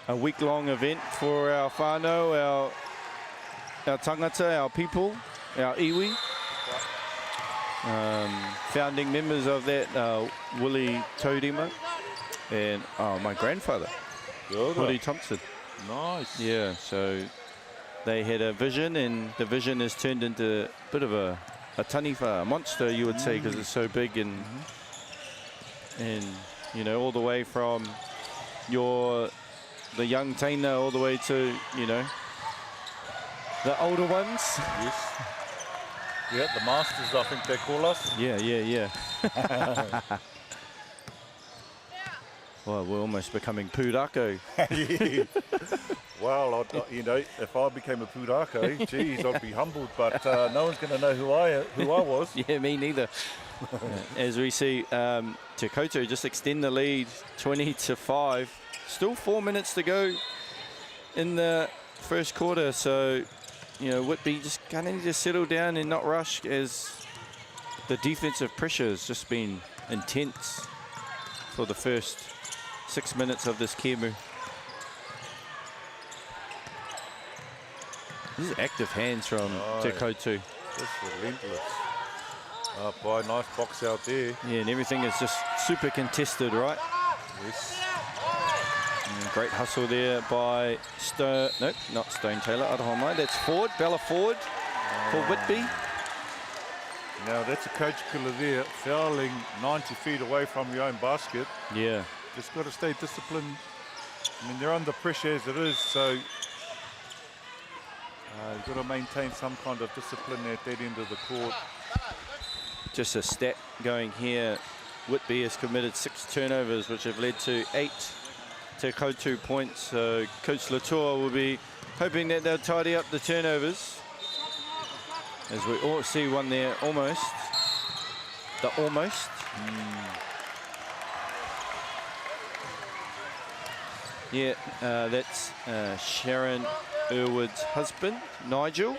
a week-long event for our whānau, our tangata, our people, our iwi. Founding members of that, Willie Taurima and my grandfather, Willie Thompson. Nice. Yeah, so they had a vision, and the vision has turned into a bit of a taniwha, a monster, you would say, because it's so big, and you know, all the way from the young taina all the way to, you know, the older ones. Yes. Yeah, the masters, I think they call us. Yeah. Well, we're almost becoming pūrako. Well, you know, if I became a pūrako, geez, I'd be humbled, but no one's going to know who I was. Yeah, me neither. As we see Te Koutu just extend the lead 20-5. Still 4 minutes to go in the first quarter, so, you know, Whitby just kind of need to settle down and not rush, as the defensive pressure has just been intense for the first 6 minutes of this Kemu. This is active hands from Te Koutu. Just relentless. By nice box out there. Yeah, and everything is just super contested, right? Yes. And great hustle there by Stone. Nope, not Stone Taylor. Arohamai. That's Ford, Bella Ford for Whitby. Now that's a coach killer there, fouling 90 feet away from your own basket. Yeah. Just got to stay disciplined. I mean, they're under pressure as it is, so you've got to maintain some kind of discipline at that end of the court. Just a stat going here. Whitby has committed 6 turnovers, which have led to 8 Te Koutou points. So Coach Latour will be hoping that they'll tidy up the turnovers. As we all see one there, almost. The almost. Yeah, that's Sharon Irwood's husband, Nigel.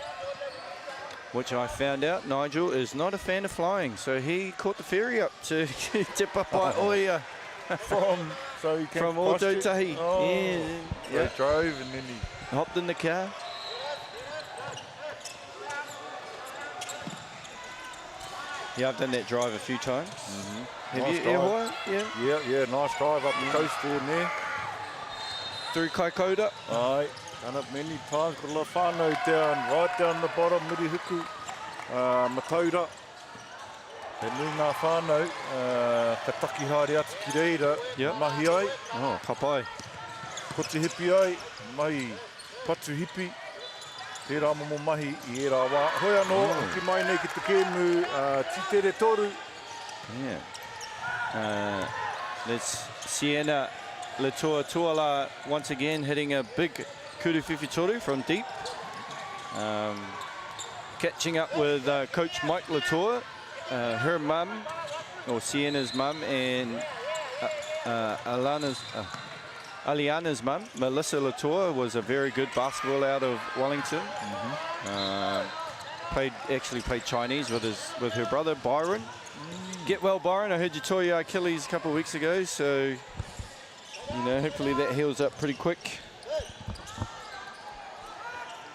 Which I found out, Nigel is not a fan of flying, so he caught the ferry up to Te Papai Oia so he from Ōtautahi. Yeah. He drove and then he hopped in the car. Yeah, I've done that drive a few times. Have Nice you, drive. Yeah. Nice drive up the coast there. Through Kaikoura. Aye. Done it many times, got a lot of whānau down, right down the bottom, Mirihuku, Mataura. He nui ngā whānau, ka takihare atu ki reira, mahi ai. Oh, ka pai. Ko te hipi ai, mahi patu hipi. Tērā momo mahi I ērā wā. Hoi anō, ki mai nei ki te kēmu, titere toru. Yeah. That's Sienna Latour Tuala once again hitting a big kuruwhiwhi toru from deep. Catching up with Coach Mike Latour, her mum, or Sienna's mum, and Aliana's mum, Melissa Latour, was a very good basketball out of Wellington. Actually played Chinese with her brother Byron. Get well, Byron. I heard you tore your Achilles a couple of weeks ago, so hopefully that heals up pretty quick.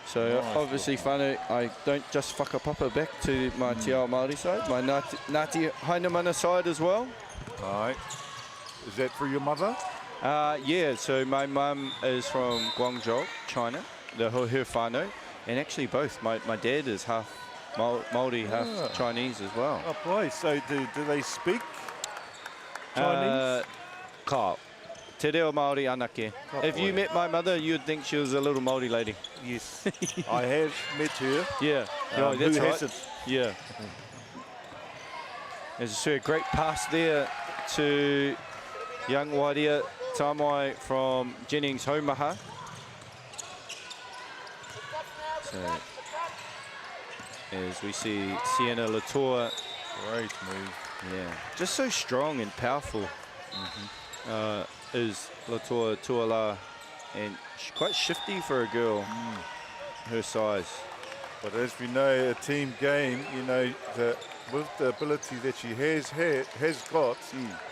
So obviously, whānau, I don't just whakapapa back to my Te Ao Māori side, my Ngāti Hainamana side as well. Aye. Is that for your mother? Yeah, so my mum is from Guangzhou, China, her whānau, and actually both. My dad is half Māori, half Chinese as well. Oh boy, so do they speak Chinese? Ka. Te reo Māori anake. If you met my mother, you'd think she was a little Māori lady. Yes, I have met her. Yeah, that's who right. hasn't? Yeah. There's a great pass there to young Wairia Tamai from Jennings Haumaha. So, as we see Sienna Latour. Great move. Yeah, just so strong and powerful. Is Latour Tuala, and she's quite shifty for a girl her size. But as we know, a team game, with the ability that she has got,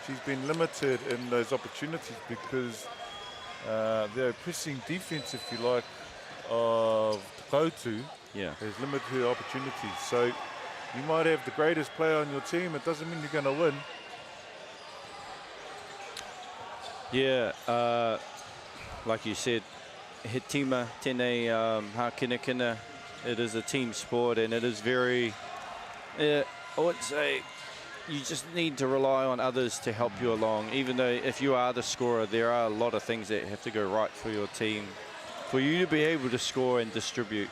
she's been limited in those opportunities because the oppressing defense, if you like, of Koutou has limited her opportunities. So you might have the greatest player on your team, it doesn't mean you're going to win. Yeah, like you said, he tima tēnei hākinakina, it is a team sport and it is very, I would say, you just need to rely on others to help you along. Even though if you are the scorer, there are a lot of things that have to go right for your team, for you to be able to score and distribute.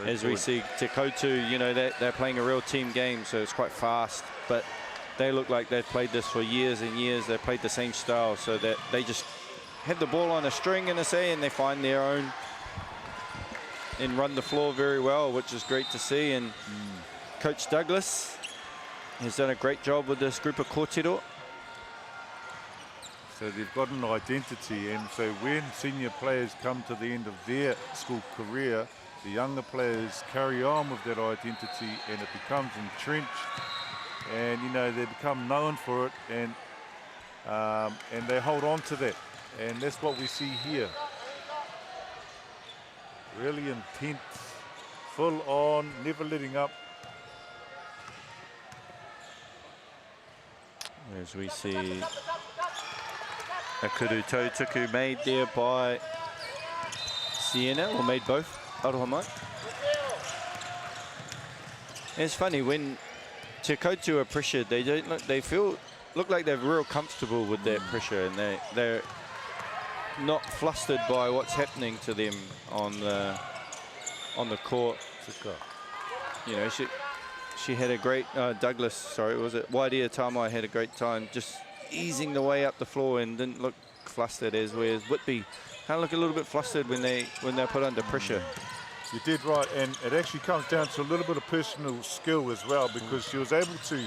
As we see Te Koutou, they're playing a real team game, so it's quite fast, but they look like they've played this for years and years. They've played the same style, so that they just have the ball on a string, and they find their own and run the floor very well, which is great to see. And Coach Douglas has done a great job with this group of kōtero. So they've got an identity, and so when senior players come to the end of their school career, the younger players carry on with that identity, and it becomes entrenched. And they become known for it, and they hold on to that, and that's what we see here. Really intense, full on, never letting up. As we see a kuru tautuku made there by Sienna, or made both, aroha mai. It's funny when Te Koutou are pressured, they look like they're real comfortable with that pressure, and they're not flustered by what's happening to them on the court. she had a great, Douglas, sorry, was it? Waidea Tamai had a great time just easing the way up the floor and didn't look flustered, as whereas Whitby kind of look a little bit flustered when they're put under pressure. You did right, and it actually comes down to a little bit of personal skill as well, because she was able to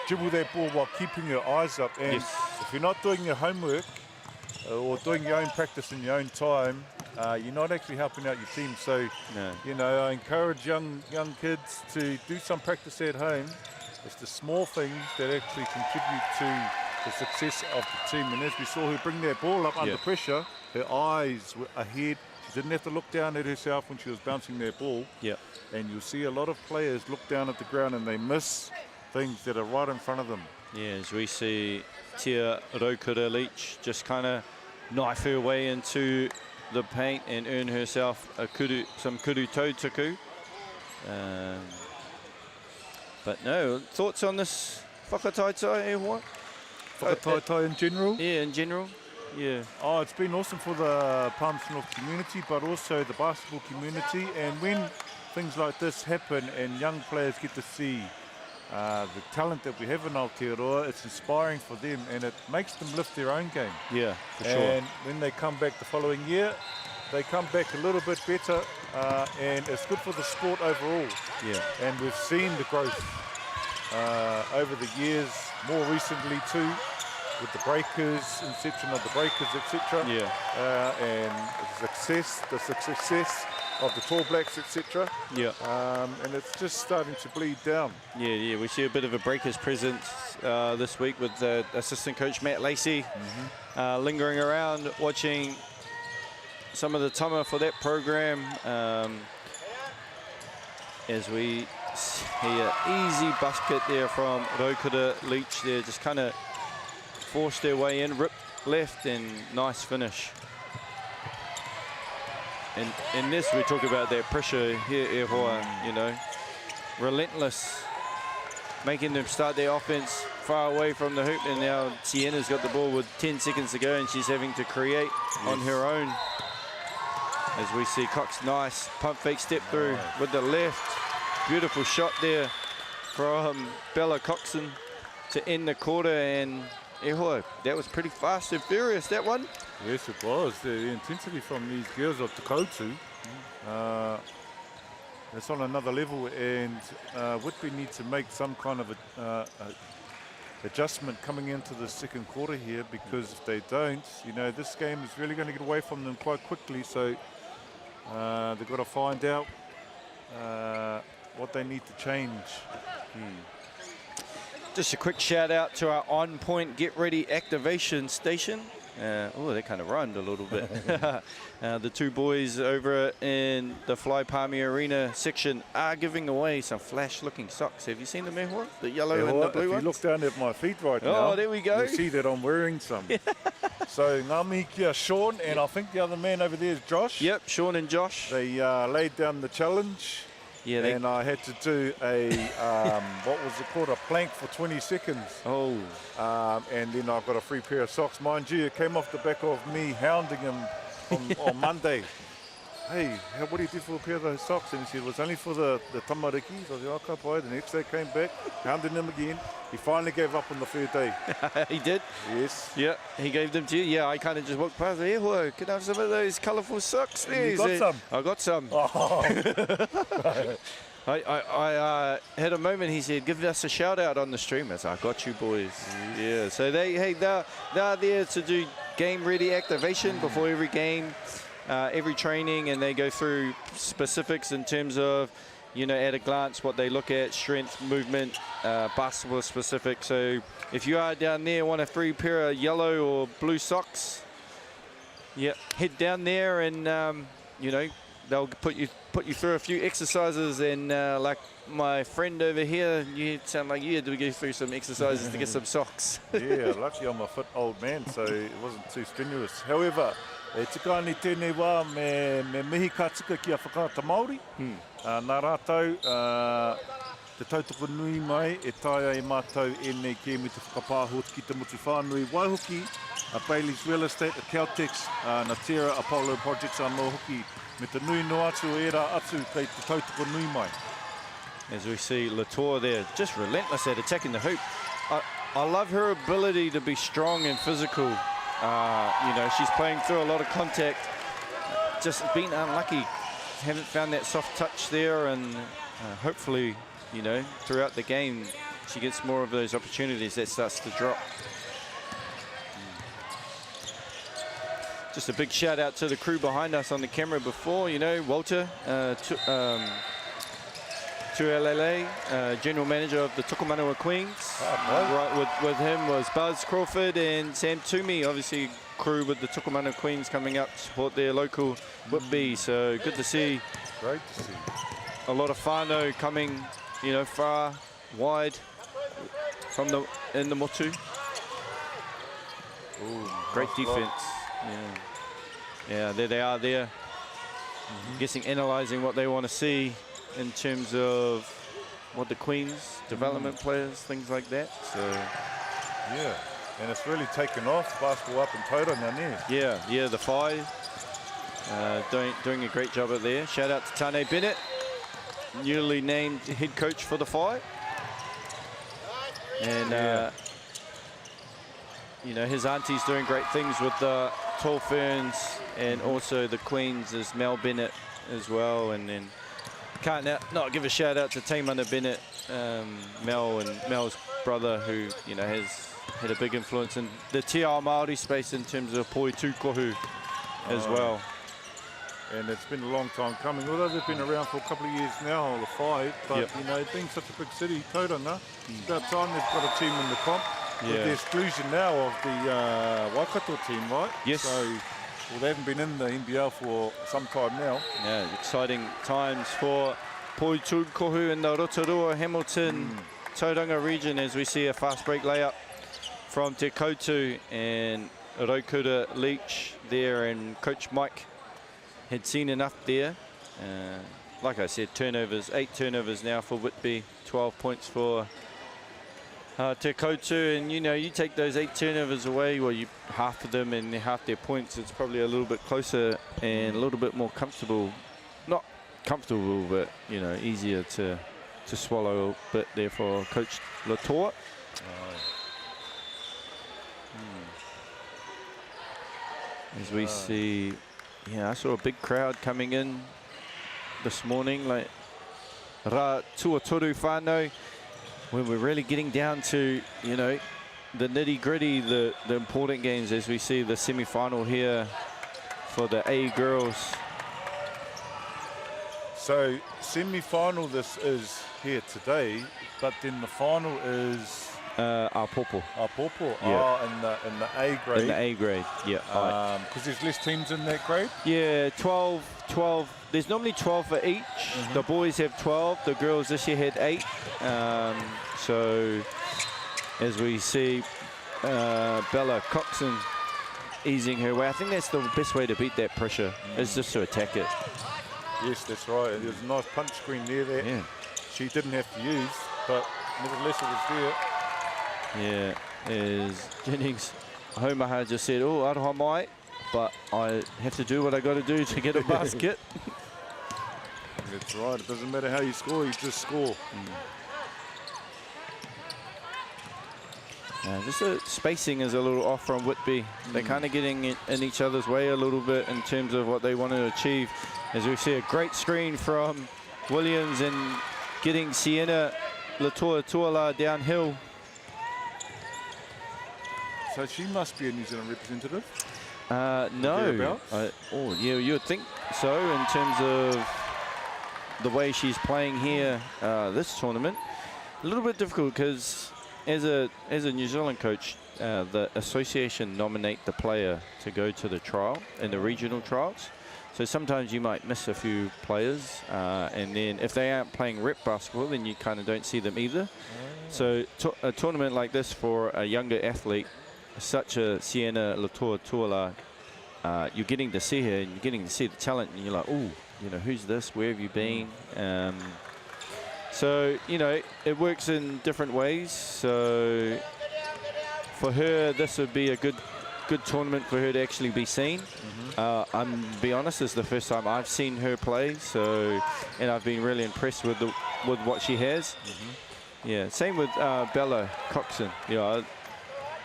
dribble that ball while keeping her eyes up. And if you're not doing your homework or doing your own practice in your own time, you're not actually helping out your team. So, you know, I encourage young kids to do some practice at home. It's the small things that actually contribute to the success of the team. And as we saw her bring that ball up under pressure, her eyes were ahead. She didn't have to look down at herself when she was bouncing that ball. And you'll see a lot of players look down at the ground and they miss things that are right in front of them. Yeah, as we see Tia Raukura Leach just kind of knife her way into the paint and earn herself a some kuru tautaku. But no, thoughts on this whakataitai, what? Whakataitai in general? Yeah, in general. Yeah. Oh, it's been awesome for the Palmerston North community, but also the basketball community. And when things like this happen and young players get to see the talent that we have in Aotearoa, it's inspiring for them and it makes them lift their own game. Yeah, for sure. And when they come back the following year, they come back a little bit better, and it's good for the sport overall. Yeah. And we've seen the growth over the years, more recently too, with the Breakers, inception of the Breakers, etc. Yeah. And the success of the Tall Blacks, etc. Yeah. And it's just starting to bleed down. Yeah, we see a bit of a Breakers presence this week with assistant coach Matt Lacey lingering around, watching some of the tama for that program. As we see an easy basket there from Raukura Leach there, just kind of forced their way in, rip left, and nice finish. And in this, we talk about that pressure here, e hoa, you know, relentless, making them start their offense far away from the hoop. And now Sienna's got the ball with 10 seconds to go, and she's having to create on her own. As we see Cox, nice pump fake step through with the left. Beautiful shot there from Bella Coxon to end the quarter, and e hoa, that was pretty fast and furious, that one. Yes, it was. The intensity from these girls of Takotsu, it's on another level, and Whitby need to make some kind of a adjustment coming into the second quarter here, because if they don't, you know, this game is really going to get away from them quite quickly. So they've got to find out what they need to change. Just a quick shout out to our On Point Get Ready activation station. Oh, they kind of rhymed a little bit. The two boys over in the Fly Palmy Arena section are giving away some flash-looking socks. Have you seen them, MāORI? The yellow and the blue ones? If you look down at my feet right now, oh, there we go. You see that I'm wearing some. So ngā mihi kia Sean, and I think the other man over there is Josh. Yep, Sean and Josh. They laid down the challenge. Yeah, and I had to do a, what was it called, a plank for 20 seconds. Oh. And then I've got a free pair of socks. Mind you, it came off the back of me hounding him on Monday. Hey, what do you do for a pair of those socks? And he said, it was only for the tamariki. So I said, okay, pai. The next day came back, hounding him again. He finally gave up on the third day. He did? Yes. Yeah, he gave them to you. Yeah, I kind of just walked past. Hey, can I have some of those colourful socks there? You got some? I got some. Oh. I had a moment, he said, give us a shout out on the stream. I said, I got you boys. Yeah, so they're there to do game ready activation before every game, every training, and they go through specifics in terms of, you know, at a glance what they look at, strength, movement, basketball specific. So if you are down there, want a free pair of yellow or blue socks, yeah, head down there and, you know, they'll put you through a few exercises, and like my friend over here, you sound like you had to go through some exercises to get some socks. Yeah, lucky I'm a fit old man, so it wasn't too strenuous. However, e tika ni tēnei wā me mihi ka tika ki a whakaata Māori. Nā rātou, te tautoko nui mai, e taia e mātou e nei ke me te whakapāhot ki te mutu whānui Waihoki, a Bailey's Real Estate, a Caltex, na Terra Apollo Projects, a no hoki, me te nui no atu e rā atu kei te tautoko nui mai. as we see Latour there, just relentless at attacking the hoop. I love her ability to be strong and physical. You know, she's playing through a lot of contact, just been unlucky. Haven't found that soft touch there, and hopefully, you know, throughout the game, she gets more of those opportunities. That starts to drop. Just a big shout out to the crew behind us on the camera before, you know, Walter, Tuelele, General Manager of the Tukumanua Queens. Right with him was Buzz Crawford and Sam Toomey, obviously crew with the Tukumanua Queens coming up to support their local Whitby. So good to see. Great to see. A lot of whānau coming, you know, far, wide from in the motu. Ooh, great nice defense. block. Yeah, there they are there. Guessing, analysing what they want to see in terms of what the Queens, development players, things like that. So yeah, and it's really taken off. Basketball up in Tauranga now. Yeah, the five doing a great job out there. Shout out to Tane Bennett, newly named head coach for the five. And you know, his auntie's doing great things with the Tall Ferns, and also the Queens is Mel Bennett as well. And then can't not give a shout out to Taimana Bennett, Mel and Mel's brother, who, you know, has had a big influence in the Te Ao Māori space in terms of poi tūkohu as well. And it's been a long time coming, although they've been around for a couple of years now, the five. But you know, being such a big city, Tauranga, it's about time they've got a team in the comp. With the exclusion now of the Waikato team, right? Yes. So, well, they haven't been in the NBL for some time now. Yeah, exciting times for poi tūkohu in the Rotorua, Hamilton, Tauranga region, as we see a fast break layup from Te Koutu and Raukura Leach there, and Coach Mike had seen enough there. Like I said, turnovers, 8 turnovers now for Whitby, 12 points for Te Koutu, and you know, you take those 8 turnovers away, well, you half of them and half their points, it's probably a little bit closer and a little bit more comfortable. Not comfortable, but you know, easier to swallow a bit there for Coach Latour. As we see, I saw a big crowd coming in this morning, like Ra Tuatoru whānau, when we're really getting down to, you know, the nitty-gritty, the important games, as we see the semi-final here for the A girls. So semi-final this is here today, but then the final is Apopo. Apopo, yeah. In the A grade. In the A grade, yeah. Because there's less teams in that grade? Yeah, 12. There's normally 12 for each. The boys have 12. The girls this year had 8. So as we see Bella Coxon easing her way, I think that's the best way to beat that pressure, is just to attack it. Yes, that's right. There's a nice punch screen there that she didn't have to use, but nevertheless it was there. Yeah, as Jennings Homaha just said, oh, aroha mai, but I have to do what I got to do to get a basket. That's right. It doesn't matter how you score, you just score. Just the spacing is a little off from Whitby. They're kind of getting in each other's way a little bit in terms of what they want to achieve. As we see a great screen from Williams and getting Sienna Latour Tuala downhill. So she must be a New Zealand representative? No. Yeah, you would think so in terms of the way she's playing here this tournament. A little bit difficult because as a New Zealand coach, the association nominate the player to go to the trial in the regional trials. So sometimes you might miss a few players, and then if they aren't playing rep basketball, then you kind of don't see them either. So a tournament like this for a younger athlete, such a Sienna Latour Tuala, you're getting to see her and you're getting to see the talent, and you're like, oh, you know, who's this? Where have you been? So, you know, it works in different ways. So for her, this would be a good good tournament for her to actually be seen. I'm be honest, this is the first time I've seen her play, so and I've been really impressed with what she has. Yeah, same with Bella Coxon. You know,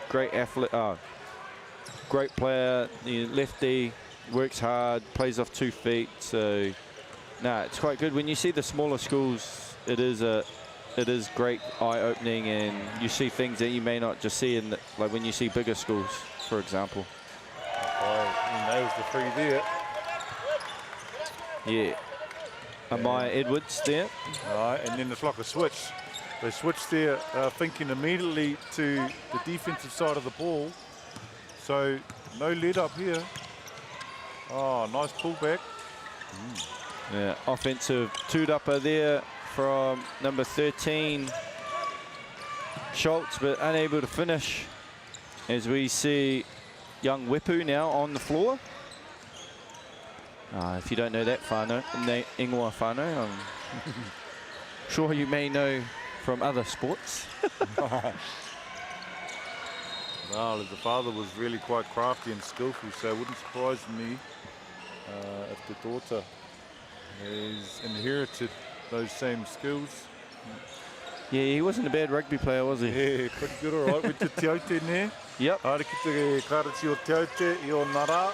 great athlete, great player, lefty, works hard, plays off 2 feet. So, it's quite good. When you see the smaller schools, it is great eye-opening, and you see things that you may not just see in like when you see bigger schools, for example. He nails the 3 there. Yeah. Amaya Edwards there. All right, and then it's like a switch. They switch there, thinking immediately to the defensive side of the ball. So no lead up here. Oh, nice pullback. Yeah, offensive two-dupper there from number 13, Schultz, but unable to finish. As we see young Wepu now on the floor. If you don't know that whānau, Ingoa whānau, I'm sure you may know from other sports. Well, the father was really quite crafty and skillful, so it wouldn't surprise me if the daughter has inherited those same skills. Yeah, he wasn't a bad rugby player, was he? Yeah, pretty good, all right, with the Te Aute there. Yep. Haere ki te karati o Te Aute i o Nara.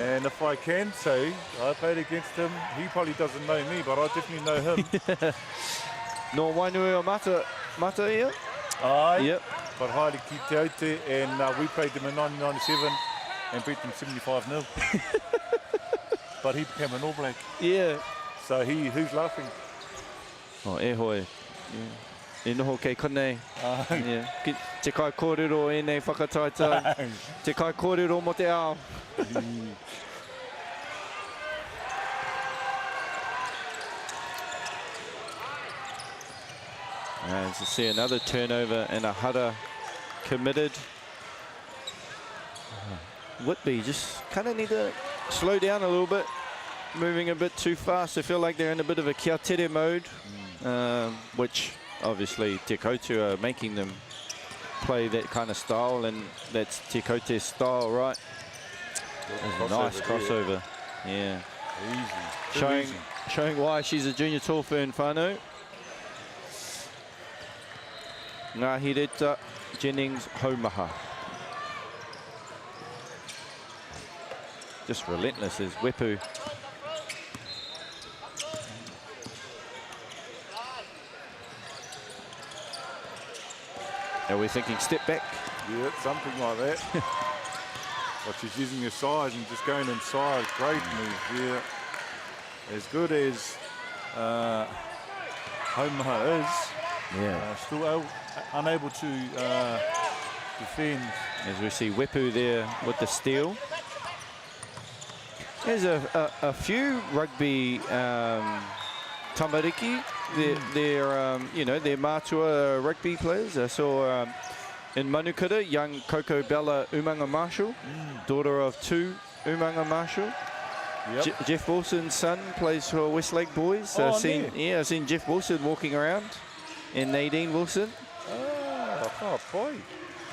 And if I can say, I played against him. He probably doesn't know me, but I definitely know him. No Wainui o Mata here? Aye. Yep. But haere ki Te Aute, and we played them in 1997 and beat them 75-0. But he became an All Black. Yeah. So who's laughing? Oh, e hoi. E noho kei konei. Yeah. Te kai kōrero e nei whakataita. Te kai kōrero mo te ao. And to see another turnover and a hara committed. Whitby just kind of need to slow down a little bit, moving a bit too fast. I feel like they're in a bit of a kia tere mode, which obviously Te Koutu are making them play that kind of style, and that's Te Koute's style, right? There's a nice crossover. Yeah. Easy. Showing why she's a junior tall fern whānau. Ngā Hireta Jennings Haumaha. Just relentless is Wepu. Are we thinking step back? Yeah, something like that. But she's using her size and just going inside. Great move here. As good as Haumaha is, still unable to defend. As we see Wepu there with the steal. There's a few rugby tamariki. They're Mātua rugby players. I saw in Manukura, young Coco Bella Umanga Marshall, daughter of 2 Umanga Marshall. Yep. Jeff Wilson's son plays for Westlake Boys. I've seen Jeff Wilson walking around, and Nadine Wilson. Oh boy.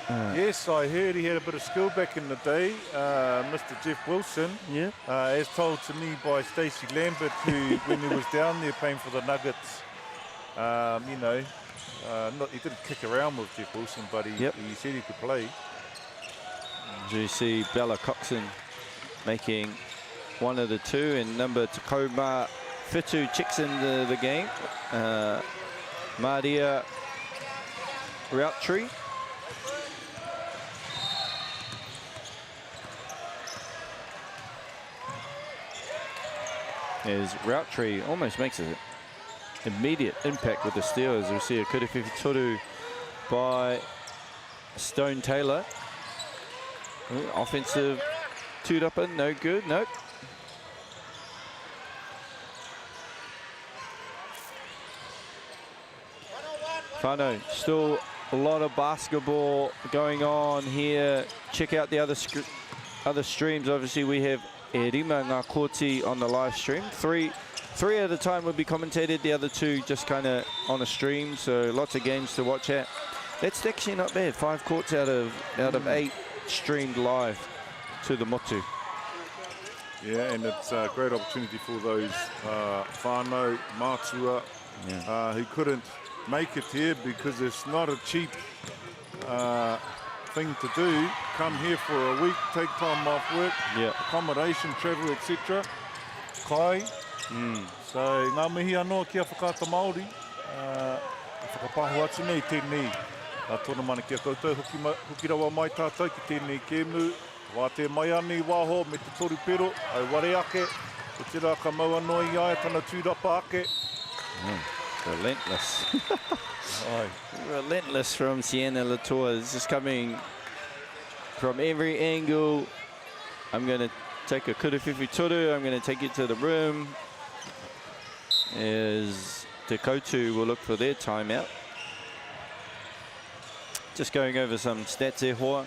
Yes, I heard he had a bit of skill back in the day, Mr. Jeff Wilson. Yeah. As told to me by Stacey Lambert, who, when he was down there playing for the Nuggets, he didn't kick around with Jeff Wilson, but he said he could play. Do you see Bella Coxon making one of the 2, and number Takoma Fitu checks into the game. Maria Routtree. As Routtree almost makes an immediate impact with the steal, as we see a Kurewhiwhi toru by Stone Taylor. Offensive two-dupper, no good, nope. Whānau, still a lot of basketball going on here. Check out the other streams. Obviously, we have E Rima Ngā Kōti on the live stream. Three at a time will be commentated. The other 2 just kind of on a stream. So lots of games to watch at. That's actually not bad. 5 courts out of 8 streamed live to the motu. Yeah, and it's a great opportunity for those whānau, mātua, who couldn't make it here because it's not a cheap thing to do. Come here for a week, take time off work, accommodation, travel, etc. Kai. So, ngā mihi anō kia whakaata Māori. Whakapahu atu nei tēnei. Tōna mana kia koutou, hoki rawa mai tātou ki tēnei kēmu. Wā te mai ani wāho me te toru pero, au ware ake. Ko te rā ka Maunganui ai, tana tūrapa ake. Relentless. Relentless from Sienna Latour. This is coming from every angle. I'm going to take a kuruwhiwhi toru. I'm going to take it to the room. As Te Koutu will look for their timeout. Just going over some stats there, Hoa.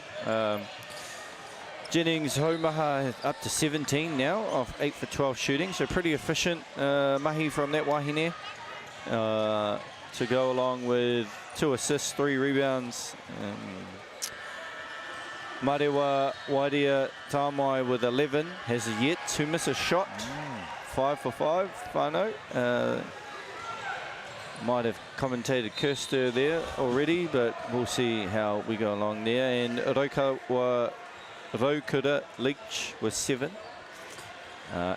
Jennings Haumaha up to 17 now off 8 for 12 shooting, so pretty efficient mahi from that wahine to go along with 2 assists, 3 rebounds. Marewa Wairia Tamai with 11 has yet to miss a shot. 5 for 5, whānau. Might have commentated Kirster there already, but we'll see how we go along there. And Raukura Leach with 7.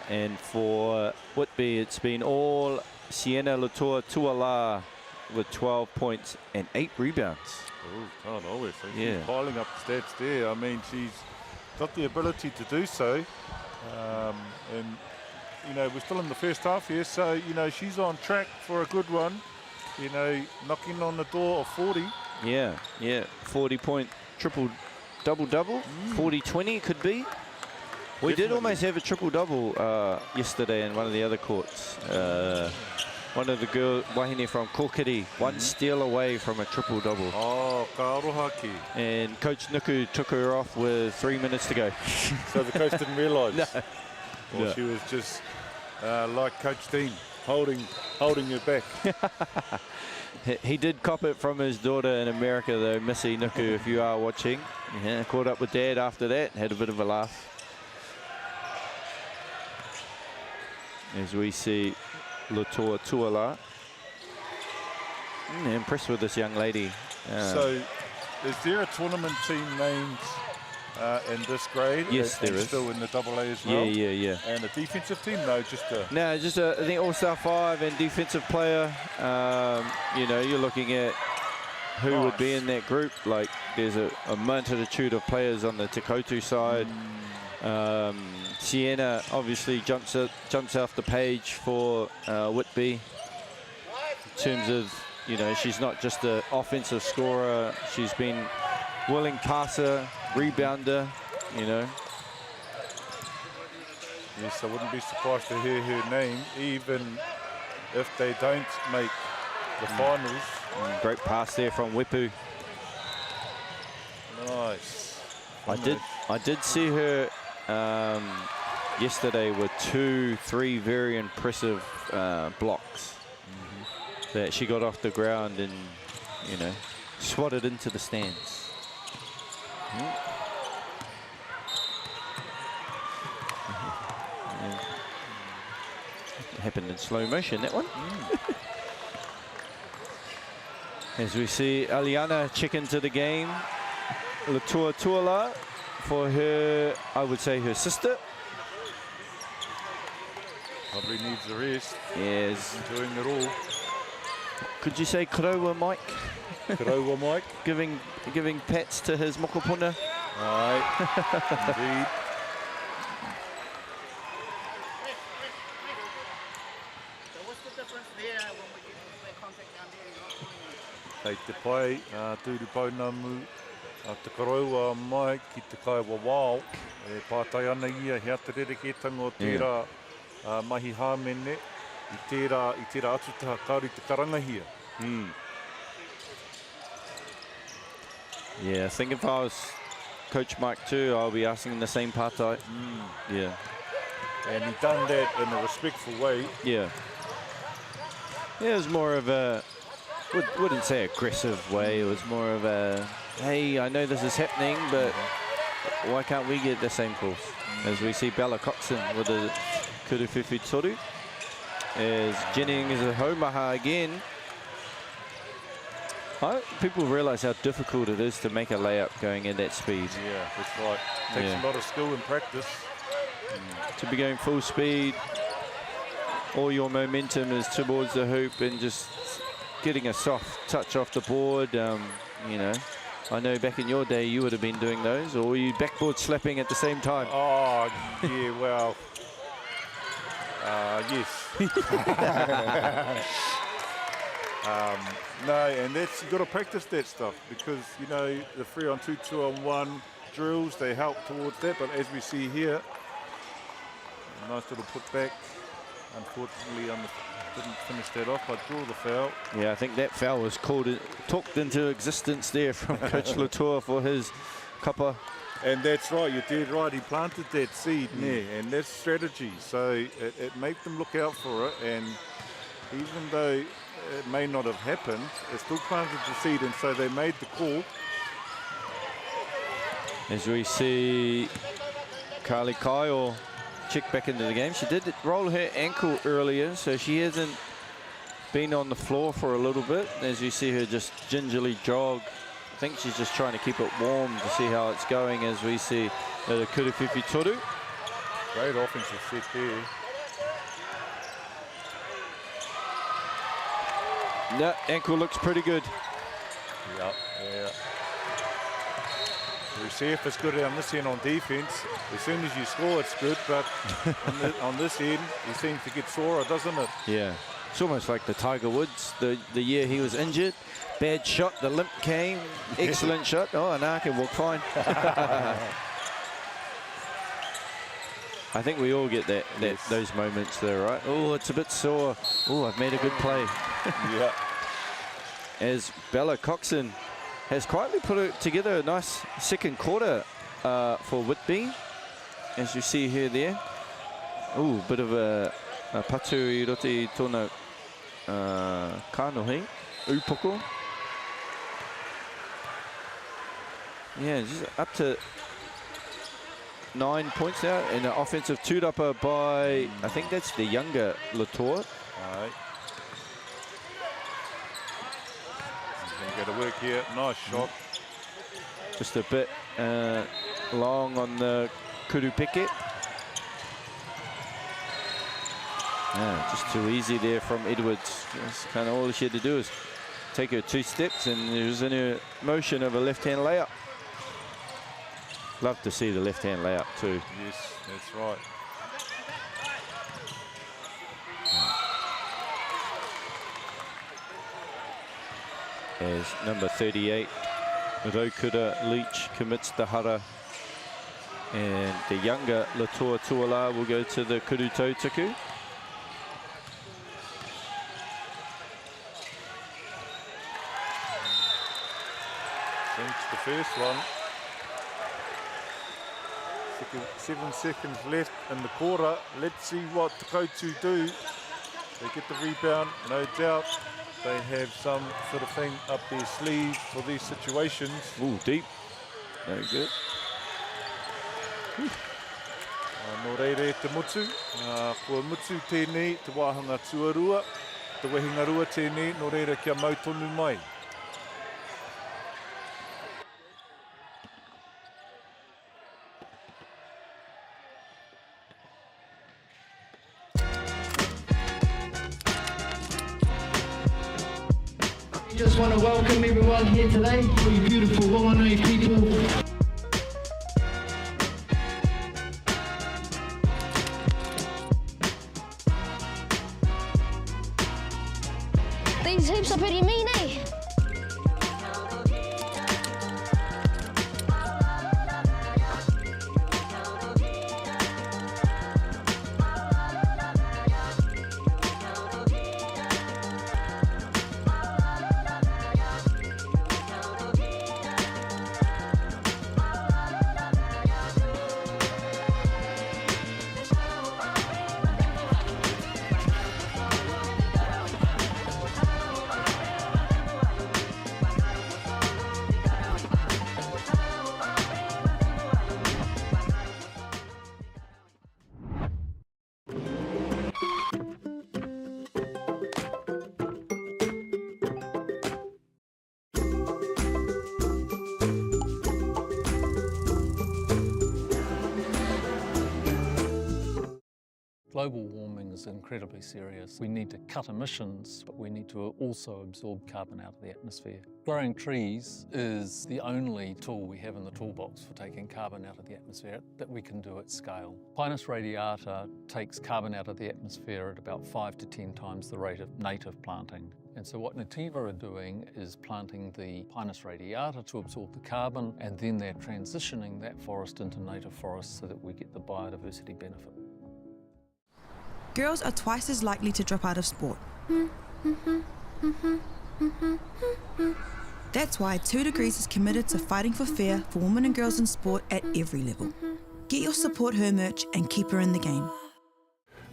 And for Whitby, it's been all Sienna Latour Tuala with 12 points and 8 rebounds. Oh, God, always. So she's piling up stats there. I mean, she's got the ability to do so. And, you know, we're still in the first half here, so, you know, she's on track for a good one. You know, knocking on the door of 40. Yeah, 40-point double-double. 40-20 could be. We did almost have a triple-double yesterday in one of the other courts. One of the girls, wahine from Kokiri, one steal away from a triple-double. Oh, ka aroha ki. And Coach Nuku took her off with 3 minutes to go. So the coach didn't realise? No. Well, she was just like Coach Dean, holding her back. He did cop it from his daughter in America, though, Missy Nuku, if you are watching. Yeah, caught up with Dad after that, had a bit of a laugh. As we see Latour Tuala. Impressed with this young lady. So, is there a tournament team named in this grade? Yes, there is. Still in the AA as well? Yeah. And a defensive team? No, just a... No, just I think All-Star 5 and defensive player. You know, you're looking at who would be in that group. Like, there's a multitude of players on the Te Koutu side. Sienna obviously jumps off the page for Whitby. In terms of, you know, she's not just an offensive scorer. She's been willing passer, rebounder, you know. Yes, I wouldn't be surprised to hear her name, even if they don't make the finals. Great pass there from Wepu. Nice. I did see her yesterday with 2-3 very impressive blocks that she got off the ground and, you know, swatted into the stands. It happened in slow motion, that one. As we see Aliana check into the game. Latour Tuala for her, I would say her sister. Probably needs a rest. Yes. Doing it all. Could you say Karawa Mike? Karawa Mike. Giving pats to his mokopuna. Aye, indeed. So what's the difference there when we get contact down there? Kei te pai, tūru paunamu, te karaua mai ki te kaiwa wao. E pātai ana ia hea te rereketanga o tērā mahi hāmene i tērā atutaha kauri te karangahia. Yeah, I think if I was Coach Mike too, I'll be asking him the same pātai. Yeah. And he done that in a respectful way. Yeah. Yeah, it was more of a, wouldn't say aggressive way, it was more of a, hey, I know this is happening, but why can't we get the same calls? As we see Bella Coxon with the kuruwhiwhi toru. As Jennings is a homaha again. People realise how difficult it is to make a layup going at that speed. Yeah, that's right. Takes a lot of skill and practice. To be going full speed, all your momentum is towards the hoop and just getting a soft touch off the board. You know, I know back in your day you would have been doing those, or were you backboard slapping at the same time? Oh, yeah, well, yes. No, and that's, you've got to practice that stuff because, you know, the 3-on-2, 2-on-1 drills, they help towards that. But as we see here, a nice little put back. Unfortunately, didn't finish that off. I draw the foul. Yeah, I think that foul was talked into existence there from Coach Latour for his cuppa. And that's right, you're dead right. He planted that seed there, and that's strategy. So it made them look out for it. And even though it may not have happened, it still planted the seed, and so they made the call. As we see Carly Kyle check back into the game. She did roll her ankle earlier, so she hasn't been on the floor for a little bit. As you see her just gingerly jog. I think she's just trying to keep it warm to see how it's going, as we see the kuruwhiwhi toru. Great offensive set there. No, ankle looks pretty good. Yeah. We see if it's good on this end on defense. As soon as you score, it's good, but on this end, he seems to get sorer, doesn't it? Yeah, it's almost like the Tiger Woods, the year he was injured. Bad shot, the limp came. Excellent shot. Oh, and I can walk fine. I think we all get those moments there, right? Oh, it's a bit sore. Oh, I've made a good play. Yeah. As Bella Coxon has quietly put together a nice second quarter for Whitby, as you see here there. Oh, bit of a patu I roti tōna kanohi, upoko. Yeah, just up to 9 points now, and an offensive two-upper by, I think that's the younger Latour. All right. He's going to go to work here. Nice shot. Just a bit long on the kurupeke. Yeah, just too easy there from Edwards. That's kind of all she had to do is take her 2 steps, and it was in her motion of a left-hand layup. Love to see the left-hand layup too. Yes, that's right. As number 38, Raukura Leach commits the hara, and the younger Latour Tuala will go to the Kuruto Tuku. Sinks the first one. 7 seconds left in the quarter. Let's see what the Kotu do. They get the rebound, no doubt. They have some sort of thing up their sleeve for these situations. Ooh, deep. Very good. Nō reire te mutu. Kua mutu tēnei, te wāhanga tuarua. Te wehinga rua tēnei, nō reire kia mau tonu mai. Just want to welcome everyone here today, all you beautiful Maunganui people. These hoops are pretty mean, eh? Global warming is incredibly serious. We need to cut emissions, but we need to also absorb carbon out of the atmosphere. Growing trees is the only tool we have in the toolbox for taking carbon out of the atmosphere that we can do at scale. Pinus radiata takes carbon out of the atmosphere at about 5 to 10 times the rate of native planting. And so what Nativa are doing is planting the Pinus radiata to absorb the carbon, and then they're transitioning that forest into native forest so that we get the biodiversity benefit. Girls are twice as likely to drop out of sport. That's why 2 Degrees is committed to fighting for fair for women and girls in sport at every level. Get your Support Her merch and keep her in the game.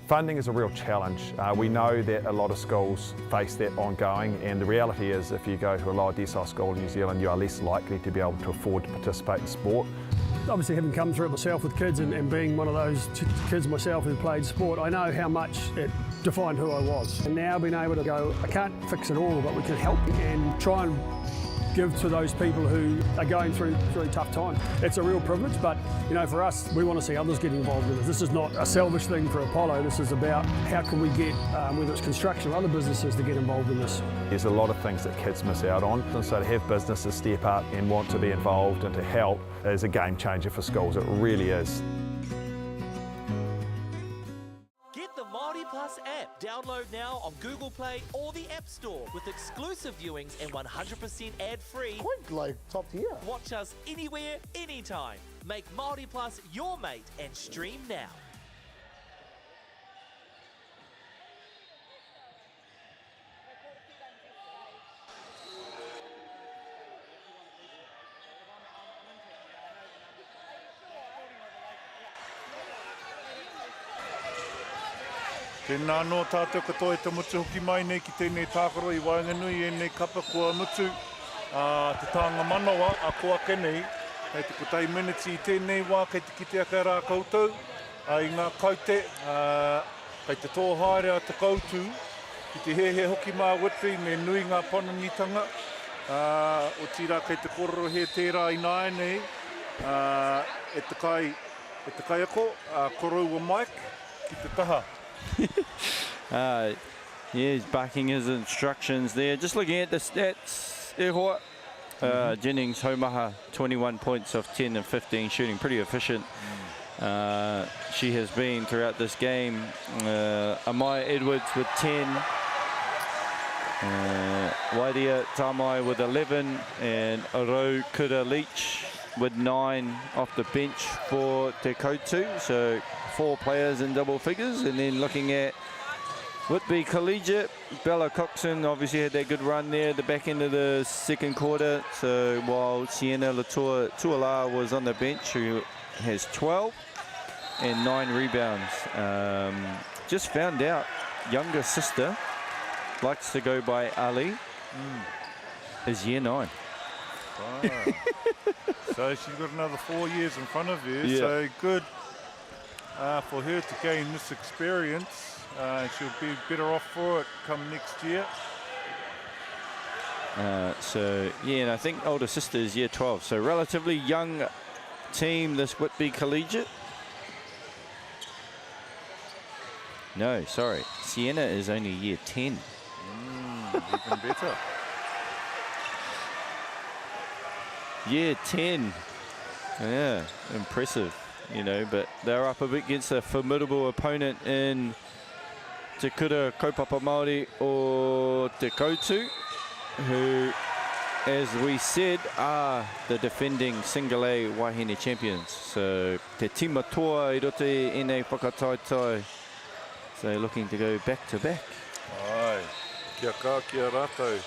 Funding is a real challenge. We know that a lot of schools face that ongoing, and the reality is if you go to a lower decile school in New Zealand, you are less likely to be able to afford to participate in sport. Obviously, having come through it myself with kids and being one of those kids myself who played sport, I know how much it defined who I was. And now being able to go, I can't fix it all, but we can help and try and give to those people who are going through really tough times. It's a real privilege, but you know, for us, we want to see others get involved in this. This is not a selfish thing for Apollo. This is about how can we get, whether it's construction or other businesses, to get involved in this. There's a lot of things that kids miss out on, and so to have businesses step up and want to be involved and to help is a game changer for schools. It really is. Get the MāORI Plus app. Download now on Google Play or the App Store with exclusive viewings and 100% ad-free. Quite like top tier. Watch us anywhere, anytime. Make MāORI Plus your mate and stream now. Tēnā no tātou katoa e te mutu hoki mai nei ki tēnei tākaro I Waenganui e nei kapa kua mutu te tānga manawa a koa kenei kei te kutai minutes I tēnei wā kei te kite aka rā koutou I ngā kaute kei te tōhaere a te koutu ki te hehe hoki mā Whitby me nui ngā panangitanga o tira kei te kororo he tērā I nāe nei e te kai ako korou wa Mike ki te taha. Yeah, he's backing his instructions there. Just looking at the stats, Jennings Homaha, 21 points off 10 and 15 shooting, pretty efficient. She has been throughout this game. Amaya Edwards with 10. Wairia Tamai with 11, and Aro Kura Leach with 9 off the bench for Te Koutu. So 4 players in double figures. And then looking at Whitby Collegiate, Bella Coxon obviously had that good run there at the back end of the second quarter. So while Sienna Latour Tuala was on the bench, who has 12 and 9 rebounds. Just found out younger sister likes to go by Ali, is year 9. Wow. So she's got another 4 years in front of her, Yeah. so good for her to gain this experience. She'll be better off for it come next year. So yeah, and I think older sister is year 12, so relatively young team, this Whitby Collegiate. No, sorry, Sienna is only year 10. Even better. Year 10, yeah, impressive, you know, but they're up against a formidable opponent in Te Kura Kaupapa Māori or Te Koutu, who, as we said, are the defending single A Wahine champions. So Te Tima Toa I rote I nei whakataitai. So looking to go back to back. Ai, kia kā kia rātou.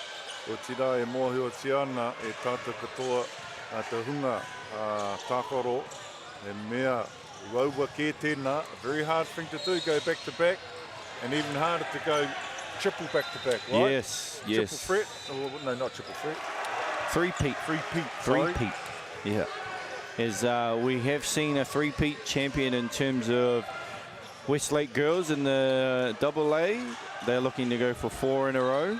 O tira e mōhi o tiana e tātou katoa te hunga tākaro. E mea, waua kē tēnā, a very hard thing to do, go back to back. And even harder to go triple back to back, right? Yes, triple yes. Fret? Oh, no, not triple fret. Three-peat. Three-peat, yeah. As we have seen a three-peat champion in terms of Westlake girls in the double A. They're looking to go for 4 in a row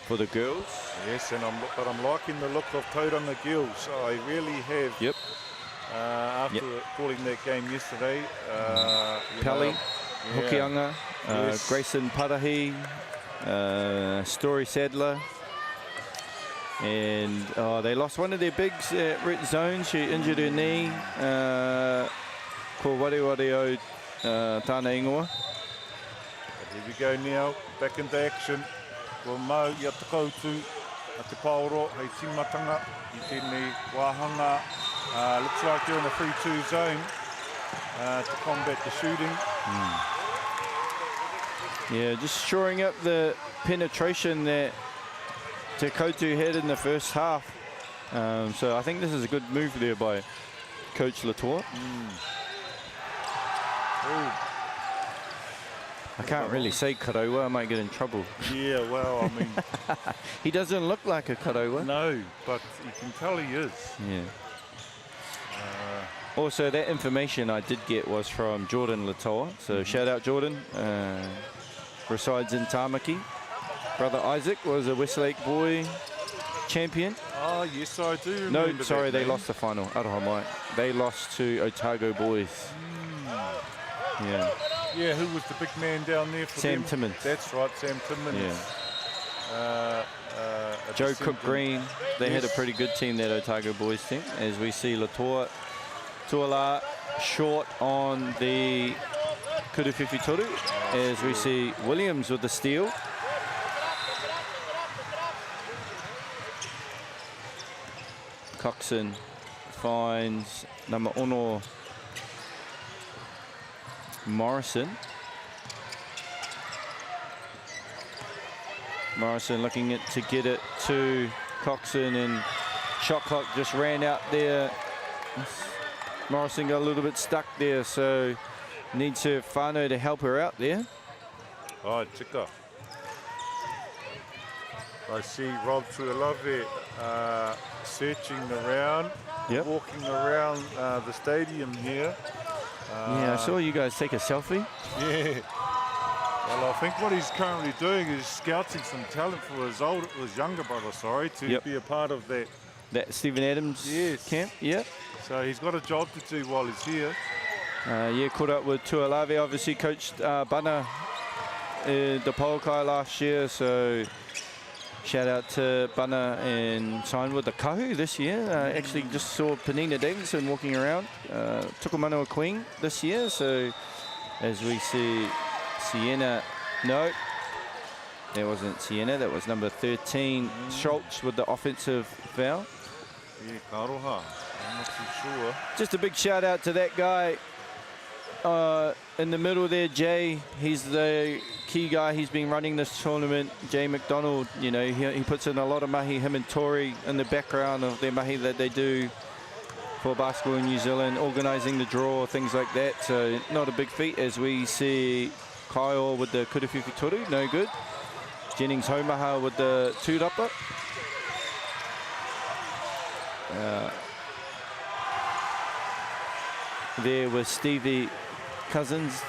for the girls. Yes, and I'm liking the look of Tauranga girls. I really have after calling that game yesterday. Peli, Hokianga, Yes. Grayson Parahi, Story Sadler. And they lost one of their bigs at red zone. She injured her knee. Ko Warewareo Tāna Ingoa. Here we go now, back into action. Ko mau i ata koutu a te paoro, hei timatanga i tēnei wāhanga. Looks like they're in a 3-2 zone to combat the shooting. Yeah, just shoring up the penetration that Te Koutu had in the first half. So I think this is a good move there by Coach Latour. I can't really say Karawa, I might get in trouble. Yeah, well, I mean... he doesn't look like a Karawa. No, but you can tell he is. Yeah. Also, that information I did get was from Jordan Latour. So shout out Jordan. Resides in Tamaki. Brother Isaac was a Westlake boy champion. Oh, yes, I do remember. No, sorry, that they name. lost the final. Aroha Mai. They lost to Otago boys. Yeah. Yeah, who was the big man down there for Sam them? Timmins. That's right, Sam Timmins. Yeah. A Joe descendant. Cook Green. They had a Yes. pretty good team, that Otago boys team. As we see Latour Tuala short on the Kuruwhiwhi Toru. As we see Williams with the steal. Coxon finds number ono Morrison. Morrison looking to get it to Coxon, and shot clock just ran out there. Morrison got a little bit stuck there, so needs her whānau to help her out there. Oh, tika. I see Rob Tuilove searching around, walking around the stadium here. Yeah, I saw you guys take a selfie. Yeah. Well, I think what he's currently doing is scouting some talent for his younger brother, to be a part of that. That Stephen Adams camp, So he's got a job to do while he's here. Caught up with Tuilave, obviously coached Bana the Paukai last year, so shout out to Bana, and signed with the Kahu this year. Actually just saw Penina Davidson walking around. Tukumanoa Queen this year, so as we see Sienna, no, that wasn't Sienna, that was number 13, Schultz with the offensive foul. Yeah, Karoha, I'm not too sure. Just a big shout out to that guy in the middle there, Jay. He's the key guy. He's been running this tournament. Jay McDonald, you know, he puts in a lot of mahi, him and Tori, in the background of their mahi that they do for basketball in New Zealand, organising the draw, things like that. So not a big feat, as we see Kyle with the Kuruwhiwhi Toru, no good. Jennings Homaha with the tūrapa. There was Stevie Cousins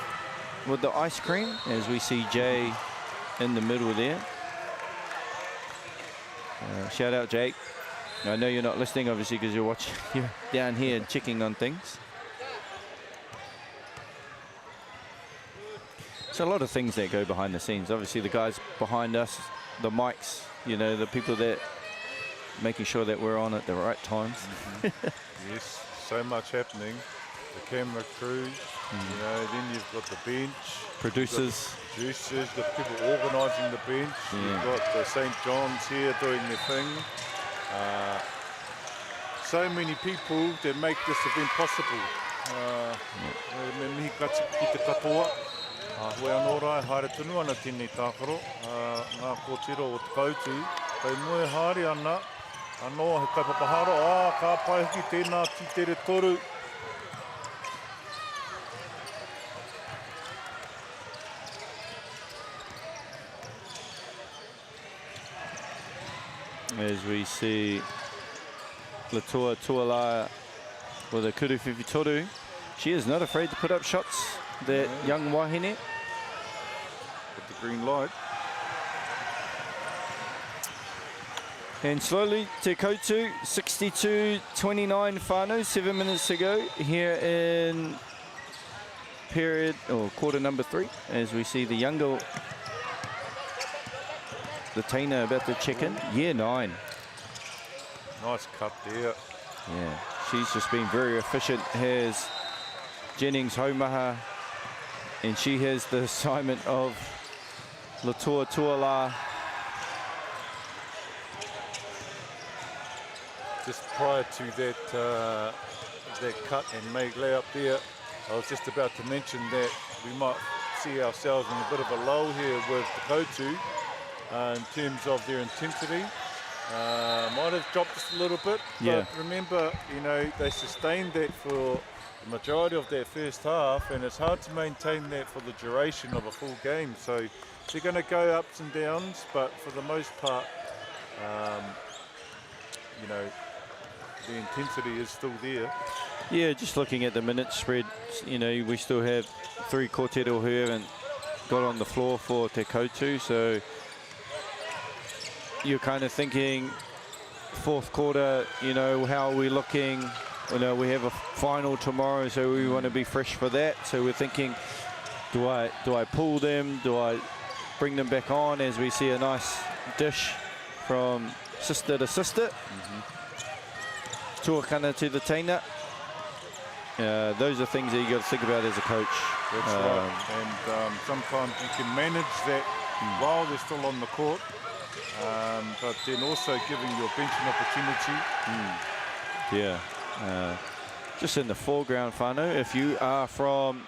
with the ice cream, as we see Jay in the middle there. Shout out, Jake. I know you're not listening, obviously, because you're watching, you're down here and checking on things. So a lot of things that go behind the scenes. Obviously, the guys behind us, the mics, you know, the people that making sure that we're on at the right times. Yes, so much happening. The camera crew, you know, then you've got the bench. Producers. Producers, got people organising the bench. You've got the St. John's here doing their thing. So many people that make this event possible. Me mihi ki te katoa. Hoi anō rai, haere tunu ana tēnei tākaro. Ngā kōtiro o te koutu. Kei moe haere ana. Anō, he kaipapaharo. Ka pai hoki tēnā ti tere toru. As we see Latour Tuala with a Kuruwhiwhi Toru. She is not afraid to put up shots, that young wahine. With the green light. And slowly, Te Koutu, 62-29 whānau, 7 minutes to go here in period, or quarter number 3, as we see the younger, the Taina about to check in, year 9. Nice cut there. Yeah, she's just been very efficient, has Jennings Haumaha, and she has the assignment of Latoa Tuala. Just prior to that that cut and make layup there, I was just about to mention that we might see ourselves in a bit of a lull here with the Koutu in terms of their intensity. Might have dropped just a little bit, Yeah. but remember, you know, they sustained that for the majority of that first half, and it's hard to maintain that for the duration of a full game. So they're going to go ups and downs, but for the most part, you know, the intensity is still there. Yeah, just looking at the minute spread, you know, we still have 3 kōrero who haven't got on the floor for Te Koutu, so you're kind of thinking fourth quarter, you know, how are we looking? You know, we have a final tomorrow, so we want to be fresh for that. So we're thinking, do I pull them? Do I bring them back on, as we see a nice dish from sister to sister? Tuakana to the Taina. Those are things that you got to think about as a coach. That's right. And sometimes you can manage that while they're still on the court, but then also giving your bench an opportunity. Yeah. Just in the foreground, whānau, if you are from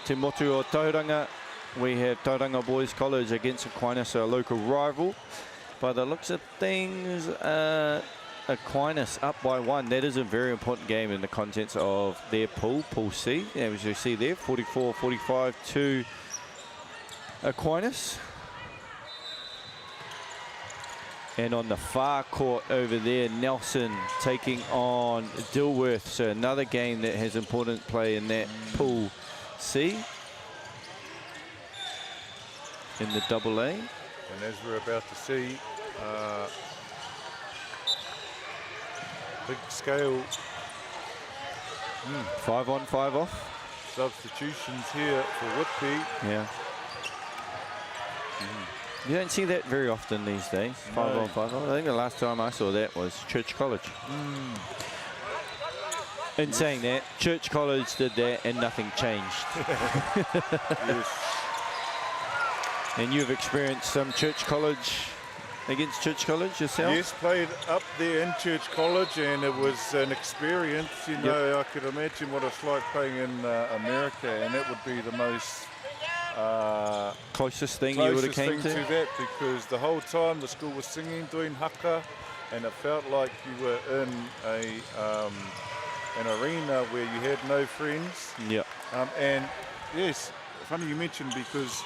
Te Motu o Tauranga, we have Tauranga Boys College against Aquinas, a local rival. By the looks of things, Aquinas up by 1. That is a very important game in the contents of their pool, Pool C. As you see there, 44-45 to Aquinas. And on the far court over there, Nelson taking on Dilworth. So another game that has important play in that Pool C in the double A. And as we're about to see, big scale 5 on, 5 off. Substitutions here for Whitby. Yeah. You don't see that very often these days. 5 on, 5 off. I think the last time I saw that was Church College. In saying that, Church College did that and nothing changed. Yes. And you've experienced some Church College against Church College yourself? Yes, played up there in Church College, and it was an experience. You know, I could imagine what it's like playing in America, and it would be the most closest thing you would have came to that, because the whole time the school was singing, doing haka, and it felt like you were in an arena where you had no friends. Yeah. And yes, funny you mentioned, because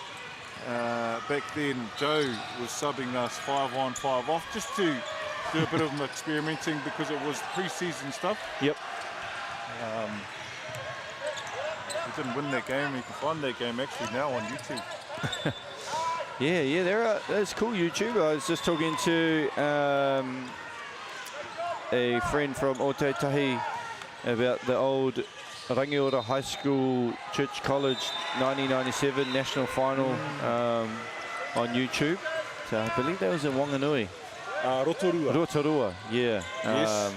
back then Joe was subbing us 5 on, 5 off, just to do a bit of experimenting, because it was pre-season stuff. Yep. We didn't win that game. You can find that game actually now on YouTube. Yeah, there's cool YouTube. I was just talking to a friend from Otetahi about the old Rangiora High School Church College 1997 national final on YouTube. So I believe that was in Maunganui. Rotorua, yeah. Yes.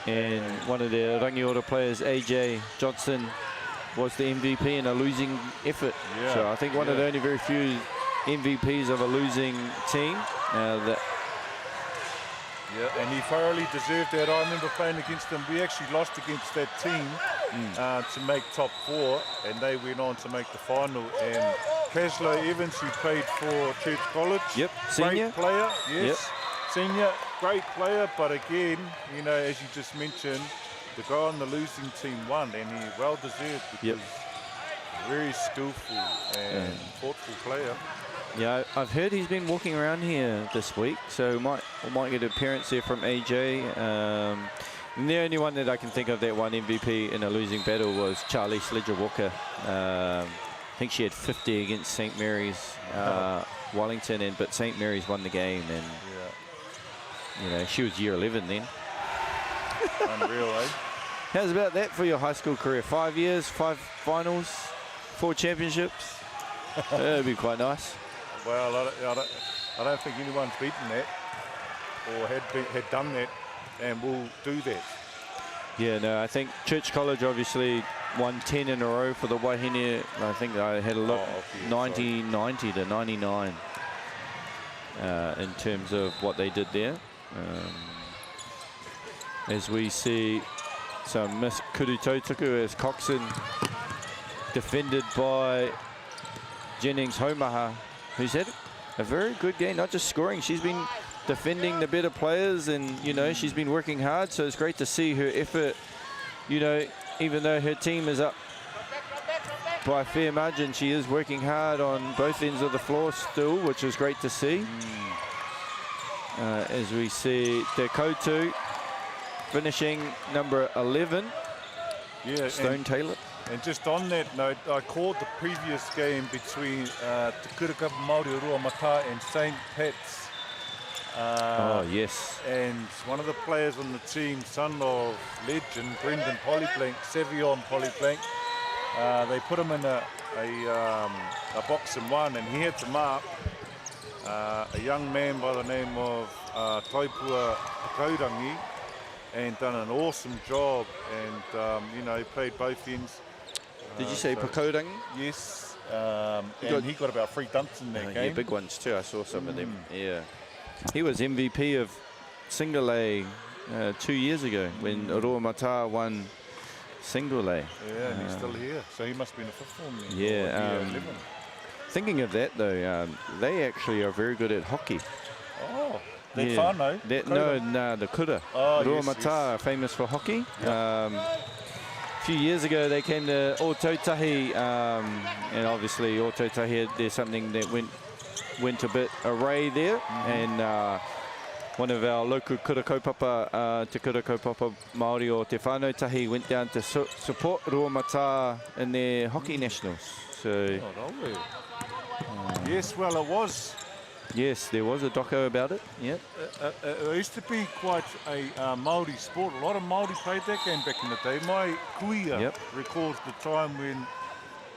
And one of the Rangiora players, AJ Johnson, was the MVP in a losing effort. Yeah. So I think one of the only very few MVPs of a losing team. Yeah, and he thoroughly deserved that. I remember playing against him. We actually lost against that team to make top 4, and they went on to make the final. And Caslow Evans, who played for Church College, senior great player, yes, yep. Senior, great player. But again, you know, as you just mentioned, the guy on the losing team won, and he well deserved, because very skillful and thoughtful player. Yeah, I've heard he's been walking around here this week, so we might get an appearance there from AJ. And the only one that I can think of that won MVP in a losing battle was Charlie Sledger-Walker. I think she had 50 against St. Mary's Wellington, but St. Mary's won the game. And You know, she was year 11 then. Unreal, eh? How's about that for your high school career? 5 years, 5 finals, 4 championships. That'd be quite nice. Well, I don't think anyone's beaten that or had done that and will do that. Yeah, no, I think Church College obviously won 10 in a row for the Wahine. I think I had a look, 90 to 99 in terms of what they did there. As we see some miss Kurutautuku as Coxon defended by Jennings Homaha, who's had a very good game, not just scoring, she's been defending the better players, and you know, she's been working hard, so it's great to see her effort. You know, even though her team is up by a fair margin, she is working hard on both ends of the floor still, which is great to see. As we see Te Koutu finishing number 11, Stone Taylor. And just on that note, I called the previous game between Te Kurakapa Māori Rua Mata and St. Pat's. Oh, yes. And one of the players on the team, son of legend Brendan Polyblank, Savion Polyblank, they put him in a box and one, and he had to mark a young man by the name of Taipua Kaurangi, and done an awesome job, and you know, he played both ends. Did you say Pakaurangi? Yes, and he got about 3 dunks in that game. Yeah, big ones too, I saw some of them, yeah. He was MVP of Single A 2 years ago when Rua Mata won Single A. Yeah, and he's still here, so he must be in the 5th form then. Yeah, thinking of that though, they actually are very good at hockey. Oh, that whānau? No, the kura. Oh, Rua Mata are famous for hockey. A few years ago they came to Ōtautahi, and obviously Ōtautahi, there's something that went a bit array there, and one of our local kura kaupapa, te kura kaupapa Māori o te whānau tahi, went down to support Rua Mata in their hockey nationals. So, yes, well, it was. Yes, there was a doco about it. Yeah. It used to be quite a Māori sport. A lot of Māori played that game back in the day. My kuia recalls the time when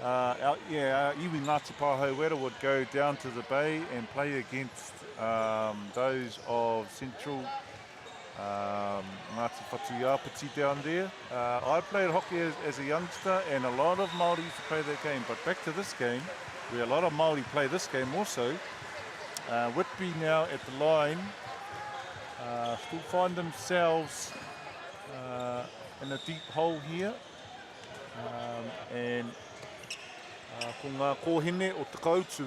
our iwi Ngāti Pāhauera would go down to the bay and play against those of Central Ngāti Whatuiapiti down there. I played hockey as a youngster, and a lot of Māori used to play that game. But back to this game, where a lot of Māori play this game also. Whitby now at the line still find themselves in a deep hole here, and ko ngā kōhine o Te Koutu,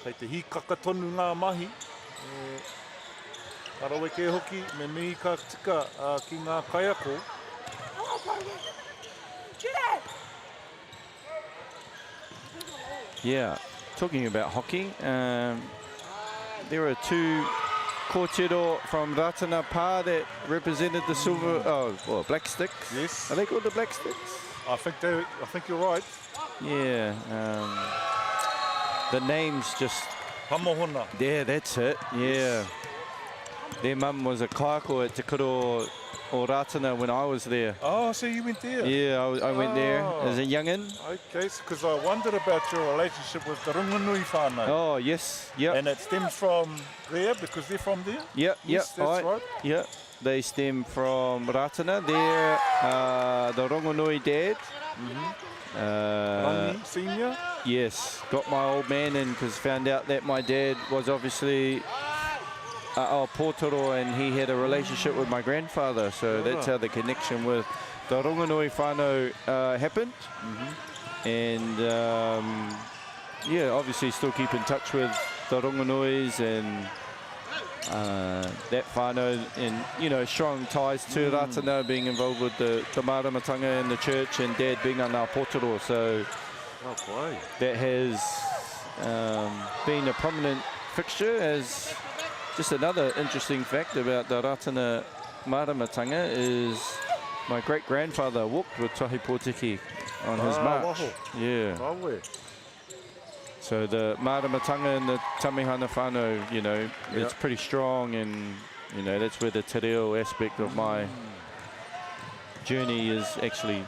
kei te hikaka tonu ngā mahi, arawe ke hoki me mihi ka tika ki ngā kaiako. Yeah, talking about hockey, there are 2 kōtiro from Ratana Pā that represented the silver, black sticks. Yes. Are they called the black sticks? I think you're right. Yeah. The names just... Hamohona. Yeah, that's it. Yeah. Yes. Their mum was a kaiko at Te Kuro o Ratana when I was there. Oh, so you went there? Yeah, I went there as a youngin. Okay, because I wondered about your relationship with the Maunganui whānau. Oh, yes, yeah. And it stems from there, because they're from there? Yep, yes, that's right. Yeah, they stem from Ratana. They're the Rongonui dad. Rangi Senior? Yes, got my old man in because found out that my dad was obviously Pōtoro, and he had a relationship with my grandfather, so that's how the connection with the Rongonui whānau happened. And yeah, obviously still keep in touch with the Rongonuis and that whānau, and you know, strong ties to Ratana, being involved with the māramatanga and the church, and dad being on our Pōtoro, so that has been a prominent fixture. As just another interesting fact about the Ratana māramatanga is my great-grandfather walked with Tahi Pōtiki on his march. Waho. Yeah. Rawe. So the māramatanga and the tamihana whānau, you know, it's pretty strong, and you know that's where the te reo aspect of my journey is actually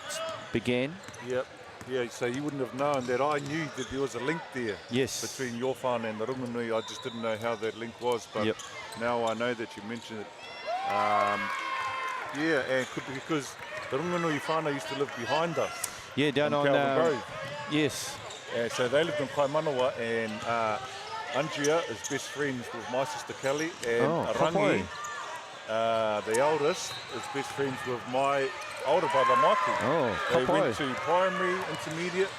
began. Yep. Yeah, so you wouldn't have known that. I knew that there was a link there. Yes. Between your whānau and the Runganui. I just didn't know how that link was, but now I know that you mentioned it. Yeah, and because the Runganui whānau used to live behind us. Yeah, down on Grove. Yes. So they lived in Kaimanawa, and Andrea is best friends with my sister Kelly, and Rangi, the eldest, is best friends with my older brother Michael. They went to primary, intermediate,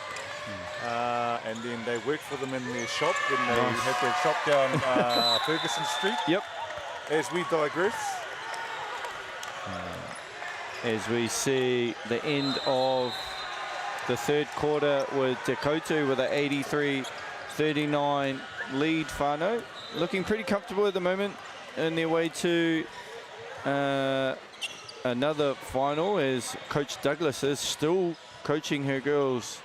and then they worked for them in their shop when they had their shop down Ferguson Street. Yep. As we digress. As we see the end of the third quarter with Te Koutu with an 83-39 lead whānau. Looking pretty comfortable at the moment in their way to another final, as Coach Douglas is still coaching her girls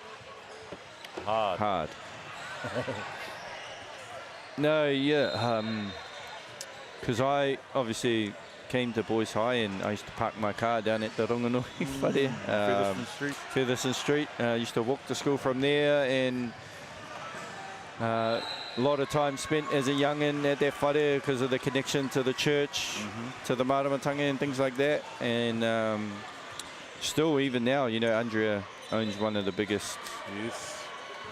hard. No, yeah, because I obviously came to Boys High, and I used to park my car down at the Ronganui whare. Featherston Street. Used to walk to school from there, and a lot of time spent as a young'un at that whare because of the connection to the church, to the māramatanga and things like that. And still, even now, you know, Andrea owns one of the biggest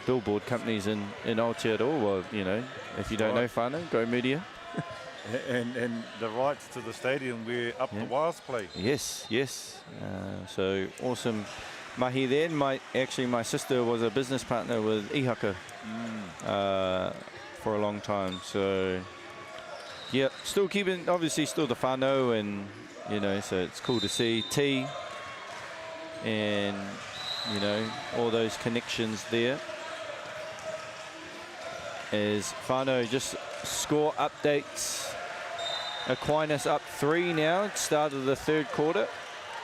billboard companies in Aotearoa. Well, you know, if you don't know whānau, go media. And the rights to the stadium where Up the Wires play. Yes. So awesome mahi there. My sister was a business partner with Ihaka for a long time. So yeah, still keeping, obviously still the whānau, and you know, so it's cool to see tea and you know all those connections there. As whānau just score updates. Aquinas up 3 now, start of the third quarter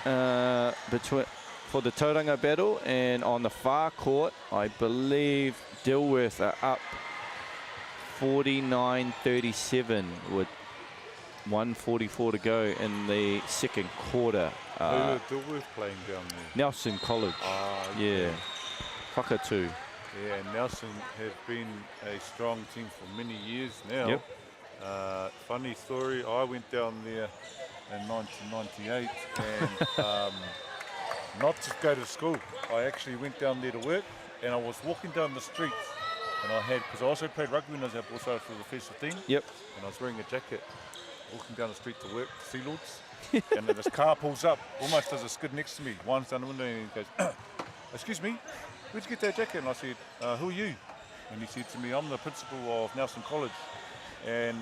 for the Tauranga battle, and on the far court, I believe Dilworth are up 49-37 with 1:44 to go in the second quarter. Who are Dilworth playing down there? Nelson College. Yeah. Whakatū. Yeah, Nelson have been a strong team for many years now. Yep. Funny story, I went down there in 1998 and not to go to school. I actually went down there to work, and I was walking down the street, and I had, because I also played rugby when I was at Borsara for the first 15. Yep. And I was wearing a jacket, walking down the street to work, Sea Lords, and this car pulls up, almost does a skid next to me, winds down the window, and he goes, "Excuse me, where'd you get that jacket?" And I said, "Who are you?" And he said to me, "I'm the principal of Nelson College." And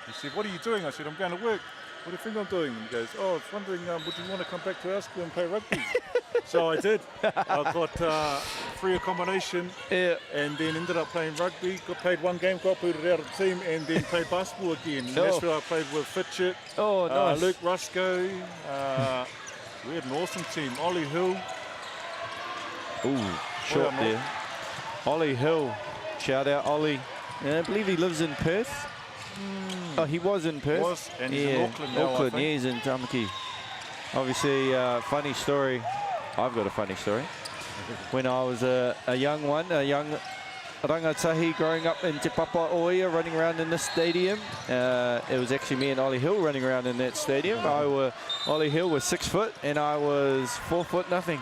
he said, "What are you doing?" I said, "I'm going to work." "What do you think I'm doing?" And he goes, "Oh, I was wondering, would you want to come back to our school and play rugby?" So I did. I got free accommodation, and then ended up playing rugby. Got played one game, got booted out of the team, and then played basketball again. And that's where I played with Fitchett, nice. Luke Rusco. We had an awesome team. Ollie Hill. Ooh, short there. Ollie Hill, shout out Ollie. I believe he lives in Perth. Oh, he was in Perth. And he's in Auckland now, Auckland, yeah, he's in Tamaki. Obviously, funny story. I've got a funny story. When I was a young rangatahi growing up in Te Papa Oia, running around in this stadium. It was actually me and Ollie Hill running around in that stadium. Ollie Hill was 6 foot, and I was 4 foot nothing.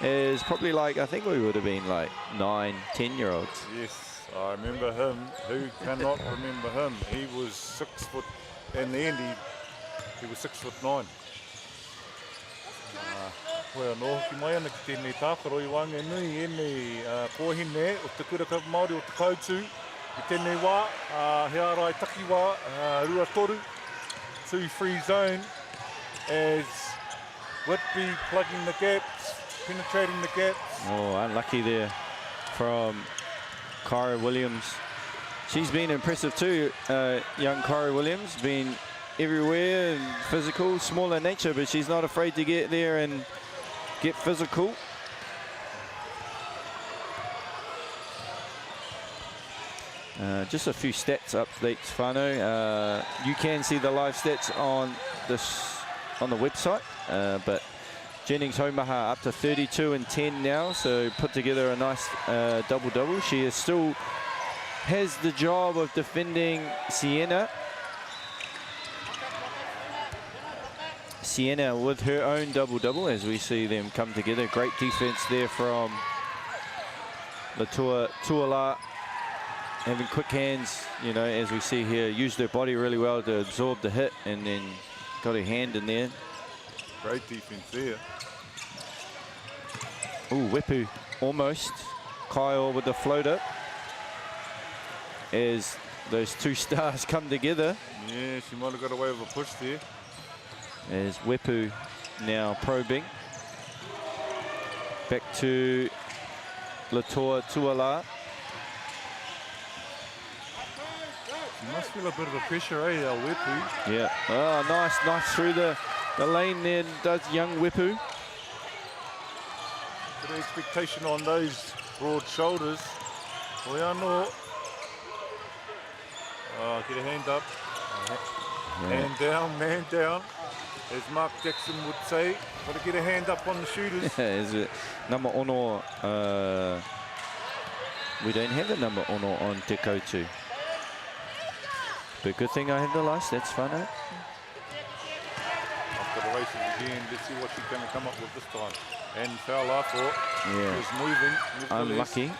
It's probably like, I think we would have been like 9, 10-year-olds. Yes. I remember him. Who cannot remember him? He was 6 foot. In the end, he was 6'9". Koe anō hoki mai ana ki tēnei tākaro I Whanganui, ēnei kōhine o te kura Māori o te Koutu. I tēnei wā, he ara I taki wā, rua toru, 2-3 zone, as Whitby plugging the gaps, penetrating the gaps. Oh, unlucky there from Kyra Williams. She's been impressive too, young Kyra Williams, been everywhere and physical, small in nature, but she's not afraid to get there and get physical. Just a few stats updates, whānau. You can see the live stats on the website, but Jennings Homaha up to 32 and 10 now, so put together a nice double-double. She is still has the job of defending Sienna. Sienna with her own double-double as we see them come together. Great defense there from Latour Tuala, having quick hands, you know, as we see here, used her body really well to absorb the hit and then got her hand in there. Great defense there. Ooh, Wepu almost. Kyle with the floater as those two stars come together. Yeah, she might have got away with a push there. As Wepu now probing. Back to Latour Tuala. She must feel a bit of a pressure, eh, Wepu? Yeah. Oh, nice through the lane there does young Wepu. Good expectation on those broad shoulders. Oiano. Oh, get a hand up. Hand down, man down. As Mark Jackson would say, got to get a hand up on the shooters. Is it number ono? We don't have a number ono on Te Koutou. But good thing I have the lights, that's fun, eh? After the races again, let's see what she's going to come up with this time. And foul off, yeah. Is moving. Unlucky.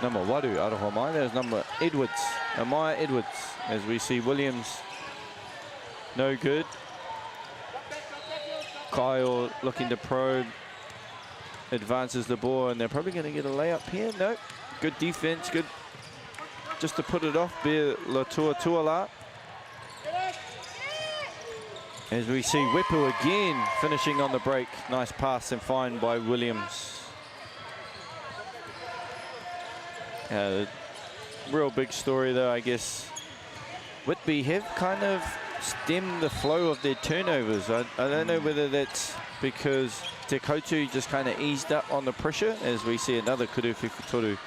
Number Waru, aroha mai. There's number Edwards, Amaya Edwards, as we see Williams. No good. Kyle looking to probe. Advances the ball, and they're probably going to get a layup here. No. Good defense, good. Just to put it off, be Latour Tuala. As we see Wepu again finishing on the break. Nice pass and fine by Williams. Real big story though, I guess. Whitby have kind of stemmed the flow of their turnovers. I don't know whether that's because Te Koutou just kind of eased up on the pressure, as we see another kuruwhiwhitoru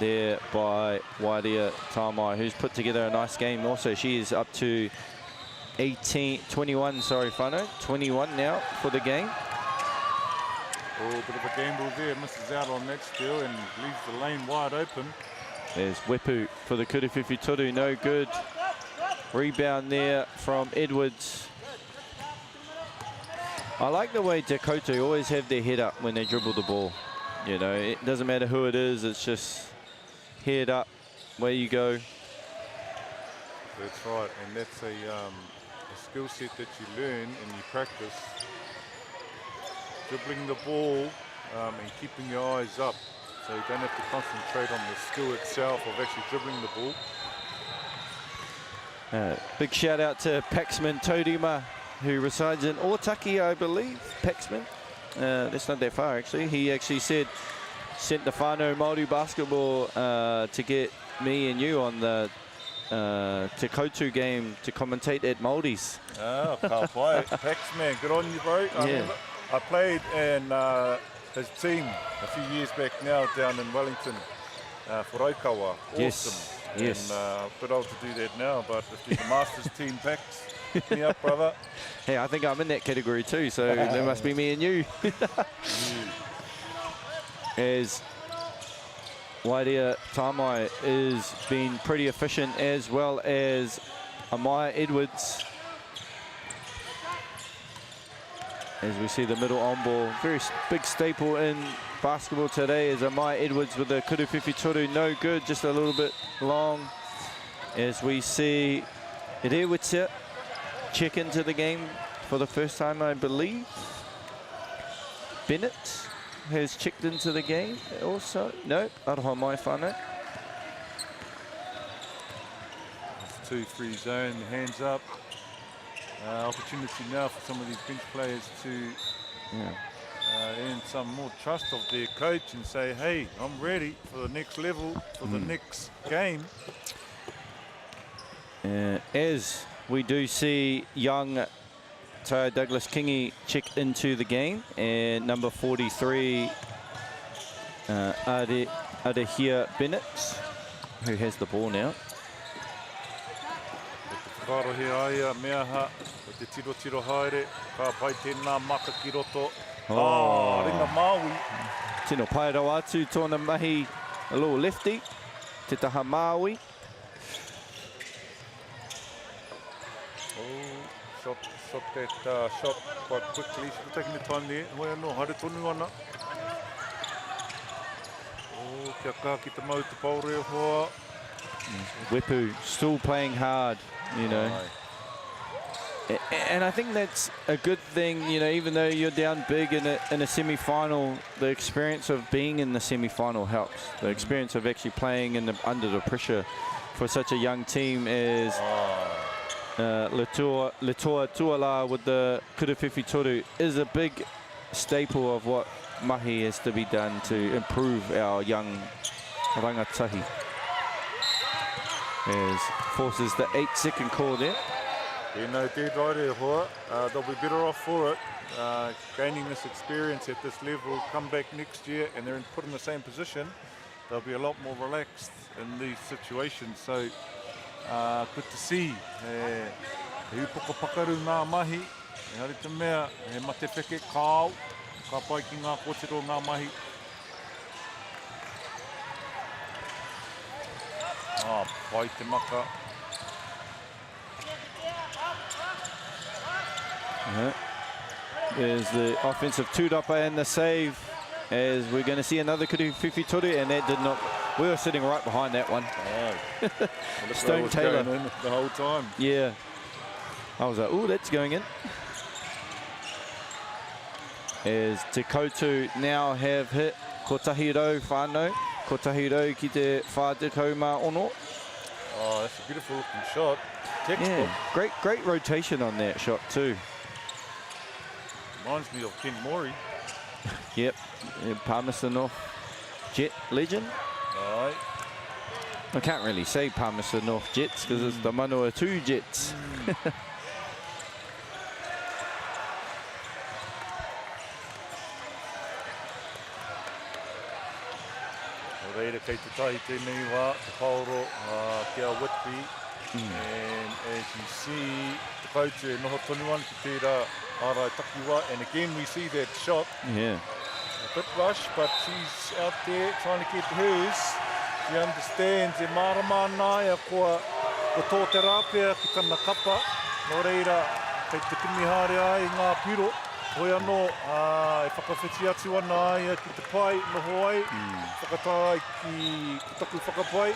there by Wairia Tamai, who's put together a nice game also. She is up to 21, sorry, whānau. 21 now for the game. Oh, a bit of a gamble there. Misses out on that steal and leaves the lane wide open. There's Wepu for the kuruwhiwhitoru, no good. Rebound there from Edwards. I like the way Te Koutou always have their head up when they dribble the ball. You know, it doesn't matter who it is, it's just head up, where you go. That's right, and that's a skill set that you learn and you practice. Dribbling the ball and keeping your eyes up, so you don't have to concentrate on the skill itself of actually dribbling the ball. Big shout out to Paxman Todima, who resides in Otaki, I believe. Paxman, that's not that far actually. He actually sent the whānau Māori basketball to get me and you on the Te Koutou game to commentate at Māori's. Oh, ka pai. Paxman, good on you, bro. I played in his team a few years back now down in Wellington for Raukawa. Awesome. Yes. And a bit old to do that now, but if there's a Masters team, Pax, hit me up, brother. Hey, I think I'm in that category too, so there must be me and you. As Wairia Tamai is being pretty efficient, as well as Amaya Edwards. As we see the middle on ball, very big staple in basketball today is Amaya Edwards with the kuruwhiwhitoru, no good, just a little bit long. As we see Rewitsa check into the game for the first time, I believe. Bennett has checked into the game also. No, aroha mai whānau. 2-3 zone, hands up. Opportunity now for some of these bench players to earn some more trust of their coach and say, hey, I'm ready for the next level, for the next game. As we do see young Taya Douglas Kingi check into the game, and number 43, Adahia Bennett, who has the ball now. Whakarohe aia, mea ha, o te tiro haere, ka pai tēnā maka ki roto. Ringa Māui. Tino pairau atu, tōna mahi, a little lefty, te taha Māui. Shot that shot quite quickly. She's taking the time there. Hoi anō, haere tonu ana. Kia kā ki te mau te paure hoa. Wepu still playing hard, you know. And I think that's a good thing, you know, even though you're down big in a semi-final, the experience of being in the semi-final helps. The experience of actually playing under the pressure for such a young team is Letoa Tuala with the Kuruwhiwhi Toru is a big staple of what mahi has to be done to improve our young rangatahi. As forces the 8-second call there. You know, dead right there, Hoa. They'll be better off for it. Gaining this experience at this level, come back next year and they're put in the same position, they'll be a lot more relaxed in these situations. So, good to see. He pukapakaru ngā mahi. E hari te mea, he mate wheke kāo. Ka pai ki ngā kōtero ngā mahi. Pai te maka. There's the offensive tūrapa and the save, as we're going to see another Kuruwhiwhi Toru, and that did not, we were sitting right behind that one. Stone Taylor. The whole time. Yeah. I was like, oh, that's going in. As Te Koutu now have hit ko Tahiro whānau, ko Tahiro ki te whātekau mā ono. Oh, that's a beautiful looking shot. Textbook. Yeah, great rotation on that shot too. Reminds me of Ken Mori. Yep, Palmerston North Jet legend. Right. I can't really say Palmerston North Jets because it's the Manawatu Jets. Reira kei te tahi tēnei wā, te pauro kia Whitby. And as you see, te Koutu e noho tonu ana ki tērā ārai takiwa. And again we see that shot. Yeah. A bit rushed, but she's out there trying to get hers. She understands e marama nāia ko tō te rāpea ki tana kapa. Nō reira, kei te kimihare ai ngā piro. Hoi anō, e whakawhiti atu ana ai ki te pai, noho ai. Whakatai ki taku whakapai.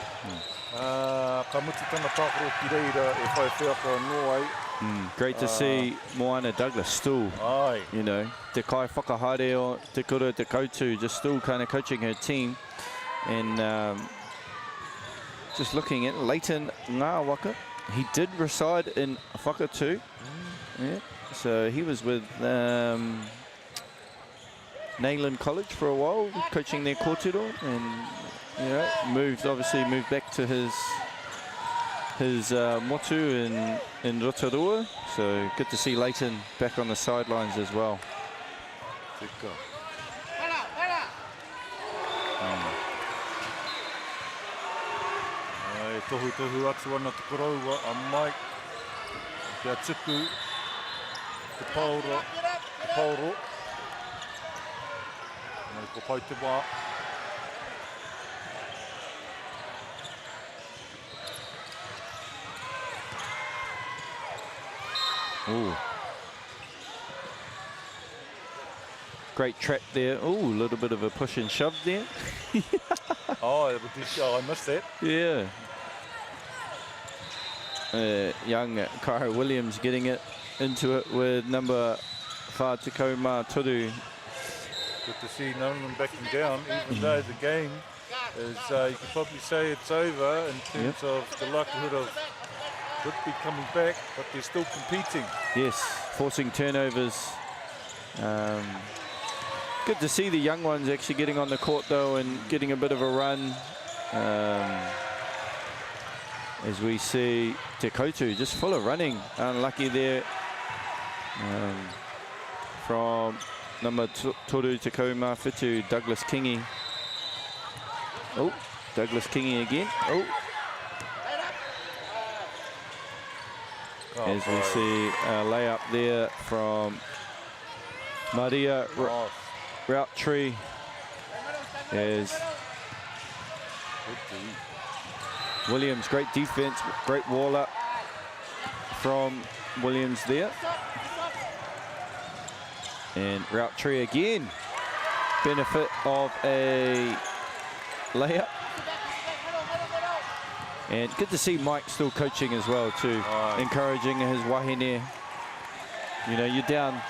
Ka muti tana tākoro ki reira e whai whiaka nō ai. Great to see Moana Douglas still, you know, te kai whakahaere o te kura te Koutu, just still kind of coaching her team. And just looking at Leighton Ngāwaka, he did reside in Whakatū. Yeah. So he was with Nayland College for a while, coaching their kōtero, and you know, moved back to his motu in Rotorua. So good to see Leighton back on the sidelines as well. Tohu atu ana te koraua a Mike. Kia tiku. Te pauro. Nau ko pai te wā. Ooh. Great trap there. Ooh, a little bit of a push and shove there. I missed that. Yeah. Young Kara Williams getting it into it with number Whātekau mā Toru. Good to see none of them backing down, even though the game is, you could probably say it's over in terms of the likelihood of Whitby coming back, but they're still competing. Yes, forcing turnovers. Good to see the young ones actually getting on the court though and getting a bit of a run. As we see Te Koutu just full of running. Unlucky there from number Toru Te Kaumā Whitu, Douglas Kingi. Oh, Douglas Kingy again. Oh. As we see a layup there from Maria Routtree. As Williams, great defense, great wall up from Williams there. And Routtree again, benefit of a layup. And good to see Mike still coaching as well too, encouraging his wahine. You know, you're down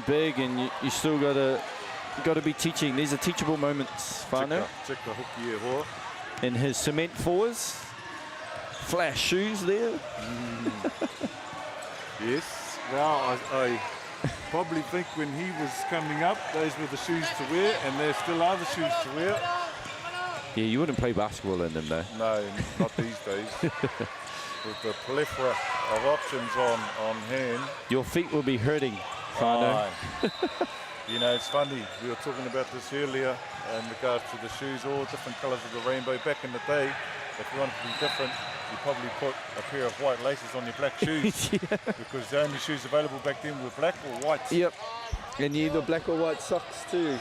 big, and you still got to be teaching. These are teachable moments, whānau. In his cement fours, flash shoes there. Yes, well, I probably think when he was coming up, those were the shoes to wear, and there still are the shoes to wear. Yeah, you wouldn't play basketball in them though. No, not these days. With the plethora of options on hand. Your feet will be hurting, whānau. You know, it's funny, we were talking about this earlier in regards to the shoes, all different colours of the rainbow. Back in the day, if you wanted to be different, you probably put a pair of white laces on your black shoes. Because the only shoes available back then were black or white. Yep, and either black or white socks too.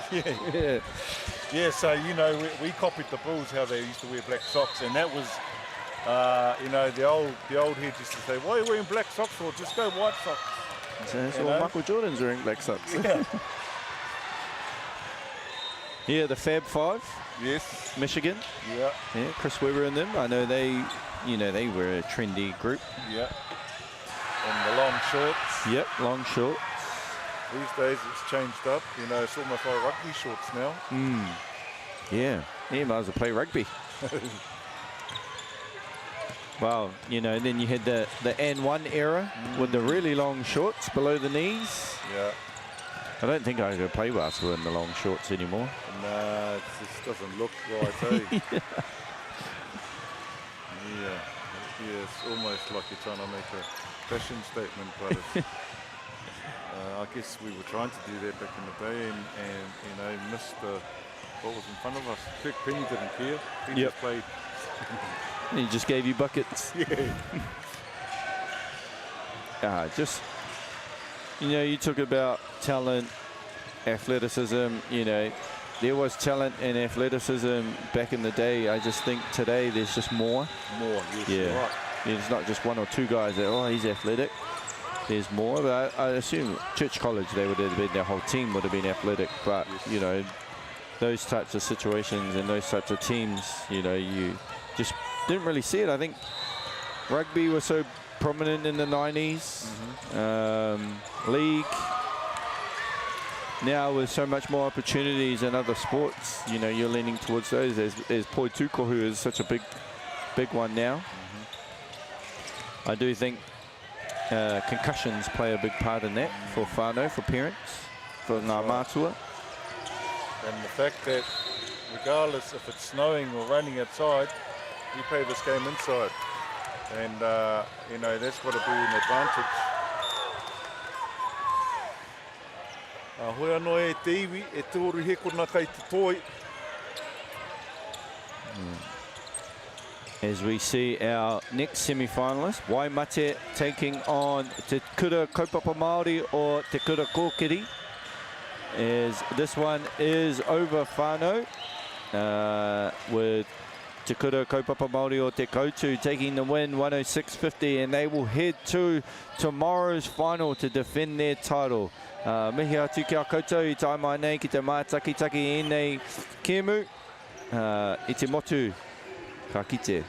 Yeah, so, you know, we copied the Bulls, how they used to wear black socks, and that was, you know, the old heads used to say, why are you wearing black socks for? Just go white socks. So Michael Jordan's wearing black socks. Yeah. Yeah, the Fab Five. Yes. Michigan. Yeah. Yeah, Chris Webber and them. I know they were a trendy group. Yeah. And the long shorts. Yep, long shorts. These days it's changed up. You know, it's almost like rugby shorts now. Yeah. Yeah, might as well play rugby. Wow, you know, then you had the N1 era with the really long shorts below the knees. Yeah. I don't think I could play basketball in the long shorts anymore. No, it just doesn't look right, eh? Yeah, it's almost like you're trying to make a fashion statement, but it's, I guess we were trying to do that back in the day and you know, missed what was in front of us. Kirk Penny didn't care. He just played. He just gave you buckets. Yeah. Just, you know, you talk about talent, athleticism, you know, there was talent and athleticism back in the day. I just think today there's just more. More, yes, yeah. Right. It's not just one or two guys that, oh, he's athletic. There's more, but I assume Church College, they would have been, their whole team would have been athletic, but, you know, those types of situations and those types of teams, you know, you just didn't really see it. I think rugby was so prominent in the 90s, league. Now with so much more opportunities in other sports, you know, you're leaning towards those. There's Poi Tuko, who is such a big one now. I do think concussions play a big part in that for whānau, for parents, for ngā mātua. And the fact that regardless if it's snowing or raining outside, you play this game inside. And, you know, that's got to be an advantage. Hoi anō e te iwi, e te oru he kona kai te toi. As we see our next semi-finalist, Waimate taking on Te Kura Kaupapa Māori or Te Kura Kōkiri. As this one is over whānau, with Te Kura Kaupapa Māori or Te Koutu taking the win 106.50, and they will head to tomorrow's final to defend their title. Mihi atu kia koutou I tai mai nei ki te mātakitaki e nei kēmu, I te motu ka kite.